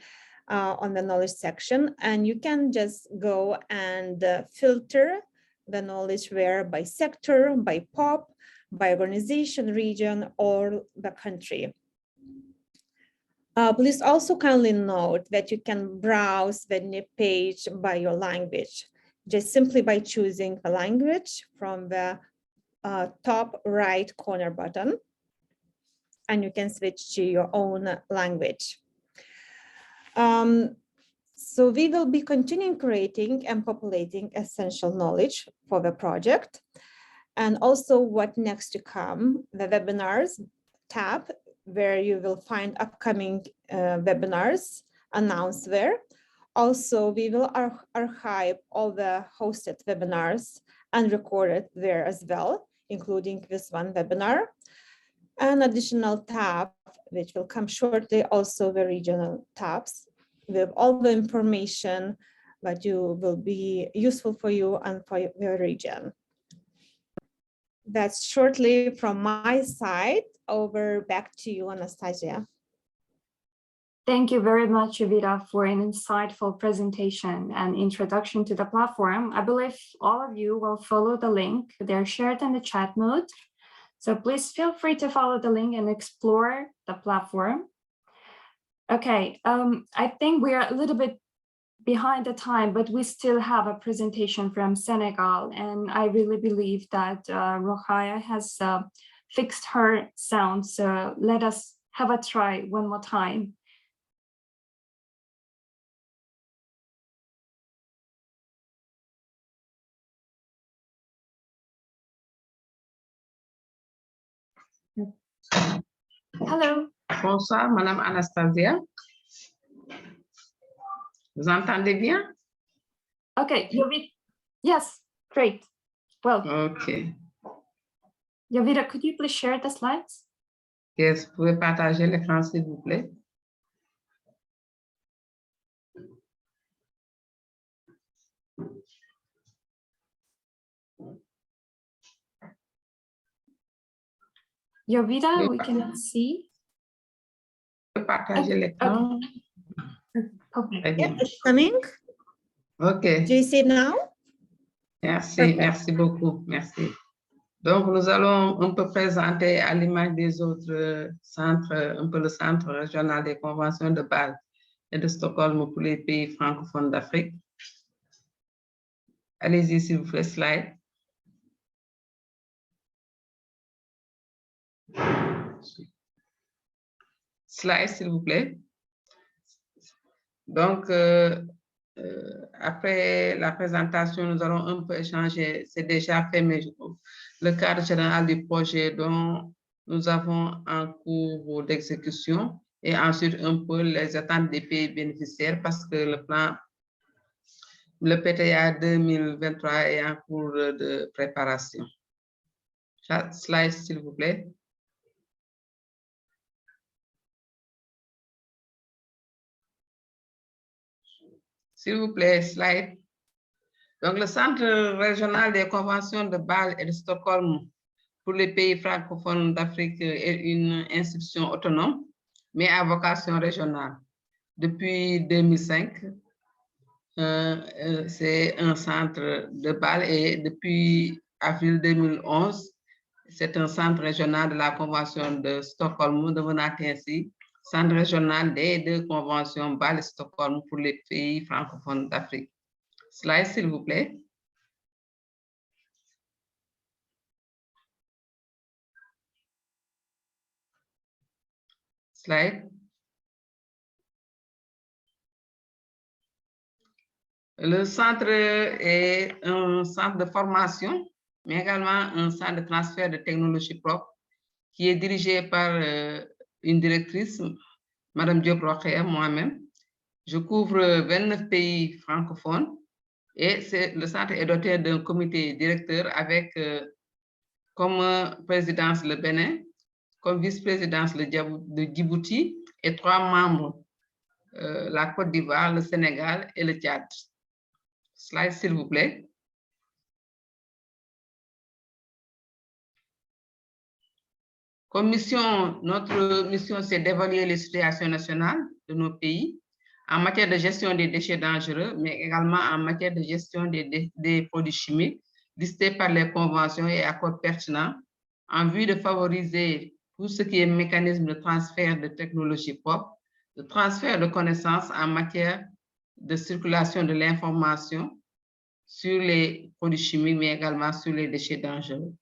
on the knowledge section, and you can just go and filter the knowledge where by sector, by POP, by organization, region, or the country. Please also kindly note that you can browse the NIP page by your language, just simply by choosing the language from the top right corner button, and you can switch to your own language. So we will be continuing creating and populating essential knowledge for the project. And also what next to come, the webinars tab, where you will find upcoming webinars announced there. Also, we will archive all the hosted webinars and record it there as well, including this one webinar. An additional tab, which will come shortly, also the regional tabs, with all the information that you will be useful for you and for your region. That's shortly from my side. Over back to you, Anastasia. Thank you very much, Jovita, for an insightful presentation and introduction to the platform. I believe all of you will follow the link. They're shared in the chat mode. So please feel free to follow the link and explore the platform. Okay, I think we are a little bit behind the time, but we still have a presentation from Senegal, and I really believe that Rokhaya has fixed her sound, so let us have a try one more time. Hello. Bonsoir, Madame Anastasia. Vous entendez bien? Okay, yes, great. Well, OK. Yovita, could you please share the slides? Yes, vous pouvez partager l'écran, s'il vous plaît. Yovita, we cannot see. Vous pouvez partager l'écran. Okay. Très bien. It's coming. OK. Do you see it now? Merci, Perfect. merci beaucoup. Merci. Donc, nous allons un peu présenter à l'image des autres centres, un peu le centre régional des conventions de Bâle et de Stockholm pour les pays francophones d'Afrique. Allez-y, s'il vous plaît, slide. Slide, s'il vous plaît. Donc, après la présentation, nous allons un peu échanger. C'est déjà fait, mais le cadre général du projet dont nous avons en cours d'exécution et ensuite un peu les attentes des pays bénéficiaires parce que le PTA 2023 est en cours de préparation. Slide, s'il vous plaît. S'il vous plaît, slide. Donc, le Centre régional des conventions de Bâle et de Stockholm pour les pays francophones d'Afrique est une institution autonome, mais à vocation régionale. Depuis 2005, c'est un centre de Bâle et depuis avril 2011, c'est un centre régional de la Convention de Stockholm, devenant ainsi centre régional des deux conventions Bâle et Stockholm pour les pays francophones d'Afrique. Slide, s'il vous plaît. Slide. Le centre est un centre de formation, mais également un centre de transfert de technologies propres qui est dirigé par une directrice, Madame Diop Rokhaya, moi-même. Je couvre 29 pays francophones et le centre est doté d'un comité directeur avec comme présidence le Bénin, comme vice-présidence le Djibouti et 3 membres, la Côte d'Ivoire, le Sénégal et le Tchad. Slide, s'il vous plaît. Comme mission, notre mission, c'est d'évaluer les situations nationales de nos pays en matière de gestion des déchets dangereux, mais également en matière de gestion des produits chimiques listés par les conventions et accords pertinents en vue de favoriser tout ce qui est mécanisme de transfert de technologies propres, de transfert de connaissances en matière de circulation de l'information sur les produits chimiques, mais également sur les déchets dangereux.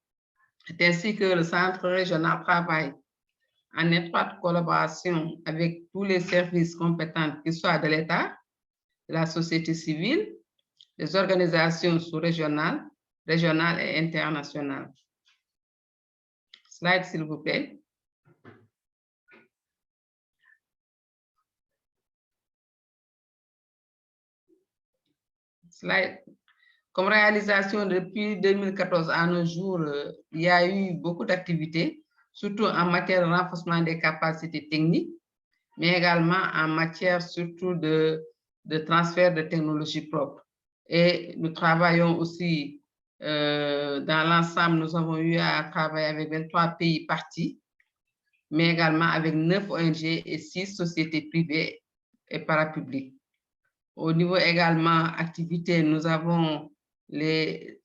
C'est ainsi que le centre régional travaille en étroite collaboration avec tous les services compétents, qu'ils soient de l'État, de la société civile, des organisations sous-régionales, régionales et internationales. Slide, s'il vous plaît. Slide. Comme réalisation depuis 2014 à nos jours, il y a eu beaucoup d'activités, surtout en matière de renforcement des capacités techniques, mais également en matière surtout de transfert de technologies propres. Et nous travaillons aussi dans l'ensemble, nous avons eu à travailler avec 23 pays partis, mais également avec 9 ONG et 6 sociétés privées et parapubliques. Au niveau également activités, nous avons les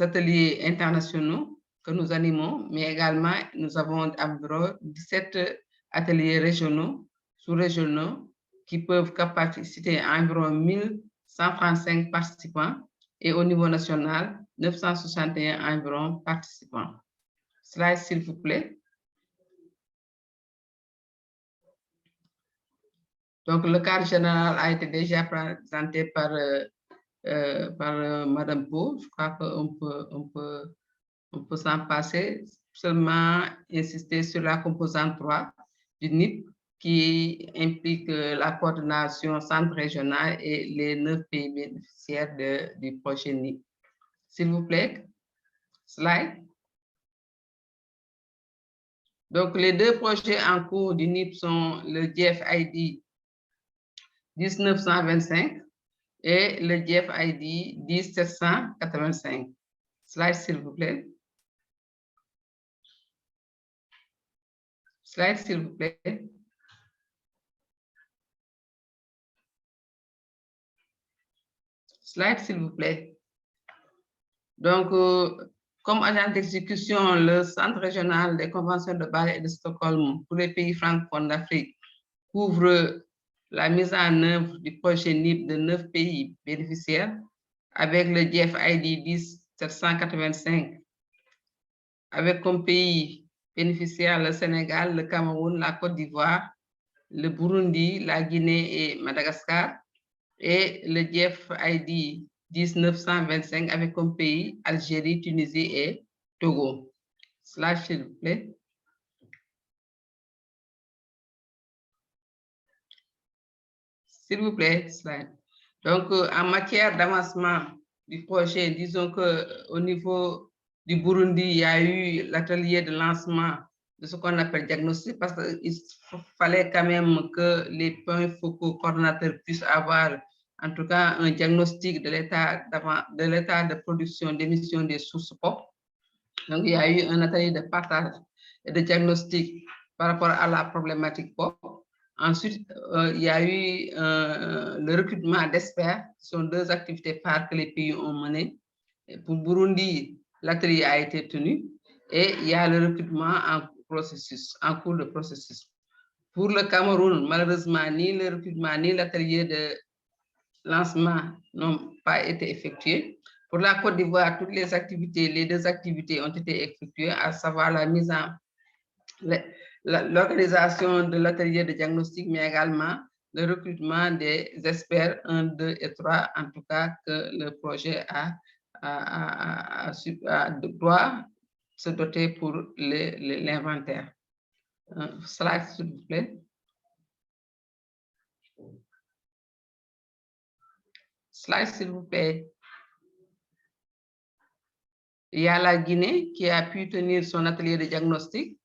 ateliers internationaux que nous animons, mais également nous avons environ 17 ateliers régionaux, sous-régionaux, qui peuvent capaciter environ 1135 participants et au niveau national, 961 environ participants. Slide, s'il vous plaît. Donc, le cadre général a été déjà présenté par Madame Beau. Je crois qu'on peut s'en passer, seulement insister sur la composante 3 du NIP qui implique la coordination centre régional et les 9 pays bénéficiaires du projet NIP. S'il vous plaît, slide. Donc, les 2 projets en cours du NIP sont le GFID 1925 et le GFID 10785. Slide, s'il vous plaît. Slide, s'il vous plaît. Slide, s'il vous plaît. Donc, comme agent d'exécution, le Centre régional des conventions de Bâle et de Stockholm pour les pays francophones d'Afrique couvre la mise en œuvre du projet NIP de 9 pays bénéficiaires avec le GFID 10785, avec comme pays bénéficiaires le Sénégal, le Cameroun, la Côte d'Ivoire, le Burundi, la Guinée et Madagascar, et le GFID 1925 avec comme pays Algérie, Tunisie et Togo. Slide, s'il vous plaît. S'il vous plaît, slide. Donc, en matière d'avancement du projet, disons qu'au niveau du Burundi, il y a eu l'atelier de lancement de ce qu'on appelle diagnostic, parce qu'il fallait quand même que les points focaux coordonnateurs puissent avoir, en tout cas, un diagnostic de l'état de production d'émissions des sources POP. Donc, il y a eu un atelier de partage et de diagnostic par rapport à la problématique POP. Ensuite, il y a eu le recrutement d'experts. Ce sont 2 activités phares que les pays ont menées. Et pour Burundi, l'atelier a été tenu et il y a le recrutement en cours de processus. Pour le Cameroun, malheureusement, ni le recrutement ni l'atelier de lancement n'ont pas été effectués. Pour la Côte d'Ivoire, toutes les activités, les 2 activités ont été effectuées, à savoir la mise en l'organisation de l'atelier de diagnostic, mais également le recrutement des experts 1, 2 et 3, en tout cas que le projet doit se doter pour l'inventaire. Slide, s'il vous plaît. Slide, s'il vous plaît. Il y a la Guinée qui a pu tenir son atelier de diagnostic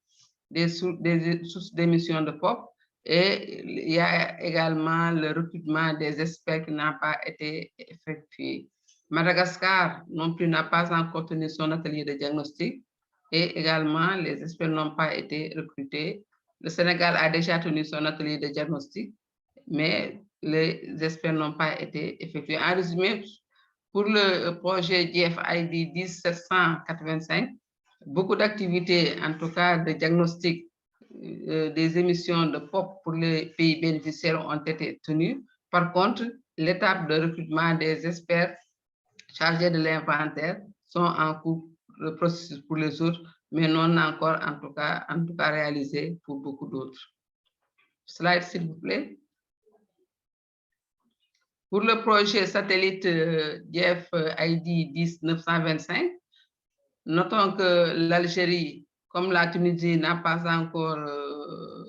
des sources d'émissions de POP, et il y a également le recrutement des experts qui n'a pas été effectué. Madagascar non plus n'a pas encore tenu son atelier de diagnostic et également les experts n'ont pas été recrutés. Le Sénégal a déjà tenu son atelier de diagnostic, mais les experts n'ont pas été effectués. En résumé, pour le projet GFID 10785, beaucoup d'activités, en tout cas de diagnostic des émissions de POP pour les pays bénéficiaires ont été tenues. Par contre, l'étape de recrutement des experts chargés de l'inventaire sont en cours de processus pour les autres, mais non encore en tout cas réalisé pour beaucoup d'autres. Slide, s'il vous plaît. Pour le projet satellite GFID 10925, notons que l'Algérie, comme la Tunisie, n'a pas encore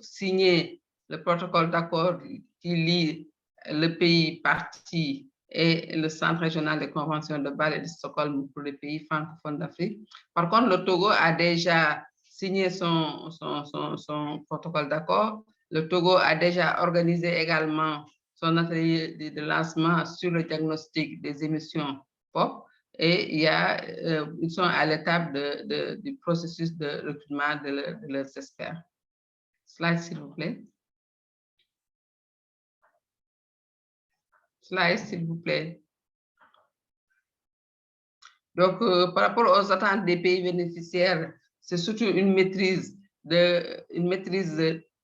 signé le protocole d'accord qui lie le pays parti et le Centre régional des conventions de Bâle et de Stockholm pour les pays francophones d'Afrique. Par contre, le Togo a déjà signé son protocole d'accord. Le Togo a déjà organisé également son atelier de lancement sur le diagnostic des émissions POP. Et ils sont à l'étape du processus de recrutement de leurs experts. Slide, s'il vous plaît. Slide, s'il vous plaît. Donc, par rapport aux attentes des pays bénéficiaires, c'est surtout une maîtrise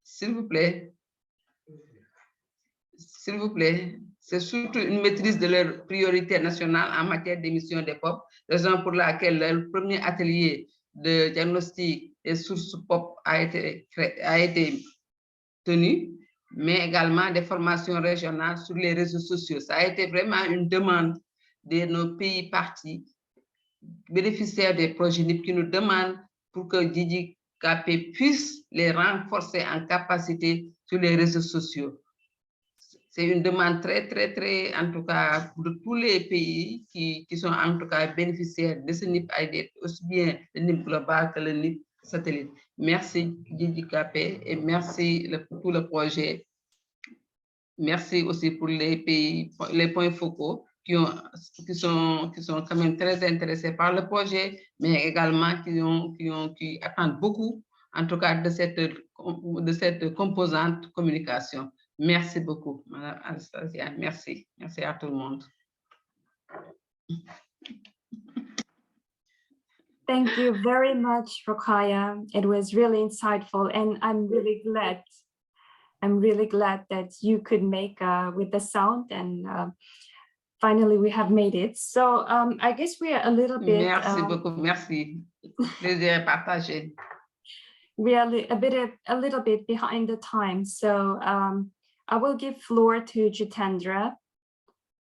s'il vous plaît, c'est surtout une maîtrise de leurs priorités nationales en matière d'émissions des POP, raison pour laquelle le premier atelier de diagnostic des sources POP a été tenu, mais également des formations régionales sur les réseaux sociaux. Ça a été vraiment une demande de nos pays partis bénéficiaires des projets NIP qui nous demandent pour que GGKP puisse les renforcer en capacité sur les réseaux sociaux. C'est une demande très, en tout cas, de tous les pays qui sont en tout cas bénéficiaires de ce NIP ID, aussi bien le NIP global que le NIP satellite. Merci GGKP et merci pour le projet. Merci aussi pour les pays, les points focaux qui sont quand même très intéressés par le projet, mais également qui attendent beaucoup, en tout cas, de cette composante communication. Merci beaucoup, Madame Anastasia. Merci. Merci à tout le monde. Thank you very much, Rokhaya. It was really insightful, and I'm really glad that you could make with the sound, and finally we have made it. So I guess we are a little bit. Merci beaucoup, merci. Plaisir partagé. We are a little bit behind the time, so I will give floor to Jitendra,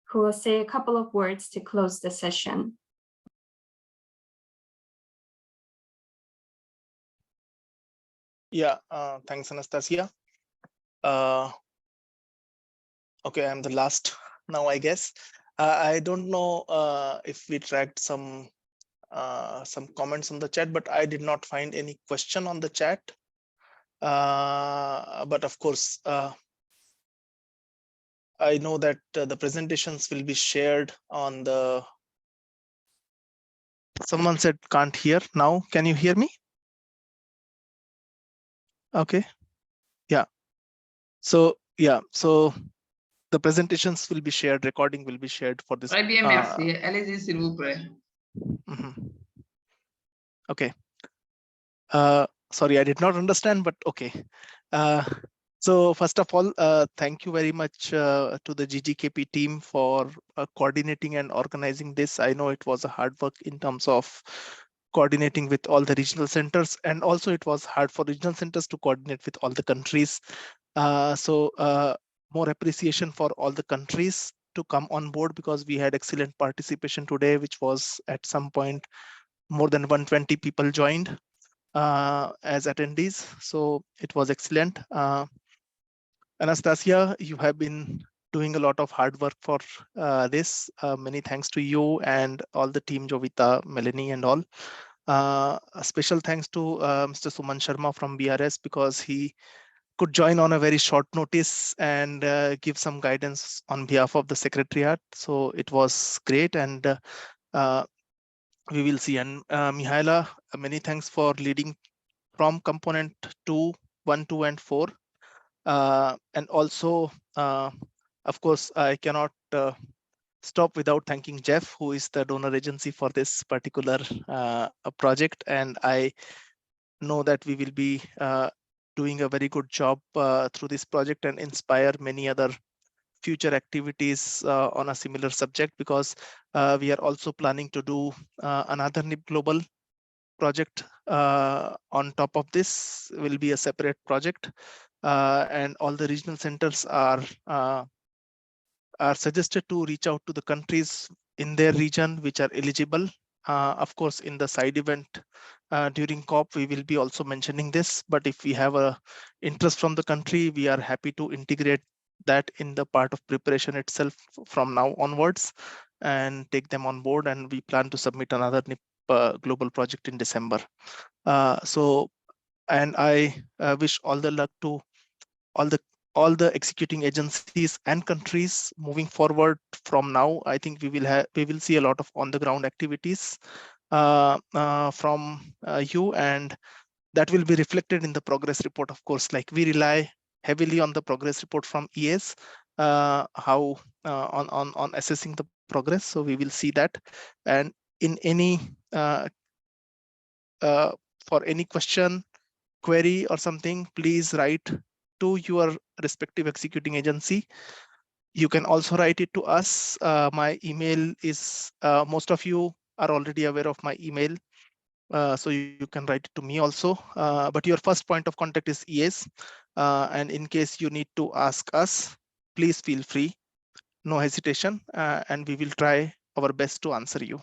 who will say a couple of words to close the session. Yeah, thanks, Anastasia. Okay, I'm the last now, I guess. I don't know if we tracked some comments on the chat, but I did not find any question on the chat. But of course, I know that the presentations will be shared on the. Someone said can't hear now. Can you hear me? Okay. Yeah. So yeah. So the presentations will be shared. Recording will be shared for this. Très bien, merci. Allez-y, s'il vous plaît. Okay. Sorry, I did not understand, but okay. So first of all, thank you very much to the GGKP team for coordinating and organizing this. I know it was a hard work in terms of coordinating with all the regional centers, and also it was hard for regional centers to coordinate with all the countries. So more appreciation for all the countries to come on board, because we had excellent participation today, which was at some point more than 120 people joined as attendees. So it was excellent. Anastasia, you have been doing a lot of hard work for this. Many thanks to you and all the team, Jovita, Melanie, and all. A special thanks to Mr. Suman Sharma from BRS, because he could join on a very short notice and give some guidance on behalf of the Secretariat. So it was great, and we will see. And Mihaela, many thanks for leading from component 2, 1, 2, and 4. And also, of course, I cannot stop without thanking Jeff, who is the donor agency for this particular project. And I know that we will be doing a very good job through this project and inspire many other future activities on a similar subject, because we are also planning to do another NIP Global project on top of this. Will be a separate project, and all the regional centers are suggested to reach out to the countries in their region which are eligible. Of course, in the side event during COP, we will be also mentioning this, but if we have a interest from the country, we are happy to integrate that in the part of preparation itself from now onwards and take them on board. And we plan to submit another NIP global project in December. And I wish all the luck to all the executing agencies and countries moving forward from now. I think we will see a lot of on the ground activities from you, and that will be reflected in the progress report. Of course, like we rely heavily on the progress report from ES, how on assessing the progress. So we will see that, and in any for any question, query or something, please write to your respective executing agency. You can also write it to us. My email is, most of you are already aware of my email. So you can write it to me also, but your first point of contact is ES. And in case you need to ask us, please feel free, no hesitation, and we will try our best to answer you.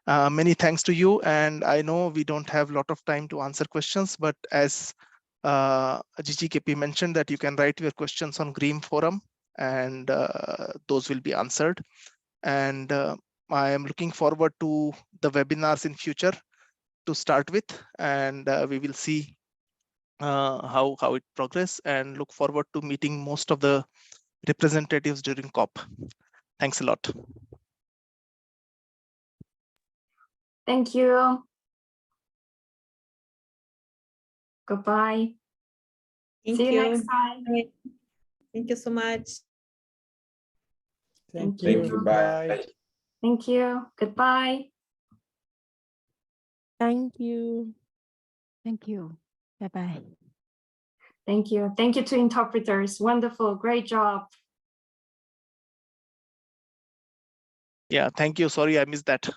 Many thanks to you. And I know we don't have a lot of time to answer questions, but as GGKP mentioned that you can write your questions on GREEM forum and those will be answered. And I am looking forward to the webinars in future to start with, and we will see how it progress, and look forward to meeting most of the representatives during COP. Thanks a lot. Thank you. Goodbye. See you next time. Thank you so much. Thank Thank you. you. Bye. Thank you. Goodbye. Thank you. Thank you. Bye-bye. Thank you. Thank you to interpreters. Wonderful. Great job. Yeah, thank you. Sorry, I missed that.